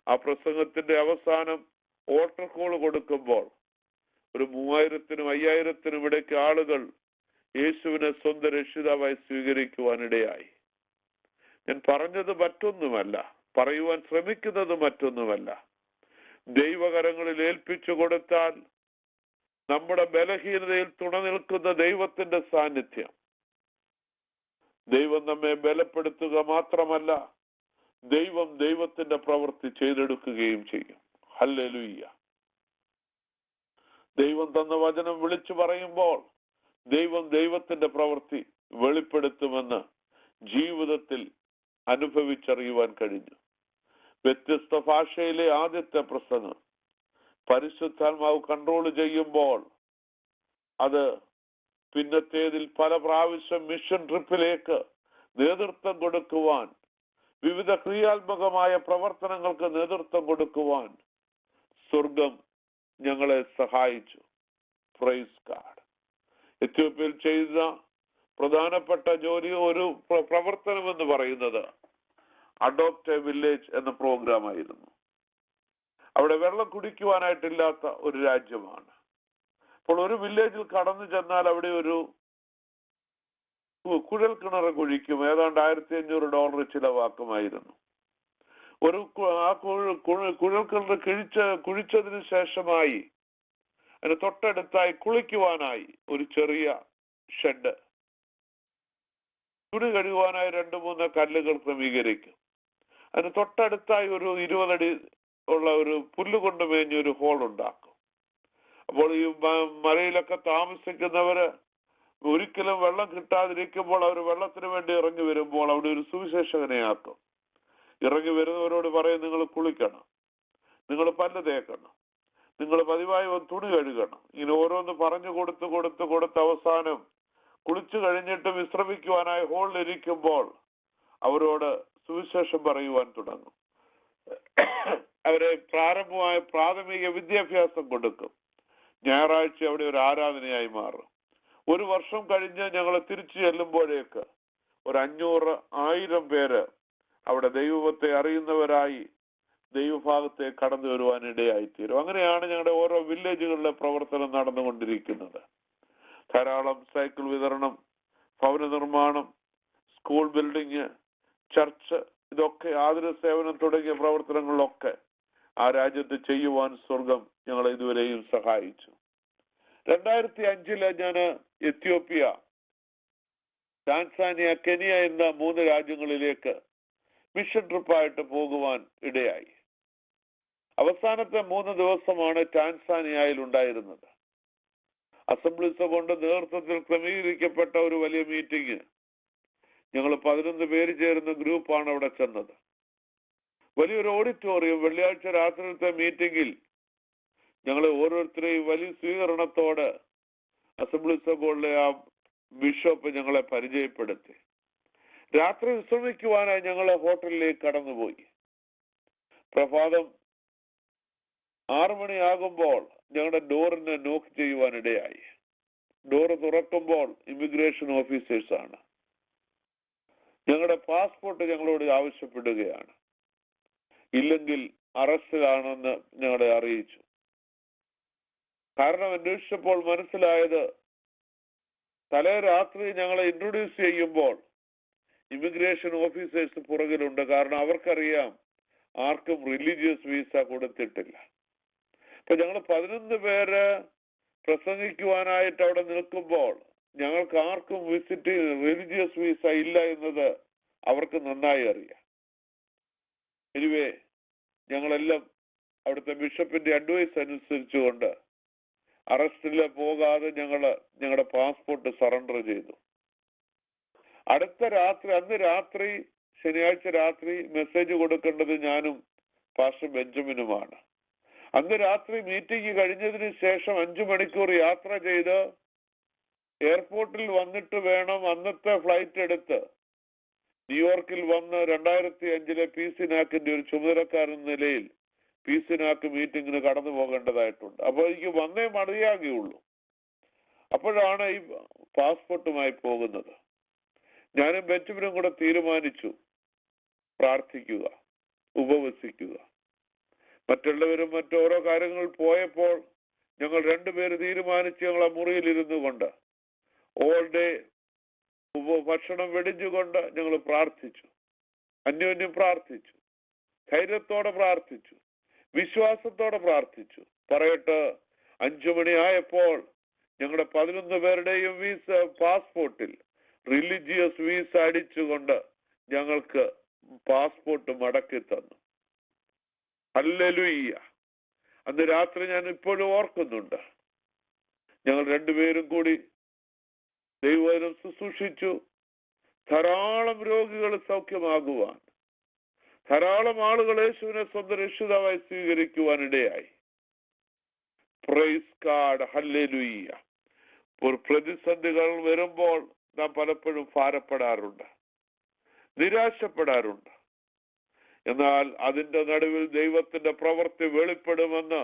ആ പ്രസംഗത്തിന്റെ അവസാനം ഓൾട്ടർ കോൾ കൊടുക്കുമ്പോൾ ഒരു 3,000-നും 5,000-നും ഇടയ്ക്ക് ആളുകൾ യേശുവിനെ സ്വന്തം രക്ഷിതാവായി സ്വീകരിക്കുവാനിടയായി. ഞാൻ പറഞ്ഞത് മറ്റൊന്നുമല്ല, പറയുവാൻ ശ്രമിക്കുന്നത് മറ്റൊന്നുമല്ല. ദൈവകരങ്ങളിൽ ഏൽപ്പിച്ചു കൊടുത്താൽ നമ്മുടെ ബലഹീനതയിൽ തുണ നിൽക്കുന്ന ദൈവത്തിന്റെ സാന്നിധ്യം, ദൈവം നമ്മെ ബലപ്പെടുത്തുക മാത്രമല്ല, ദൈവം ദൈവത്തിന്റെ പ്രവൃത്തി ചെയ്തെടുക്കുകയും ചെയ്യും. ഹല്ലേലൂയ. ദൈവം തന്ന വചനം വിളിച്ചു പറയുമ്പോൾ ദൈവം ദൈവത്തിന്റെ പ്രവൃത്തി വെളിപ്പെടുത്തുമെന്ന് ജീവിതത്തിൽ അനുഭവിച്ചറിയുവാൻ കഴിഞ്ഞു. വ്യത്യസ്ത ഭാഷയിലെ ആദ്യത്തെ പ്രസംഗം പരിശുദ്ധാത്മാവ് കൺട്രോൾ ചെയ്യുമ്പോൾ അത് പിന്നത്തേതിൽ പല പ്രാവശ്യം മിഷൻ ട്രിപ്പിലേക്ക് നേതൃത്വം കൊടുക്കുവാൻ, വിവിധ ക്രിയാത്മകമായ പ്രവർത്തനങ്ങൾക്ക് നേതൃത്വം കൊടുക്കുവാൻ സ്വർഗം ഞങ്ങളെ സഹായിച്ചു. Praise God. എത്യോപ്യയിൽ ചെയ്ത പ്രധാനപ്പെട്ട ജോലി, ഒരു പ്രവർത്തനം എന്ന് പറയുന്നത് അഡോപ്റ്റ് എ വില്ലേജ് എന്ന പ്രോഗ്രാം ആയിരുന്നു. അവിടെ വെള്ളം കുടിക്കുവാനായിട്ടില്ലാത്ത ഒരു രാജ്യമാണ്. അപ്പോൾ ഒരു വില്ലേജിൽ കടന്നു ചെന്നാൽ അവിടെ ഒരു കുഴൽ കിണർ കുഴിക്കും. ഏതാണ്ട് $1,500 ചിലവാക്കുമായിരുന്നു. ആ കുഴൽ കിണർ കുഴിച്ചതിന് ശേഷമായി അതിന് തൊട്ടടുത്തായി കുളിക്കുവാനായി ഒരു ചെറിയ ഷെഡ്, തുണി കഴുകുവാനായി 2-3 കല്ലുകൾ ക്രമീകരിക്കും. അതിന് തൊട്ടടുത്തായി ഒരു 20 അടി ഉള്ള ഒരു പുല്ലുകൊണ്ട് മേഞ്ഞ ഒരു ഹോൾ ഉണ്ടാക്കും. അപ്പോൾ ഈ മലയിലൊക്കെ താമസിക്കുന്നവര് ഒരിക്കലും വെള്ളം കിട്ടാതിരിക്കുമ്പോൾ അവർ വെള്ളത്തിന് വേണ്ടി ഇറങ്ങി വരുമ്പോൾ അവിടെ ഒരു സുവിശേഷകനെ ആക്കും. ഇറങ്ങി വരുന്നവരോട് പറയും, നിങ്ങൾ കുളിക്കണം, നിങ്ങൾ പല്ല് തേക്കണം, നിങ്ങൾ പതിവായി തുണി കഴുകണം. ഇങ്ങനെ ഓരോന്ന് പറഞ്ഞു കൊടുത്ത് അവസാനം കുളിച്ചു കഴിഞ്ഞിട്ട് വിശ്രമിക്കുവാനായി ഹോളിലിരിക്കുമ്പോൾ അവരോട് സുവിശേഷം പറയുവാൻ തുടങ്ങും. അവരെ പ്രാഥമിക വിദ്യാഭ്യാസം കൊടുക്കും. ഞായറാഴ്ച അവിടെ ഒരു ആരാധനയായി മാറും. 1 വർഷം കഴിഞ്ഞ് ഞങ്ങൾ തിരിച്ചു ചെല്ലുമ്പോഴേക്ക് ഒരു 500-1000 പേര് അവിടെ ദൈവത്തെ അറിയുന്നവരായി ദൈവഭാഗത്തെ കടന്നു വരുവാൻ ഇടയായിത്തീരും. അങ്ങനെയാണ് ഞങ്ങളുടെ ഓരോ വില്ലേജുകളിലെ പ്രവർത്തനം നടന്നുകൊണ്ടിരിക്കുന്നത്. ധാരാളം സൈക്കിൾ വിതരണം, ഭവന നിർമ്മാണം, സ്കൂൾ ബിൽഡിങ്, ചർച്ച്, ഇതൊക്കെ ആതുര സേവനം തുടങ്ങിയ പ്രവർത്തനങ്ങളിലൊക്കെ ആ രാജ്യത്ത് ചെയ്യുവാൻ സ്വർഗം ഞങ്ങളെ ഇതുവരെയും സഹായിച്ചു. 2005 ഞാൻ എത്യോപ്യ, ടാൻസാനിയ, കെനിയ എന്ന 3 രാജ്യങ്ങളിലേക്ക് മിഷൻ ട്രിപ്പായിട്ട് പോകുവാൻ ഇടയായി. അവസാനത്തെ 3 ദിവസമാണ് ടാൻസാനിയയിൽ ഉണ്ടായിരുന്നത്. അസംബ്ലീസ് കൊണ്ട് നേതൃത്വത്തിൽ ക്രമീകരിക്കപ്പെട്ട ഒരു വലിയ മീറ്റിംഗ്. ഞങ്ങൾ 11 പേര് ചേരുന്ന ഗ്രൂപ്പാണ് അവിടെ ചെന്നത്. വലിയൊരു ഓഡിറ്റോറിയം. വെള്ളിയാഴ്ച രാത്രിയിലത്തെ മീറ്റിംഗിൽ ഞങ്ങളെ ഓരോരുത്തരെയും വലിയ സ്വീകരണത്തോടെ അസംബ്ലീസ് ബോർഡിലെ ആ ബിഷപ്പ് ഞങ്ങളെ പരിചയപ്പെടുത്തി. രാത്രി വിശ്രമിക്കുവാനായി ഞങ്ങൾ ഹോട്ടലിലേക്ക് കടന്നുപോയി. പ്രഭാതം 6 മണിയാകുമ്പോൾ ഞങ്ങളുടെ ഡോറിന് നോക്ക് ചെയ്യുവാനിടയായി. ഡോറ് തുറക്കുമ്പോൾ ഇമിഗ്രേഷൻ ഓഫീസേഴ്സാണ്. ഞങ്ങളുടെ പാസ്പോർട്ട് ഞങ്ങളോട് ആവശ്യപ്പെടുകയാണ്. ഇല്ലെങ്കിൽ അറസ്റ്റിലാണെന്ന് ഞങ്ങളെ അറിയിച്ചു. കാരണം അന്വേഷിച്ചപ്പോൾ മനസ്സിലായത് തലേ രാത്രി ഞങ്ങളെ ഇൻട്രൊഡ്യൂസ് ചെയ്യുമ്പോൾ ഇമിഗ്രേഷൻ ഓഫീസേഴ്സ് പുറകിലുണ്ട്. കാരണം അവർക്കറിയാം ആർക്കും റിലീജിയസ് വീസ കൊടുത്തിട്ടില്ല. അപ്പൊ ഞങ്ങൾ 11 പേര് പ്രസംഗിക്കുവാനായിട്ട് അവിടെ നിൽക്കുമ്പോൾ ഞങ്ങൾക്ക് ആർക്കും റിലീജിയസ് വീസ ഇല്ല എന്നത് അവർക്ക് നന്നായി അറിയാം. എനിവേ ഞങ്ങളെല്ലാം അവിടുത്തെ ബിഷപ്പിന്റെ അഡ്വൈസ് അനുസരിച്ചുകൊണ്ട് അറസ്റ്റിൽ പോകാതെ ഞങ്ങളുടെ പാസ്പോർട്ട് സറണ്ടർ ചെയ്തു. അന്ന് രാത്രി ശനിയാഴ്ച രാത്രി മെസ്സേജ് കൊടുക്കേണ്ടത് ഞാനും പാസ്റ്റർ ബെഞ്ചമിനുമാണ്. അന്ന് രാത്രി മീറ്റിംഗ് കഴിഞ്ഞതിന് ശേഷം 5 മണിക്കൂർ യാത്ര ചെയ്ത് എയർപോർട്ടിൽ വന്നിട്ട് വേണം അന്നത്തെ ഫ്ലൈറ്റ് എടുത്ത് ന്യൂയോർക്കിൽ വന്ന് 2005 പീസിനാക്കിന്റെ ഒരു ചുമതലക്കാരൻ നിലയിൽ പീസിനാക്ക് മീറ്റിങ്ങിന് കടന്നു പോകേണ്ടതായിട്ടുണ്ട്. അപ്പോൾ എനിക്ക് വന്നേ മതിയാകുള്ളൂ. അപ്പോഴാണ് ഈ പാസ്പോർട്ടുമായി പോകുന്നത്. ഞാനും ബെഞ്ചമിനും കൂടെ തീരുമാനിച്ചു പ്രാർത്ഥിക്കുക, ഉപവസിക്കുക. മറ്റുള്ളവരും മറ്റോരോ കാര്യങ്ങൾ പോയപ്പോൾ ഞങ്ങൾ 2 പേര് തീരുമാനിച്ച് ഞങ്ങൾ ആ മുറിയിൽ ഇരുന്നു കൊണ്ട് ഓൾ ഡേ ഭക്ഷണം വെടിഞ്ഞുകൊണ്ട് ഞങ്ങൾ പ്രാർത്ഥിച്ചു, അന്യോന്യം പ്രാർത്ഥിച്ചു, ധൈര്യത്തോടെ പ്രാർത്ഥിച്ചു, വിശ്വാസത്തോടെ പ്രാർത്ഥിച്ചു. പറയട്ടെ, 5 മണിയായപ്പോൾ ഞങ്ങളുടെ 11 പേരുടെയും പാസ്പോർട്ടിൽ റിലീജിയസ് വീസ അടിച്ചുകൊണ്ട് ഞങ്ങൾക്ക് പാസ്പോർട്ട് മടക്കി തന്നു. ഹല്ലേലൂയ. അന്ന് രാത്രി ഞാൻ ഇപ്പോഴും ഓർക്കുന്നുണ്ട്. ഞങ്ങൾ 2 പേരും കൂടി ദൈവവചനം ശുശ്രൂഷിച്ചു. ധാരാളം രോഗികൾ സൗഖ്യമാകുവാൻ, ധാരാളം ആളുകൾ യേശുവിനെ സ്വന്തം രക്ഷിതാവായി സ്വീകരിക്കുവാനിടയായി. Praise God, hallelujah. പ്രതിസന്ധികൾ വരുമ്പോൾ നാം പലപ്പോഴും ഭാരപ്പെടാറുണ്ട്, നിരാശപ്പെടാറുണ്ട്. എന്നാൽ അതിന്റെ നടുവിൽ ദൈവത്തിന്റെ പ്രവൃത്തി വെളിപ്പെടുമെന്ന്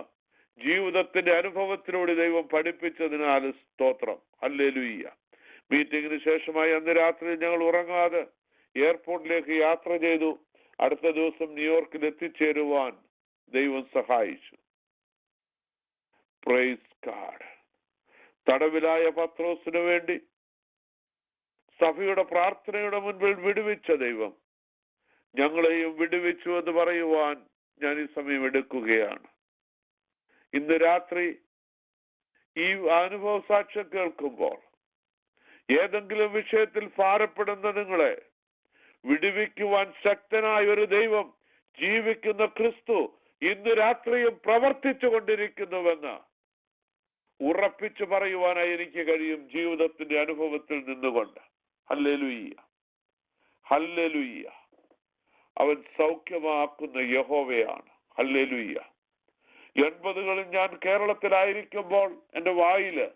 ജീവിതത്തിന്റെ അനുഭവത്തിലൂടെ ദൈവം പഠിപ്പിച്ചതിനാൽ സ്തോത്രം. ഹല്ലേലൂയ. മീറ്റിംഗിന് ശേഷമായി അന്ന് രാത്രി ഞങ്ങൾ ഉറങ്ങാതെ എയർപോർട്ടിലേക്ക് യാത്ര ചെയ്തു. അടുത്ത ദിവസം ന്യൂയോർക്കിൽ എത്തിച്ചേരുവാൻ ദൈവം സഹായിച്ചു. Praise God. തടവിലായ പത്രോസിന് വേണ്ടി സഭയുടെ പ്രാർത്ഥനയുടെ മുൻപിൽ വിടുവിച്ച ദൈവം ഞങ്ങളെയും വിടുവിച്ചു എന്ന് പറയുവാൻ ഞാൻ ഈ സമയം എടുക്കുകയാണ്. ഇന്ന് രാത്രി ഈ അനുഭവ സാക്ഷ്യം കേൾക്കുമ്പോൾ ഏതെങ്കിലും വിഷയത്തിൽ ഭാരപ്പെടുന്ന നിങ്ങളെ വിടുവിക്കുവാൻ ശക്തനായ ഒരു ദൈവം, ജീവിക്കുന്ന ക്രിസ്തു ഇന്ന് രാത്രിയും പ്രവർത്തിച്ചു കൊണ്ടിരിക്കുന്നുവെന്ന് ഉറപ്പിച്ചു പറയുവാനായി എനിക്ക് കഴിയും, ജീവിതത്തിന്റെ അനുഭവത്തിൽ നിന്നുകൊണ്ട്. Hallelujah, hallelujah. അവൻ സൗഖ്യമാക്കുന്ന യഹോവയാണ്. ഹല്ലേലൂയ. 80കളിൽ ഞാൻ കേരളത്തിലായിരിക്കുമ്പോൾ എൻ്റെ വായില്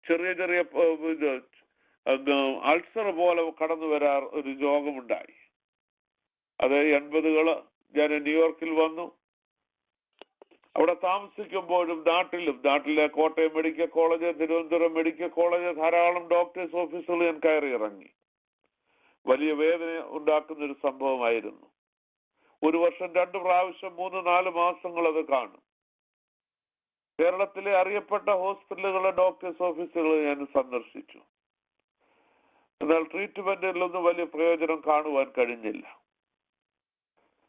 ചെറിയ ചെറിയ അൾസർ പോലെ കടന്നു വരാർ ഒരു രോഗമുണ്ടായി. അത് 80കള് ഞാൻ ന്യൂയോർക്കിൽ വന്നു. അവിടെ താമസിക്കുമ്പോഴും നാട്ടിലെ Kottayam medical college, Thiruvananthapuram medical college, ധാരാളം ഡോക്ടേഴ്സ് ഓഫീസുകൾ ഞാൻ കയറി ഇറങ്ങി. വലിയ വേദന ഉണ്ടാക്കുന്ന ഒരു സംഭവമായിരുന്നു. ഒരു വർഷം 2 പ്രാവശ്യം 3-4 മാസങ്ങൾ അത് കാണും. കേരളത്തിലെ അറിയപ്പെട്ട ഹോസ്പിറ്റലുകളെ ഡോക്ടേഴ്സ് ഓഫീസുകൾ ഞാൻ സന്ദർശിച്ചു. എന്നാൽ ട്രീറ്റ്മെന്റിലൊന്നും വലിയ പ്രയോജനം കാണുവാൻ കഴിഞ്ഞില്ല.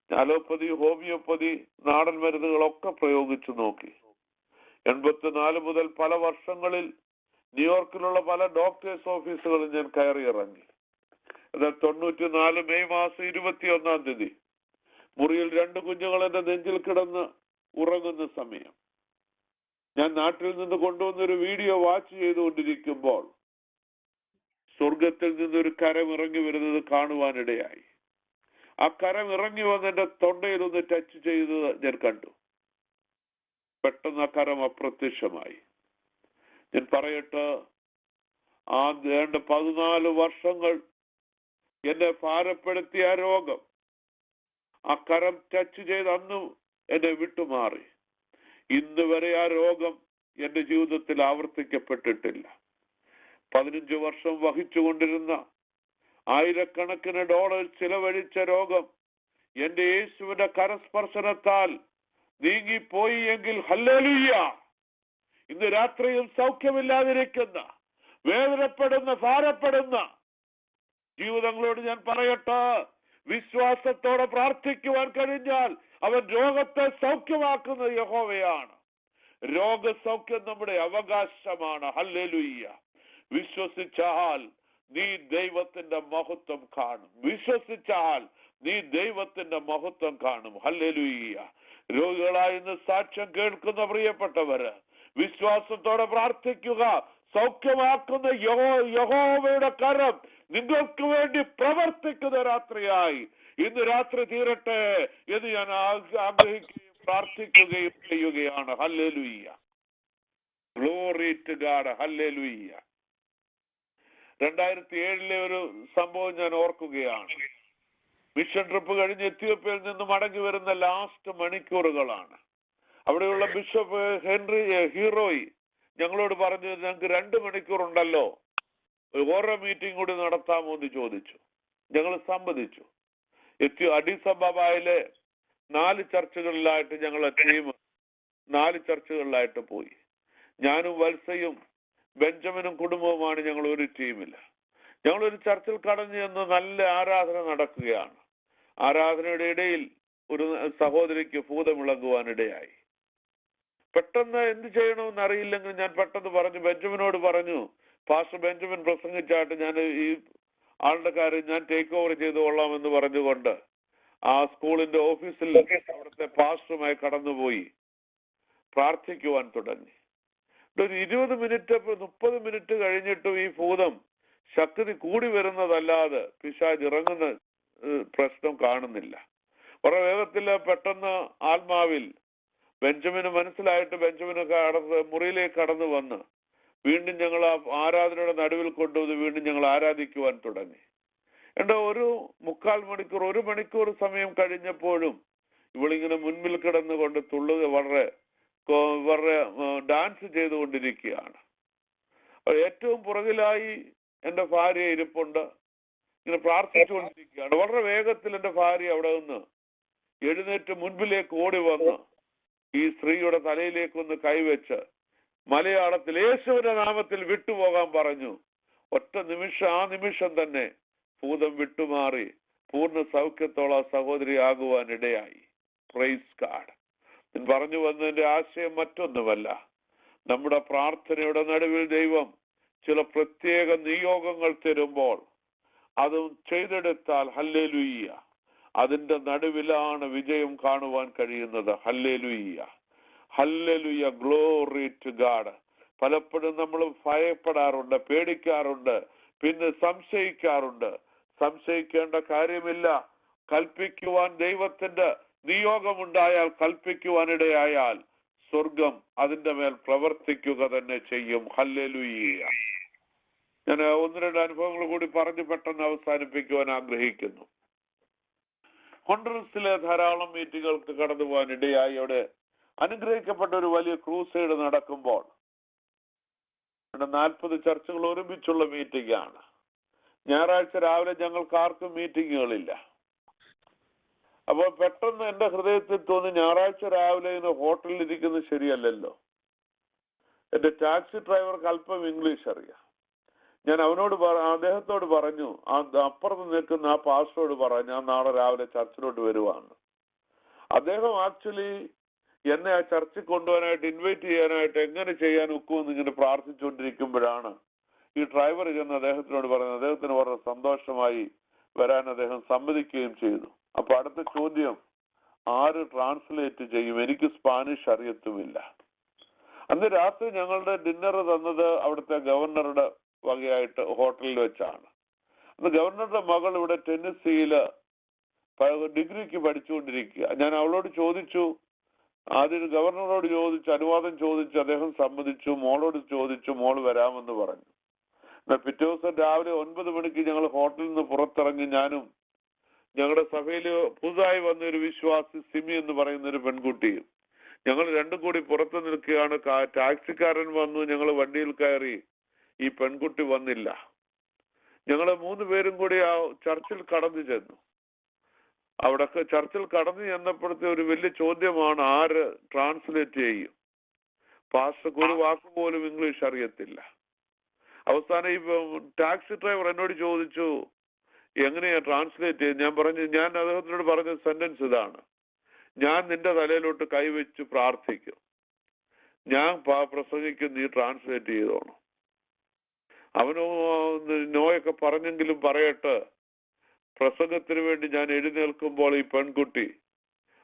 അലോപ്പതി, ഹോമിയോപ്പതി, നാടൻ മരുന്നുകളൊക്കെ പ്രയോഗിച്ചു നോക്കി. 84 മുതൽ പല വർഷങ്ങളിൽ ന്യൂയോർക്കിലുള്ള പല ഡോക്ടേഴ്സ് ഓഫീസുകളിൽ ഞാൻ കയറി ഇറങ്ങി. എന്നാൽ 94 മെയ് മാസം 21-ാം തീയതി മുറിയിൽ 2 കുഞ്ഞുങ്ങൾ എന്റെ നെഞ്ചിൽ കിടന്ന് ഉറങ്ങുന്ന സമയം ഞാൻ നാട്ടിൽ നിന്ന് കൊണ്ടുവന്നൊരു വീഡിയോ വാച്ച് ചെയ്തുകൊണ്ടിരിക്കുമ്പോൾ സ്വർഗത്തിൽ നിന്നൊരു കരം ഇറങ്ങി വരുന്നത് കാണുവാനിടയായി. ആ കരം ഇറങ്ങി വന്ന് എന്റെ തൊണ്ടയിൽ ഒന്ന് ടച്ച് ചെയ്തത് ഞാൻ കണ്ടു. പെട്ടെന്ന് ആ കരം അപ്രത്യക്ഷമായി. ഞാൻ പറയട്ടെ, ആ 14 വർഷങ്ങൾ എന്നെ ഭാരപ്പെടുത്തിയ ആ രോഗം, ആ കരം ടച്ച് ചെയ്ത് അന്നും എന്നെ വിട്ടുമാറി. ഇന്ന് വരെ ആ രോഗം എന്റെ ജീവിതത്തിൽ ആവർത്തിക്കപ്പെട്ടിട്ടില്ല. 15 വർഷം വഹിച്ചുകൊണ്ടിരുന്ന ആയിരക്കണക്കിന് ഡോളർ ചിലവഴിച്ച രോഗം എന്റെ യേശുവിന്റെ കരസ്പർശനത്താൽ നീങ്ങിപ്പോയി എങ്കിൽ ഹല്ലേലൂയ. ഇന്ന് രാത്രിയും സൗഖ്യമില്ലാതിരിക്കുന്ന വേദനപ്പെടുന്ന ഭാരപ്പെടുന്ന ജീവിതങ്ങളോട് ഞാൻ പറയട്ടെ, വിശ്വാസത്തോടെ പ്രാർത്ഥിക്കുവാൻ കഴിഞ്ഞാൽ അവൻ രോഗത്തെ സൗഖ്യമാക്കുന്ന യഹോവയാണ്. രോഗസൗഖ്യം നമ്മുടെ അവകാശമാണ്. ഹല്ലേലൂയ. വിശ്വസിച്ചാൽ നീ ദൈവത്തിന്റെ മഹത്വം കാണും. വിശ്വസിച്ചാൽ നീ ദൈവത്തിന്റെ മഹത്വം കാണും. ഹല്ലേലൂയ. രോഗികളായി ഇന്ന് സാക്ഷ്യം കേൾക്കുന്ന പ്രിയപ്പെട്ടവര്, വിശ്വാസത്തോടെ പ്രാർത്ഥിക്കുക. സൗഖ്യമാക്കുന്ന യഹോവയുടെ കരം നിങ്ങൾക്ക് വേണ്ടി പ്രവർത്തിക്കുന്ന രാത്രിയായി ഇന്ന് രാത്രി തീരട്ടെ എന്ന് ഞാൻ ആഗ്രഹിക്കുകയും പ്രാർത്ഥിക്കുകയും ചെയ്യുകയാണ്. Hallelujah. Glory to God. Hallelujah. 2007 ഒരു സംഭവം ഞാൻ ഓർക്കുകയാണ്. മിഷൻ ട്രിപ്പ് കഴിഞ്ഞ് എത്യോപ്യയിൽ നിന്ന് മടങ്ങി വരുന്ന ലാസ്റ്റ് മണിക്കൂറുകളാണ്. അവിടെയുള്ള ബിഷപ്പ് ഹെൻറി ഹീറോയി ഞങ്ങളോട് പറഞ്ഞു, ഞങ്ങൾക്ക് 2 മണിക്കൂറുണ്ടല്ലോ, ഓരോ മീറ്റിംഗ് കൂടി നടത്താമോ എന്ന് ചോദിച്ചു. ഞങ്ങൾ സമ്മതിച്ചു. അഡീസ് അബാബയിലെ 4 ചർച്ചുകളിലായിട്ട് ഞങ്ങൾ ടീം 4 ചർച്ചുകളിലായിട്ട് പോയി. ഞാനും വത്സയും ബെഞ്ചമിനും കുടുംബവുമാണ് ഞങ്ങൾ ഒരു ടീമില്ല. ഞങ്ങളൊരു ചർച്ചിൽ കടന്നു ചെന്ന് നല്ല ആരാധന നടക്കുകയാണ്. ആരാധനയുടെ ഇടയിൽ ഒരു സഹോദരിക്ക് ഭൂതമിളകുവാനിടയായി. പെട്ടെന്ന് എന്ത് ചെയ്യണമെന്ന് അറിയില്ലെങ്കിൽ ഞാൻ പെട്ടെന്ന് പറഞ്ഞു, ബെഞ്ചമിനോട് പറഞ്ഞു, പാസ്റ്റർ ബെഞ്ചമിൻ പ്രസംഗിച്ചായിട്ട് ഞാൻ ഈ ആളുടെ കാര്യം ഞാൻ ടേക്ക് ഓവർ ചെയ്തു കൊള്ളാമെന്ന് പറഞ്ഞുകൊണ്ട് ആ സ്കൂളിന്റെ ഓഫീസിൽ അവിടുത്തെ പാസ്റ്ററുമായി കടന്നുപോയി പ്രാർത്ഥിക്കുവാൻ തുടങ്ങി. ഒരു 20 മിനിറ്റ് 30 മിനിറ്റ് കഴിഞ്ഞിട്ടും ഈ ഭൂതം ശക്തി കൂടി വരുന്നതല്ലാതെ പിശാച് ഇറങ്ങുന്ന പ്രശ്നം കാണുന്നില്ല. വളരെ വേഗത്തിൽ പെട്ടെന്ന് ആത്മാവിൽ ബെഞ്ചമിന് മനസ്സിലായിട്ട് ബെഞ്ചമിന് മുറിയിലേക്ക് കടന്നു വന്ന് വീണ്ടും ഞങ്ങൾ ആ ആരാധനയുടെ നടുവിൽ കൊണ്ടുവന്ന് വീണ്ടും ഞങ്ങൾ ആരാധിക്കുവാൻ തുടങ്ങി. എന്റെ ഒരു 3/4 മണിക്കൂർ 1 മണിക്കൂർ സമയം കഴിഞ്ഞപ്പോഴും ഇവളിങ്ങനെ മുൻപിൽ കിടന്നുകൊണ്ട് തുള്ളുക, വളരെ ഡാൻസ് ചെയ്തുകൊണ്ടിരിക്കുകയാണ്. ഏറ്റവും പുറകിലായി എന്റെ ഭാര്യ ഇരിപ്പുണ്ട്, ഇങ്ങനെ പ്രാർത്ഥിച്ചുകൊണ്ടിരിക്കുകയാണ്. വളരെ വേഗത്തിൽ എന്റെ ഭാര്യ അവിടെ നിന്ന് എഴുന്നേറ്റ് മുൻപിലേക്ക് ഓടി വന്ന് ഈ സ്ത്രീയുടെ തലയിലേക്കൊന്ന് കൈവച്ച് മലയാളത്തിൽ യേശുവിന്റെ നാമത്തിൽ വിട്ടുപോകാൻ പറഞ്ഞു. ആ നിമിഷം തന്നെ ഭൂതം വിട്ടുമാറി പൂർണ്ണ സൗഖ്യത്തോളം സഹോദരിയാകുവാൻ ഇടയായി. Praise God. ഞാൻ പറഞ്ഞു വന്നതിന്റെ ആശയം മറ്റൊന്നുമല്ല, നമ്മുടെ പ്രാർത്ഥനയുടെ നടുവിൽ ദൈവം ചില പ്രത്യേക നിയോഗങ്ങൾ തരുമ്പോൾ അതും ചെയ്തെടുത്താൽ ഹല്ലേലൂയ, അതിന്റെ നടുവിലാണ് വിജയം കാണുവാൻ കഴിയുന്നത്. Hallelujah, hallelujah, glory to God. പലപ്പോഴും നമ്മൾ ഭയപ്പെടാറുണ്ട്, പേടിക്കാറുണ്ട്, പിന്നെ സംശയിക്കാറുണ്ട്. സംശയിക്കേണ്ട കാര്യമില്ല. കൽപ്പിക്കുവാൻ ദൈവത്തിന്റെ നിയോഗമുണ്ടായാൽ, കൽപ്പിക്കുവാനിടയായാൽ സ്വർഗം അതിന്റെ മേൽ പ്രവർത്തിക്കുക തന്നെ ചെയ്യും. ഹല്ലേലൂയ. ഞാൻ 1-2 അനുഭവങ്ങൾ കൂടി പറഞ്ഞ് പെട്ടെന്ന് അവസാനിപ്പിക്കുവാൻ ആഗ്രഹിക്കുന്നു. ഹോണ്ടറസിലെ ധാരാളം മീറ്റിങ്ങുകൾക്ക് കടന്നു പോകാൻ ഇടയായി. അവിടെ അനുഗ്രഹിക്കപ്പെട്ട ഒരു വലിയ ക്രൂസൈഡ് നടക്കുമ്പോൾ 40 ചർച്ചുകൾ ഒരുമിച്ചുള്ള മീറ്റിംഗ് ആണ്. ഞായറാഴ്ച രാവിലെ ഞങ്ങൾക്ക് ആർക്കും മീറ്റിങ്ങുകളില്ല. അപ്പോൾ പെട്ടെന്ന് എന്റെ ഹൃദയത്തിൽ തോന്നി, ഞായറാഴ്ച രാവിലെ ഇന്ന് ഹോട്ടലിൽ ഇരിക്കുന്നത് ശരിയല്ലല്ലോ. എന്റെ ടാക്സി ഡ്രൈവർക്ക് അല്പം ഇംഗ്ലീഷ് അറിയാം. ഞാൻ അദ്ദേഹത്തോട് പറഞ്ഞു, അപ്പുറത്ത് നിൽക്കുന്ന ആ പാസ്റ്ററോട് പറഞ്ഞു, ഞാൻ നാളെ രാവിലെ ചർച്ചിലോട്ട് വരുവാണ്. അദ്ദേഹം ആക്ച്വലി എന്നെ ആ ചർച്ചിൽ കൊണ്ടുപോകാനായിട്ട് ഇൻവൈറ്റ് ചെയ്യാനായിട്ട് എങ്ങനെ ചെയ്യാൻ ഒക്കുമെന്ന് ഇങ്ങനെ പ്രാർത്ഥിച്ചുകൊണ്ടിരിക്കുമ്പോഴാണ് ഈ ഡ്രൈവർ ചെന്ന് അദ്ദേഹത്തിനോട് പറയുന്നത്. അദ്ദേഹത്തിന് വളരെ സന്തോഷമായി വരാൻ അദ്ദേഹം സമ്മതിക്കുകയും ചെയ്തു. അപ്പൊ അടുത്ത ചോദ്യം, ആര് ട്രാൻസ്ലേറ്റ് ചെയ്യും? എനിക്ക് സ്പാനിഷ് അറിയത്തുമില്ല. അന്ന് രാത്രി ഞങ്ങളുടെ ഡിന്നർ തന്നത് അവിടുത്തെ ഗവർണറുടെ വകയായിട്ട് ഹോട്ടലിൽ വെച്ചാണ്. അന്ന് ഗവർണറുടെ മകൾ ഇവിടെ ടെന്നസിയില് ഡിഗ്രിക്ക് പഠിച്ചുകൊണ്ടിരിക്കുക. ഞാൻ അവളോട് ചോദിച്ചു, ആദ്യം ഗവർണറോട് ചോദിച്ചു, അനുവാദം ചോദിച്ചു, അദ്ദേഹം സമ്മതിച്ചു. മോളോട് ചോദിച്ചു, മോള് വരാമെന്ന് പറഞ്ഞു. പിറ്റേ ദിവസം രാവിലെ 9 മണിക്ക് ഞങ്ങൾ ഹോട്ടലിൽ നിന്ന് പുറത്തിറങ്ങി. ഞാനും ഞങ്ങളുടെ സഭയില് പുതുതായി വന്ന ഒരു വിശ്വാസി സിമി എന്ന് പറയുന്ന ഒരു പെൺകുട്ടിയും ഞങ്ങൾ രണ്ടും കൂടി പുറത്തു നിൽക്കുകയാണ്. ടാക്സിക്കാരൻ വന്നു, ഞങ്ങൾ വണ്ടിയിൽ കയറി. ഈ പെൺകുട്ടി വന്നില്ല. ഞങ്ങൾ 3 പേരും കൂടി ആ ചർച്ചിൽ കടന്നു ചെന്നു. അവിടെ ചർച്ചിൽ കടന്നു ചെന്നപ്പോഴത്തെ ഒരു വലിയ ചോദ്യമാണ്, ആര് ട്രാൻസ്ലേറ്റ് ചെയ്യും? പാസ്റ്റർക്ക് ഒരു വാക്ക് പോലും ഇംഗ്ലീഷ് അറിയത്തില്ല. അവസാനം ഈ ടാക്സി ഡ്രൈവർ എന്നോട് ചോദിച്ചു എങ്ങനെയാ ട്രാൻസ്ലേറ്റ് ചെയ്ത്. ഞാൻ പറഞ്ഞു, ഞാൻ അദ്ദേഹത്തിനോട് പറഞ്ഞ സെന്റൻസ് ഇതാണ്: ഞാൻ നിന്റെ തലയിലോട്ട് കൈവച്ച് പ്രാർത്ഥിക്കും, ഞാൻ പ്രസംഗിക്കും, നീ ട്രാൻസ്ലേറ്റ് ചെയ്തോണം. അവനോ നോയൊക്കെ പറഞ്ഞെങ്കിലും പറയട്ടെ, പ്രസംഗത്തിന് വേണ്ടി ഞാൻ എഴുന്നേൽക്കുമ്പോൾ ഈ പെൺകുട്ടി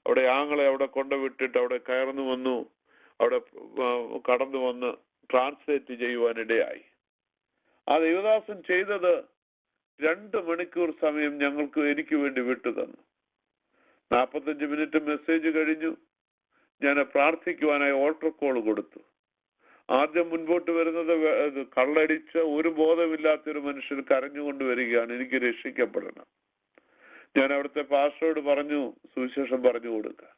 അവിടെ ആങ്ങളെ അവിടെ കൊണ്ടുവിട്ടിട്ട് അവിടെ കയർന്നു വന്നു, അവിടെ കടന്നു വന്ന് ട്രാൻസ്ലേറ്റ് ചെയ്യുവാനിടയായി. ആ ദേവദാസൻ ചെയ്തത് 2 മണിക്കൂർ സമയം എനിക്ക് വേണ്ടി വിട്ടു തന്നു. 45 മിനിറ്റ് മെസ്സേജ് കഴിഞ്ഞു. ഞാൻ പ്രാർത്ഥിക്കുവാനായി ഓൾട്ടർ കോൾ കൊടുത്തു. ആദ്യം മുൻപോട്ട് വരുന്നത് കള്ളടിച്ച ഒരു ബോധമില്ലാത്തൊരു മനുഷ്യൻ കരഞ്ഞുകൊണ്ട് വരികയാണ്, എനിക്ക് രക്ഷിക്കപ്പെടണം. ഞാൻ അവിടുത്തെ പാസ്റ്ററോട് പറഞ്ഞു സുവിശേഷം പറഞ്ഞു കൊടുക്കുക.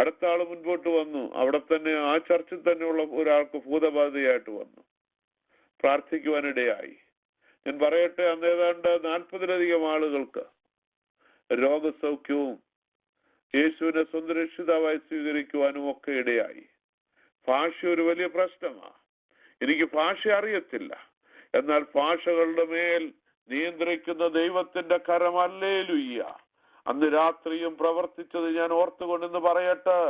അടുത്ത ആള് മുൻപോട്ട് വന്നു. അവിടെ തന്നെ ആ ചർച്ചിൽ തന്നെയുള്ള ഒരാൾക്ക് ഭൂതബാധയായിട്ട് വന്നു. പ്രാർത്ഥിക്കുവാനിടയായി. ഞാൻ പറയട്ടെ, അന്ന് ഏതാണ്ട് 40-ലധികം ആളുകൾക്ക് രോഗസൗഖ്യവും യേശുവിനെ സ്വന്തം രക്ഷിതാവായി സ്വീകരിക്കുവാനും ഒക്കെ ഇടയായി. ഭാഷ ഒരു വലിയ പ്രശ്നമാണ്. എനിക്ക് ഭാഷ അറിയത്തില്ല, എന്നാൽ ഭാഷകളുടെ മേൽ നിയന്ത്രിക്കുന്ന ദൈവത്തിന്റെ കരം, ഹല്ലേലൂയ, അന്ന് രാത്രിയും പ്രവർത്തിച്ചത് ഞാൻ ഓർത്തുകൊണ്ടെന്ന് പറയട്ടെ.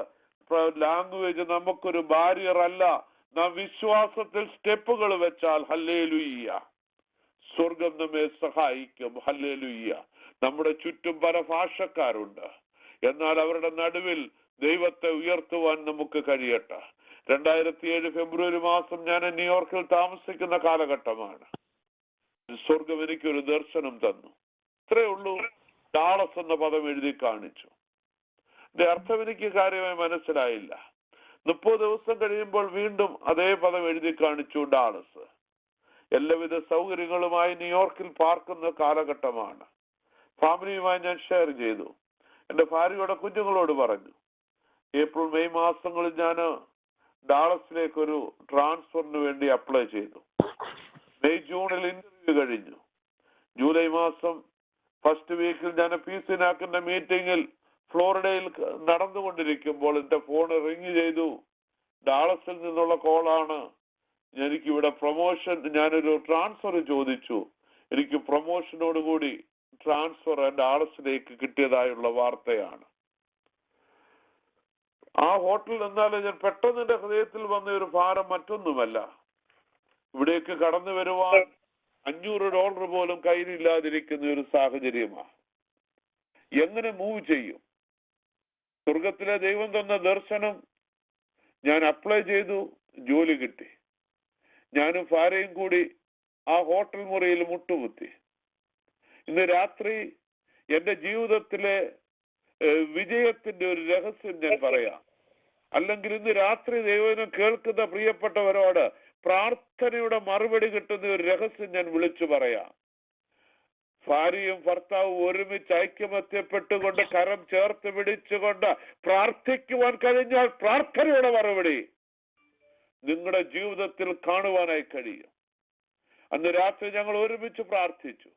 ലാംഗ്വേജ് നമുക്കൊരു ബാരിയർ അല്ല. നാം വിശ്വാസത്തിൽ സ്റ്റെപ്പുകൾ വെച്ചാൽ, ഹല്ലേലൂയ, സ്വർഗം നമ്മെ സഹായിക്കും. ഹല്ലേലൂയ. നമ്മുടെ ചുറ്റും പല ഭാഷക്കാരുണ്ട്, എന്നാൽ അവരുടെ നടുവിൽ ദൈവത്തെ ഉയർത്തുവാൻ നമുക്ക് കഴിയട്ടെ. 2007 ഫെബ്രുവരി മാസം ഞാൻ ന്യൂയോർക്കിൽ താമസിക്കുന്ന കാലഘട്ടമാണ്. സ്വർഗം എനിക്കൊരു ദർശനം തന്നു. ഇത്രയേ ഉള്ളൂ. ഡാളസ് എന്ന പദം എഴുതി കാണിച്ചു. ഇതിന്റെ അർത്ഥം എനിക്ക് കാര്യമായി മനസ്സിലായില്ല. 30 ദിവസം കഴിയുമ്പോൾ വീണ്ടും അതേ പദം എഴുതി കാണിച്ചു, ഡാളസ്. എല്ലാവിധ സൗകര്യങ്ങളുമായി ന്യൂയോർക്കിൽ പാർക്കുന്ന കാലഘട്ടമാണ്. ഫാമിലിയുമായി ഞാൻ ഷെയർ ചെയ്തു. എന്റെ ഭാര്യയുടെ കുഞ്ഞുങ്ങളോട് പറഞ്ഞു. ഏപ്രിൽ മെയ് മാസങ്ങളിൽ ഞാൻ ഡാളസിലേക്ക് ഒരു ട്രാൻസ്ഫറിന് വേണ്ടി അപ്ലൈ ചെയ്തു. മെയ് ജൂണിൽ ഇന്റർവ്യൂ കഴിഞ്ഞു. ജൂലൈ മാസം ഫസ്റ്റ് വീക്കിൽ ഞാൻ പീസിനാക്കിന്റെ മീറ്റിംഗിൽ ഫ്ലോറിഡയിൽ നടന്നുകൊണ്ടിരിക്കുമ്പോൾ എന്റെ ഫോൺ റിങ് ചെയ്തു. ഡാളസിൽ നിന്നുള്ള കോളാണ്. എനിക്കിവിടെ പ്രൊമോഷൻ, ഞാനൊരു ട്രാൻസ്ഫർ ചോദിച്ചു. എനിക്ക് പ്രൊമോഷനോടുകൂടി ട്രാൻസ്ഫർ ഡാളസിലേക്ക് കിട്ടിയതായുള്ള വാർത്തയാണ്. ആ ഹോട്ടലിൽ എന്നാലും ഞാൻ പെട്ടെന്ന് എന്റെ ഹൃദയത്തിൽ വന്ന ഒരു ഭാരം മറ്റൊന്നുമല്ല. ഇവിടേക്ക് കടന്നു വരുവാൻ $500 പോലും കയ്യിലില്ലാതിരിക്കുന്ന ഒരു സാഹചര്യമാണ്. എങ്ങനെ മൂവ് ചെയ്യും? സ്വർഗത്തിലെ ദൈവം തന്ന ദർശനം. ഞാൻ അപ്ലൈ ചെയ്തു, ജോലി കിട്ടി. ഞാനും ഭാര്യയും കൂടി ആ ഹോട്ടൽ മുറിയിൽ മുട്ടുകുത്തി. ഇന്ന് രാത്രി എന്റെ ജീവിതത്തിലെ വിജയത്തിന്റെ ഒരു രഹസ്യം ഞാൻ പറയാം. അല്ലെങ്കിൽ ഇന്ന് രാത്രി ദൈവം കേൾക്കുന്ന പ്രിയപ്പെട്ടവരോട് പ്രാർത്ഥനയുടെ മറുപടി കിട്ടുന്ന ഒരു രഹസ്യം ഞാൻ വിളിച്ചു പറയാം. ഭാര്യയും ഭർത്താവും ഒരുമിച്ച് ഐക്യമത്യപ്പെട്ടുകൊണ്ട് കരം ചേർത്ത് പിടിച്ചുകൊണ്ട് പ്രാർത്ഥിക്കുവാൻ കഴിഞ്ഞാൽ പ്രാർത്ഥനയുടെ മറുപടി നിങ്ങളുടെ ജീവിതത്തിൽ കാണുവാനായി കഴിയും. അന്ന് രാത്രി ഞങ്ങൾ ഒരുമിച്ച് പ്രാർത്ഥിച്ചു.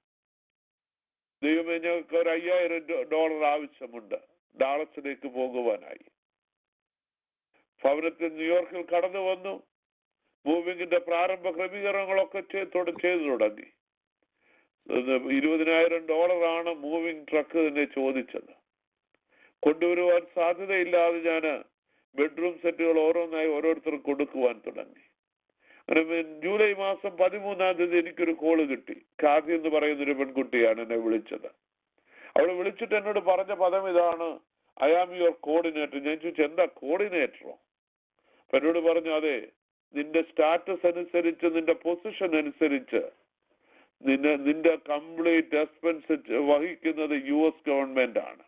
ദൈവമേ, ഞങ്ങൾക്ക് ഒരു $5000 ആവശ്യമുണ്ട് ഡാളസിലേക്ക് പോകുവാനായി. ഭവനത്തിൽ ന്യൂയോർക്കിൽ കടന്നു വന്നു. മൂവിങ്ങിന്റെ പ്രാരംഭ ക്രമീകരണങ്ങളൊക്കെ ചെയ്തു തുടങ്ങി. $20,000 മൂവിങ് ട്രക്ക് തന്നെ ചോദിച്ചത്. കൊണ്ടുവരുവാൻ സാധ്യതയില്ലാതെ ഞാൻ ബെഡ്റൂം സെറ്റുകൾ ഓരോന്നായി ഓരോരുത്തർക്കും കൊടുക്കുവാൻ തുടങ്ങി. അങ്ങനെ ജൂലൈ മാസം 13-ാം തീയതി എനിക്കൊരു കോള് കിട്ടി. കാതി എന്ന് പറയുന്നൊരു പെൺകുട്ടിയാണ് എന്നെ വിളിച്ചത്. അവൾ വിളിച്ചിട്ട് എന്നോട് പറഞ്ഞ പദം ഇതാണ്: ഐ ആം യുവർ കോർഡിനേറ്റർ. ഞാൻ ചോദിച്ചു, എന്താ കോർഡിനേറ്ററോ? അപ്പൊ എന്നോട് പറഞ്ഞു, അതെ, നിന്റെ സ്റ്റാറ്റസ് അനുസരിച്ച്, നിന്റെ പൊസിഷൻ അനുസരിച്ച് നിന്റെ കംപ്ലീറ്റ് എക്സ്പെൻസ് വഹിക്കുന്നത് US ഗവൺമെന്റ് ആണ്.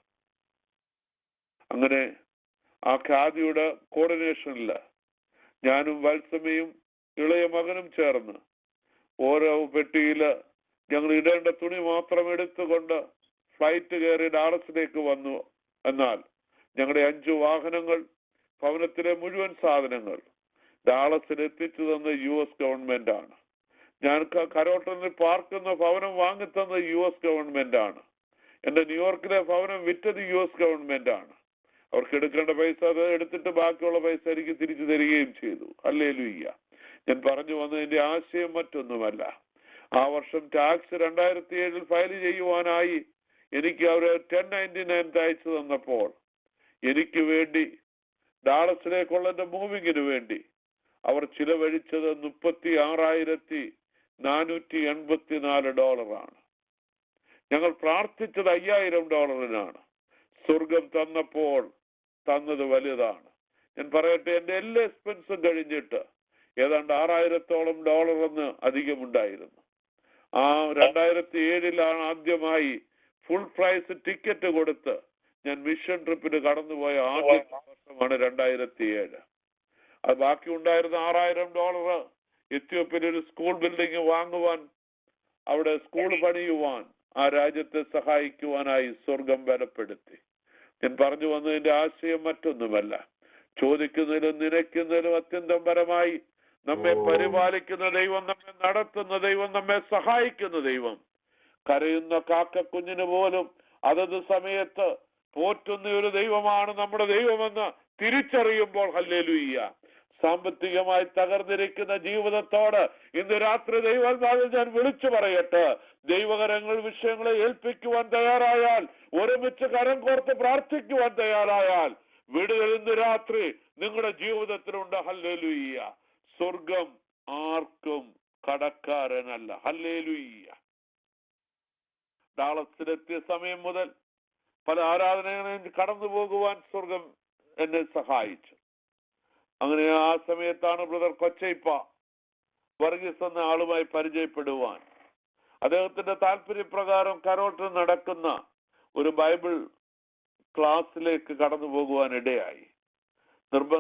അങ്ങനെ ആ ഖാദിയുടെ കോർഡിനേഷനില് ഞാനും വത്സമയും ഇളയ മകനും ചേർന്ന് ഓരോ പെട്ടിയില് ഞങ്ങൾ ഇടേണ്ട തുണി മാത്രം എടുത്തുകൊണ്ട് ഫ്ലൈറ്റ് കയറി ഡാളസിലേക്ക് വന്നു. എന്നാൽ ഞങ്ങളുടെ 5 വാഹനങ്ങൾ, ഭവനത്തിലെ മുഴുവൻ സാധനങ്ങൾ ഡാളസിൽ എത്തിച്ചു തന്ന US ഗവൺമെന്റ് ആണ്. ഞാൻ കരോട്ടനിൽ പാർക്കുന്ന ഭവനം വാങ്ങിത്തന്ന US ഗവൺമെന്റ് ആണ്. എന്റെ ന്യൂയോർക്കിലെ ഭവനം വിറ്റത് US ഗവൺമെന്റ് ആണ്. അവർക്ക് എടുക്കേണ്ട പൈസ അത് എടുത്തിട്ട് ബാക്കിയുള്ള പൈസ എനിക്ക് തിരിച്ചു തരികയും ചെയ്തു. ഹല്ലേലൂയ. ഞാൻ പറഞ്ഞു വന്നതിന്റെ ആശയം മറ്റൊന്നുമല്ല. ആ വർഷം ടാക്സ് 2007 ഫയൽ ചെയ്യുവാനായി എനിക്ക് അവർ 1099 അയച്ചു തന്നപ്പോൾ എനിക്ക് വേണ്ടി ഡാളസിലേക്കുള്ള എന്റെ മൂവിങ്ങിന് വേണ്ടി അവർ ചിലവഴിച്ചത് $56,484. ഞങ്ങൾ പ്രാർത്ഥിച്ചത് $5,000. സ്വർഗം തന്നപ്പോൾ തന്നത് വലുതാണ്. ഞാൻ പറയട്ടെ, എന്റെ എല്ലാ എക്സ്പെൻസും കഴിഞ്ഞിട്ട് ഏതാണ്ട് $6,000 അധികമുണ്ടായിരുന്നു. ആ 2007 ആദ്യമായി ഫുൾ പ്രൈസ് ടിക്കറ്റ് കൊടുത്ത് ഞാൻ മിഷൻ ട്രിപ്പിന് കടന്നുപോയ ആദ്യ വർഷമാണ് 2007. അത് ബാക്കി ഉണ്ടായിരുന്ന $6,000 എത്യോപ്യയിൽ ഒരു സ്കൂൾ ബിൽഡിംഗ് വാങ്ങുവാൻ, അവിടെ സ്കൂൾ പണിയുവാൻ, ആ രാജ്യത്തെ സഹായിക്കുവാനായി സ്വർഗം ബലപ്പെടുത്തി. ഞാൻ പറഞ്ഞു വന്നതിന്റെ ആശയം മറ്റൊന്നുമല്ല. ചോദിക്കുന്നതിലും നിനയ്ക്കുന്നതിലും അത്യന്തം പരമായി നമ്മെ പരിപാലിക്കുന്ന ദൈവം, നമ്മെ നടത്തുന്ന ദൈവം, നമ്മെ സഹായിക്കുന്ന ദൈവം, കരയുന്ന കാക്കക്കുഞ്ഞിന് പോലും അതത് സമയത്ത് പോറ്റുന്ന ഒരു ദൈവമാണ് നമ്മുടെ ദൈവമെന്ന് തിരിച്ചറിയുമ്പോൾ ഹല്ലേലൂയ്യ. സാമ്പത്തികമായി തകർന്നിരിക്കുന്ന ജീവിതത്തോട് ഇന്ന് രാത്രി ദൈവാത്മാവിൽ ഞാൻ വിളിച്ചു പറയട്ടെ, ദൈവകരങ്ങൾ വിഷയങ്ങളെ ഏൽപ്പിക്കുവാൻ തയ്യാറായാൽ, ഒരുമിച്ച് കരം കോർത്ത് പ്രാർത്ഥിക്കുവാൻ തയ്യാറായാൽ, വിടുതൽ ഇന്ന് രാത്രി നിങ്ങളുടെ ജീവിതത്തിലുണ്ട്. ഹല്ലേലൂയ്യ. സ്വർഗം ആർക്കും കടക്കാരനല്ല. ഹല്ലേലൂയ്യ. ഡാളസിലെത്തിയ സമയം മുതൽ പല ആരാധനകളെയും കടന്നു പോകുവാൻ സ്വർഗം എന്നെ സഹായിച്ചു. അങ്ങനെ ആ സമയത്താണ് ബ്രദർ കൊച്ചൈപ്പ വർഗീസ് എന്ന ആളുമായി പരിചയപ്പെടുവാൻ, അദ്ദേഹത്തിന്റെ താല്പര്യപ്രകാരം കരോട്ടിൽ നടക്കുന്ന ഒരു ബൈബിൾ ക്ലാസ്സിലേക്ക് കടന്നു പോകുവാൻ ഇടയായി.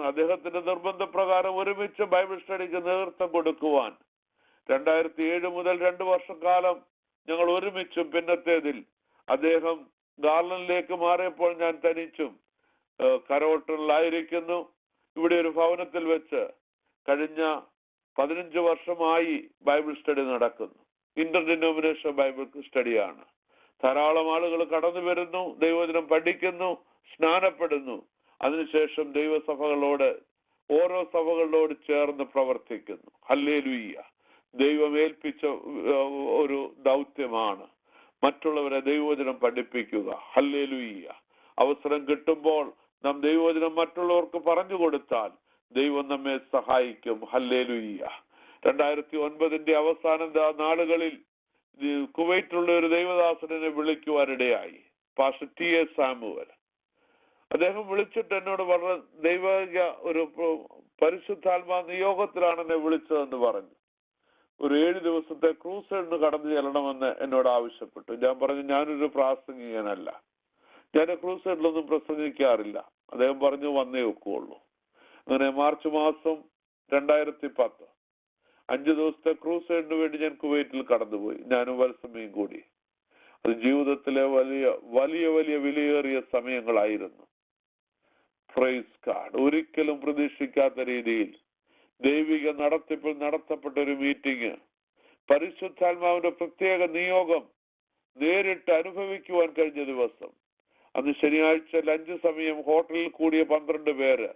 അദ്ദേഹത്തിന്റെ നിർബന്ധപ്രകാരം ഒരുമിച്ച് ബൈബിൾ സ്റ്റഡിക്ക് നേതൃത്വം കൊടുക്കുവാൻ 2007 മുതൽ 2 വർഷക്കാലം ഞങ്ങൾ ഒരുമിച്ചും, പിന്നത്തേതിൽ അദ്ദേഹം ഗാർലൻഡിലേക്ക് മാറിയപ്പോൾ ഞാൻ തനിച്ചും കരോട്ടിലായിരിക്കുന്നു. ഇവിടെ ഒരു ഭവനത്തിൽ വെച്ച് കഴിഞ്ഞ 15 വർഷമായി ബൈബിൾ സ്റ്റഡി നടക്കുന്നു. ഇന്റർ ഡിനോമിനേഷൻ ബൈബിൾ സ്റ്റഡിയാണ്. ധാരാളം ആളുകൾ കടന്നു വരുന്നു, ദൈവവചനം പഠിക്കുന്നു, സ്നാനപ്പെടുന്നു. അതിനുശേഷം ദൈവസഭകളോട്, ഓരോ സഭകളോട് ചേർന്ന് പ്രവർത്തിക്കുന്നു. ഹല്ലേലൂയ്യ. ദൈവം ഏൽപ്പിച്ച ഒരു ദൗത്യമാണ് മറ്റുള്ളവരെ ദൈവവചനം പഠിപ്പിക്കുക. ഹല്ലേലൂയ്യ. അവസരം കിട്ടുമ്പോൾ നാം ദൈവവചനം മറ്റുള്ളവർക്ക് പറഞ്ഞു കൊടുത്താൽ ദൈവം നമ്മെ സഹായിക്കും. ഹല്ലേലൂയ്യ. 2009 അവസാന നാളുകളിൽ കുവൈറ്റിലുള്ള ഒരു ദൈവദാസനെ വിളിക്കുവാനിടയായി, പാസ്റ്റർ T.A. സാമുവൽ. അദ്ദേഹം വിളിച്ചിട്ട് എന്നോട് വളരെ ദൈവിക ഒരു പരിശുദ്ധാത്മാ നിയോഗത്തിലാണ് എന്നെ വിളിച്ചതെന്ന് പറഞ്ഞു. ഒരു 7 ദിവസത്തെ ക്രൂസൈഡിന് കടന്നു ചെല്ലണമെന്ന് എന്നോട് ആവശ്യപ്പെട്ടു. ഞാൻ പറഞ്ഞു, ഞാനൊരു പ്രാസംഗികനല്ല, ഞാൻ ക്രൂസൈഡിലൊന്നും പ്രസംഗിക്കാറില്ല. അദ്ദേഹം പറഞ്ഞു, വന്നേ ഒക്കുള്ളൂ. അങ്ങനെ മാർച്ച് മാസം 2010 5 ദിവസത്തെ ക്രൂസൈഡിന് വേണ്ടി ഞാൻ കുവൈറ്റിൽ കടന്നുപോയി, ഞാനും വത്സമയും കൂടി. അത് ജീവിതത്തിലെ വലിയ വലിയ വലിയ വിലയേറിയ സമയങ്ങളായിരുന്നു. Praise God. ഒരിക്കലും പ്രതീക്ഷിക്കാത്ത രീതിയിൽ ദൈവിക നടത്തിപ്പിൽ നടത്തപ്പെട്ട ഒരു മീറ്റിംഗ്, പരിശുദ്ധാത്മാവിന്റെ പ്രത്യേക നിയോഗം നേരിട്ട് അനുഭവിക്കുവാൻ കഴിഞ്ഞ ദിവസം. അന്ന് ശനിയാഴ്ച ലഞ്ച് സമയം ഹോട്ടലിൽ കൂടിയ 12 പേര്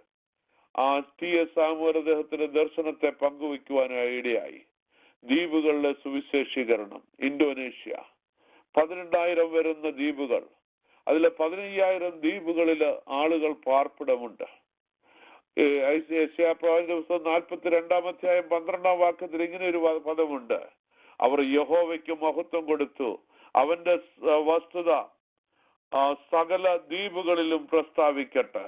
ആ T.A. സാമുവൽ അദ്ദേഹത്തിന്റെ ദർശനത്തെ പങ്കുവയ്ക്കുവാനായി ഇടയായി. ദ്വീപുകളിലെ സുവിശേഷീകരണം. ഇന്തോനേഷ്യ 12,000 വരുന്ന ദ്വീപുകൾ, അതിലെ 15,000 ദ്വീപുകളില് ആളുകൾ പാർപ്പിടമുണ്ട്. യെശയ്യാപ്രവാചന പുസ്തകം 42-ാം അധ്യായം 12-ാം വാക്യത്തിൽ ഇങ്ങനെ ഒരു പദമുണ്ട്: അവർ യഹോവയ്ക്ക് മഹത്വം കൊടുത്തു, അവന്റെ വസ്തുത സകല ദ്വീപുകളിലും പ്രസ്താവിക്കട്ടെ.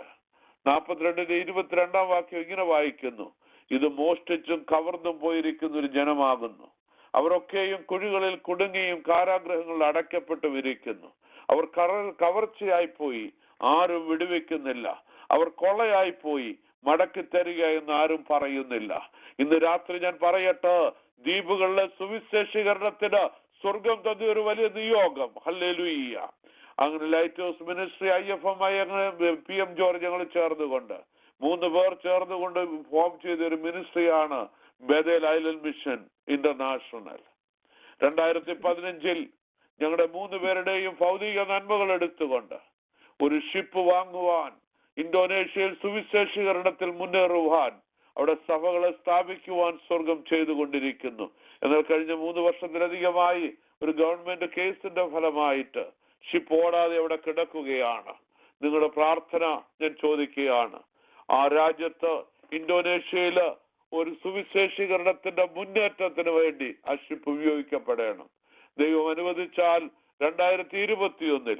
42-22-ാം വാക്യം ഇങ്ങനെ വായിക്കുന്നു: ഇത് മോഷ്ടിച്ചും കവർന്നും പോയിരിക്കുന്ന ഒരു ജനമാകുന്നു. അവരൊക്കെയും കുഴികളിൽ കുടുങ്ങിയും കാരാഗ്രഹങ്ങളിൽ അടയ്ക്കപ്പെട്ടു ഇരിക്കുന്നു. അവർ കവർച്ചയായി പോയി, ആരും വിടുവിക്കുന്നില്ല. അവർ കൊള്ളയായി പോയി, മടക്കി തരിക എന്ന് ആരും പറയുന്നില്ല. ഇന്ന് രാത്രി ഞാൻ പറയട്ടെ, ദ്വീപുകളിലെ സുവിശേഷീകരണത്തിന് സ്വർഗം തന്ന ഒരു വലിയ നിയോഗം. ഹല്ലേലൂയ്യ. അങ്ങനെ ലൈറ്റ് ഹൗസ് മിനിസ്ട്രി, IFMI, അങ്ങനെ PM ജോർജ് ഞങ്ങൾ ചേർന്നുകൊണ്ട് 3 പേർ ചേർന്നുകൊണ്ട് ഫോം ചെയ്ത ഒരു മിനിസ്ട്രിയാണ് ബദേൽ ഐലൻഡ് മിഷൻ ഇന്റർനാഷണൽ. 2015 ഞങ്ങളുടെ 3 പേരുടെയും ഭൗതിക നന്മകൾ എടുത്തുകൊണ്ട് ഒരു ഷിപ്പ് വാങ്ങുവാൻ, ഇന്തോനേഷ്യയിൽ സുവിശേഷീകരണത്തിൽ മുന്നേറുവാൻ അവിടെ സഭകളെ സ്ഥാപിക്കുവാൻ സ്വർഗം ചെയ്തുകൊണ്ടിരിക്കുന്നു. എന്നാൽ കഴിഞ്ഞ 3 വർഷത്തിലധികമായി ഒരു ഗവൺമെന്റ് കേസിന്റെ ഫലമായിട്ട് ഷിപ്പ് ഓടാതെ അവിടെ കിടക്കുകയാണ്. നിങ്ങളുടെ പ്രാർത്ഥന ഞാൻ ചോദിക്കുകയാണ്. ആ രാജ്യത്ത് ഇന്തോനേഷ്യയില് ഒരു സുവിശേഷീകരണത്തിന്റെ മുന്നേറ്റത്തിന് വേണ്ടി ആ ഷിപ്പ് ഉപയോഗിക്കപ്പെടണം. ദൈവം അനുവദിച്ചാൽ 2021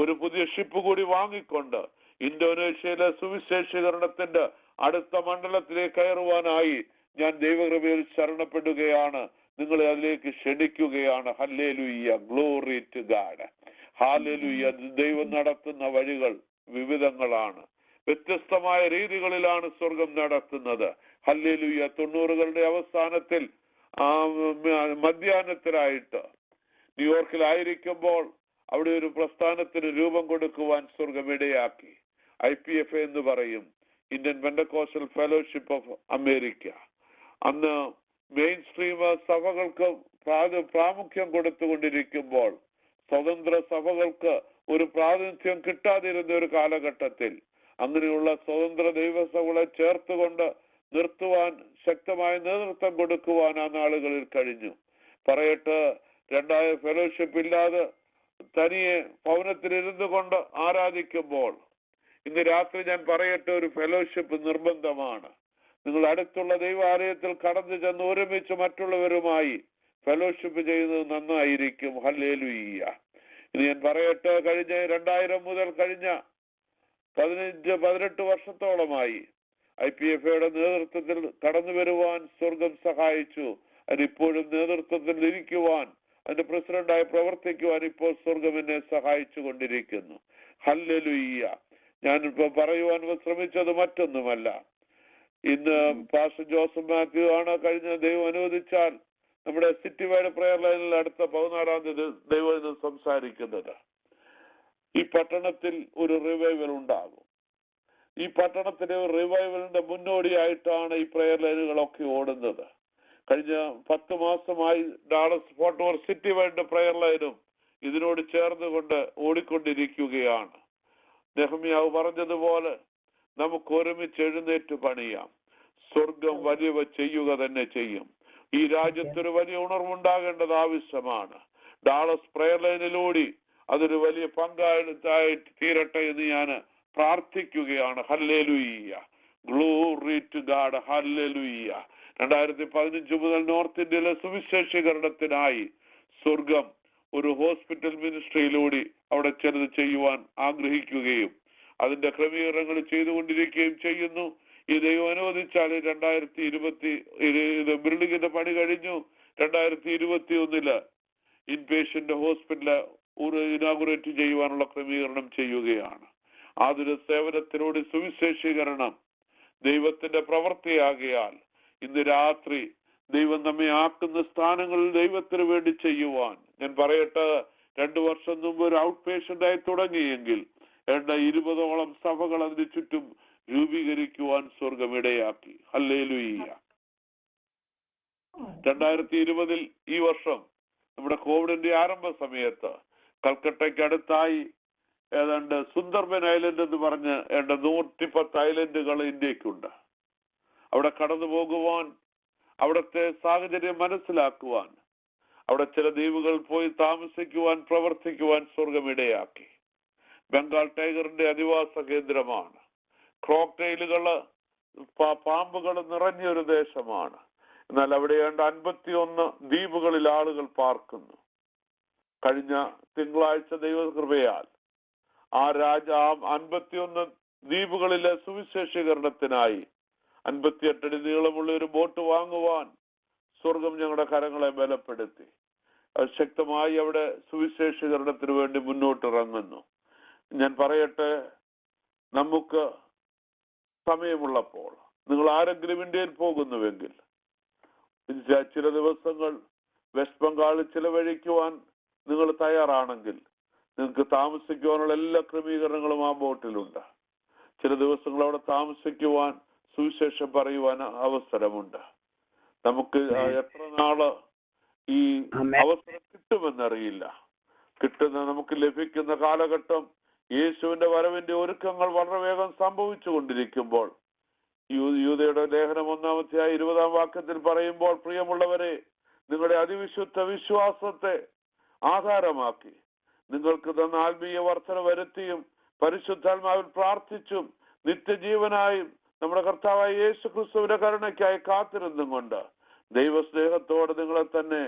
ഒരു പുതിയ ഷിപ്പ് കൂടി വാങ്ങിക്കൊണ്ട് ഇന്തോനേഷ്യയിലെ സുവിശേഷീകരണത്തിന്റെ അടുത്ത മണ്ഡലത്തിലേക്ക് കയറുവാനായി ഞാൻ ദൈവകൃപയിൽ ശരണപ്പെടുകയാണ്. നിങ്ങളെ അതിലേക്ക് ക്ഷണിക്കുകയാണ്. Hallelujah, glory to God. Hallelujah. ദൈവം നടത്തുന്ന വഴികൾ വിവിധങ്ങളാണ്, വ്യത്യസ്തമായ രീതികളിലാണ് സ്വർഗം നടത്തുന്നത്. ഹല്ലേലൂയ. 90കളുടെ അവസാനത്തിൽ മധ്യാഹ്നത്തിലായിട്ട് ന്യൂയോർക്കിലായിരിക്കുമ്പോൾ അവിടെ ഒരു പ്രസ്ഥാനത്തിന് രൂപം കൊടുക്കുവാൻ സ്വർഗം ഇടയാക്കി. IPF എന്ന് പറയും, Indian Pentecostal fellowship of America. അന്ന് മെയിൻ സ്ട്രീം സഭകൾക്ക് പ്രാമുഖ്യം കൊടുത്തുകൊണ്ടിരിക്കുമ്പോൾ സ്വതന്ത്ര സഭകൾക്ക് ഒരു പ്രാതിനിധ്യം കിട്ടാതിരുന്ന ഒരു കാലഘട്ടത്തിൽ അങ്ങനെയുള്ള സ്വതന്ത്ര ദൈവസഭകളെ ചേർത്തുകൊണ്ട് നിർത്തുവാൻ ശക്തമായ നേതൃത്വം കൊടുക്കുവാൻ ആ നാളുകളിൽ കഴിഞ്ഞു. പറയട്ടെ, 2 ഫെലോഷിപ്പ് ഇല്ലാതെ തനിയെ ഭവനത്തിലിരുന്നു കൊണ്ട് ആരാധിക്കുമ്പോൾ ഇന്ന് രാത്രി ഞാൻ പറയട്ടെ, ഒരു ഫെലോഷിപ്പ് നിർബന്ധമാണ്. നിങ്ങൾ അടുത്തുള്ള ദൈവാലയത്തിൽ കടന്നു ചെന്ന് ഒരുമിച്ച് മറ്റുള്ളവരുമായി ഫെലോഷിപ്പ് ചെയ്യുന്നത് നന്നായിരിക്കും. ഹല്ലേലൂയ. ഇനി ഞാൻ പറയട്ടെ, കഴിഞ്ഞ 2000 മുതൽ കഴിഞ്ഞ 15-18 വർഷത്തോളമായി IPFയുടെ നേതൃത്വത്തിൽ കടന്നു വരുവാൻ സ്വർഗം സഹായിച്ചു. അതിനിപ്പോഴും നേതൃത്വത്തിൽ ഇരിക്കുവാൻ, അതിന്റെ പ്രസിഡന്റായി പ്രവർത്തിക്കുവാൻ ഇപ്പോൾ സ്വർഗം എന്നെ സഹായിച്ചു കൊണ്ടിരിക്കുന്നു. ഹല്ലേലൂയ. ഞാനിപ്പോ പറയുവാൻ ശ്രമിച്ചത് മറ്റൊന്നുമല്ല. ഇന്ന് പാസ്റ്റർ ജോസഫ് മാത്യു ആണ് കഴിഞ്ഞ ദൈവം അനുവദിച്ചാൽ നമ്മുടെ സിറ്റി വൈഡ് പ്രയർ ലൈനിൽ അടുത്ത 14-ാം തീയതി ദൈവം സംസാരിക്കുന്നത്. ഈ പട്ടണത്തിൽ ഒരു റിവൈവൽ ഉണ്ടാകും. ഈ പട്ടണത്തിലെ റിവൈവലിന്റെ മുന്നോടിയായിട്ടാണ് ഈ പ്രയർ ലൈനുകളൊക്കെ ഓടുന്നത്. കഴിഞ്ഞ 10 മാസമായി Dallas Fort Worth city wide prayer ലൈനും ഇതിനോട് ചേർന്നുകൊണ്ട് ഓടിക്കൊണ്ടിരിക്കുകയാണ്. നെഹമ്യാവ് പറഞ്ഞതുപോലെ നമുക്ക് ഒരുമിച്ച് എഴുന്നേറ്റ് പണിയാം. സ്വർഗം വലിയവ ചെയ്യുക തന്നെ ചെയ്യും. ഈ രാജ്യത്തൊരു വലിയ ഉണർവുണ്ടാകേണ്ടത് ആവശ്യമാണ്. ഡാളസ് പ്രയർ ലൈനിലൂടെ അതൊരു വലിയ പങ്കാളിത്തായിട്ട് തീരട്ടെ എന്ന് ഞാൻ പ്രാർത്ഥിക്കുകയാണ്. Hallelujah, glory to God. Hallelujah. 2015 മുതൽ നോർത്ത് ഇന്ത്യയിലെ സുവിശേഷീകരണത്തിനായി സ്വർഗം ഒരു ഹോസ്പിറ്റൽ മിനിസ്ട്രിയിലൂടെ അവിടെ ചിലത് ചെയ്യുവാൻ ആഗ്രഹിക്കുകയും അതിന്റെ ക്രമീകരണങ്ങൾ ചെയ്തുകൊണ്ടിരിക്കുകയും ചെയ്യുന്നു. ഈ ദൈവം അനുവദിച്ചാൽ 2020 ബിൽഡിങ്ങിന്റെ പണി കഴിഞ്ഞു. 2021 ഇൻപേഷ്യന്റ് ഹോസ്പിറ്റല് ഇനാഗുറേറ്റ് ചെയ്യുവാനുള്ള ക്രമീകരണം ചെയ്യുകയാണ്. ആതുര സേവനത്തിലൂടെ സുവിശേഷീകരണം ദൈവത്തിന്റെ പ്രവൃത്തിയാകിയാൽ ഇന്ന് രാത്രി ദൈവം നമ്മെ ആക്കുന്ന സ്ഥാനങ്ങളിൽ ദൈവത്തിന് വേണ്ടി ചെയ്യുവാൻ ഞാൻ പറയട്ടെ, 2 വർഷം മുമ്പ് ഒരു ഔട്ട് പേഷ്യന്റായി തുടങ്ങിയെങ്കിൽ 20ഓളം സഭകൾ അതിന് ചുറ്റും രൂപീകരിക്കുവാൻ സ്വർഗം ഇടയാക്കി. ഹല്ലേലൂയ. 2020 ഈ വർഷം നമ്മുടെ കോവിഡിന്റെ ആരംഭ സമയത്ത് കൽക്കട്ടയ്ക്ക് അടുത്തായി ഏതാണ്ട് സുന്ദർബൻ ഐലൻഡ് എന്ന് പറഞ്ഞ് 110 ഐലൻഡുകൾ ഇന്ത്യക്കുണ്ട്. അവിടെ കടന്നു പോകുവാൻ, അവിടുത്തെ സാഹചര്യം മനസ്സിലാക്കുവാൻ, അവിടെ ചില ദ്വീപുകൾ പോയി താമസിക്കുവാൻ, പ്രവർത്തിക്കുവാൻ സ്വർഗം ഇടയാക്കി. ബംഗാൾ ടൈഗറിന്റെ അധിവാസ കേന്ദ്രമാണ്. ക്രോക്ടൈലുകള്, പാമ്പുകൾ നിറഞ്ഞൊരു ദേശമാണ്. എന്നാൽ അവിടെ 51 ദ്വീപുകളിൽ ആളുകൾ പാർക്കുന്നു. കഴിഞ്ഞ തിങ്കളാഴ്ച ദൈവകൃപയാൽ ആ 51 ദ്വീപുകളിലെ സുവിശേഷീകരണത്തിനായി 58 അടി നീളമുള്ള ഒരു ബോട്ട് വാങ്ങുവാൻ സ്വർഗം ഞങ്ങളുടെ കരങ്ങളെ ബലപ്പെടുത്തി. ശക്തമായി അവിടെ സുവിശേഷീകരണത്തിന് വേണ്ടി മുന്നോട്ടിറങ്ങുന്നു. ഞാൻ പറയട്ടെ, നമുക്ക് സമയമുള്ളപ്പോൾ നിങ്ങൾ ആരെങ്കിലും ഇന്ത്യയിൽ പോകുന്നുവെങ്കിൽ ചില ദിവസങ്ങൾ വെസ്റ്റ് ബംഗാളിൽ ചിലവഴിക്കുവാൻ നിങ്ങൾ തയ്യാറാണെങ്കിൽ നിങ്ങൾക്ക് താമസിക്കുവാനുള്ള എല്ലാ ക്രമീകരണങ്ങളും ആ ബോട്ടിലുണ്ട്. ചില ദിവസങ്ങൾ അവിടെ താമസിക്കുവാൻ, സുവിശേഷം പറയുവാൻ അവസരമുണ്ട്. നമുക്ക് എത്ര നാള് ഈ അവസരം കിട്ടുമെന്നറിയില്ല. നമുക്ക് ലഭിക്കുന്ന കാലഘട്ടം യേശുവിന്റെ വരവിന്റെ ഒരുക്കങ്ങൾ വളരെ വേഗം സംഭവിച്ചു കൊണ്ടിരിക്കുമ്പോൾ യൂദയുടെ ലേഖനം 1-20 പറയുമ്പോൾ, പ്രിയമുള്ളവരെ, നിങ്ങളുടെ അതിവിശുദ്ധ വിശ്വാസത്തെ ആധാരമാക്കി നിങ്ങൾക്ക് തന്ന ആത്മീയ വർധന വരുത്തിയും പരിശുദ്ധാത്മാവിൽ പ്രാർത്ഥിച്ചും നിത്യജീവനായും നമ്മുടെ കർത്താവായ യേശു ക്രിസ്തുവിന്റെ കരുണയ്ക്കായി കാത്തിരുന്നും കൊണ്ട് ദൈവസ്നേഹത്തോടെ നിങ്ങളെ തന്നെ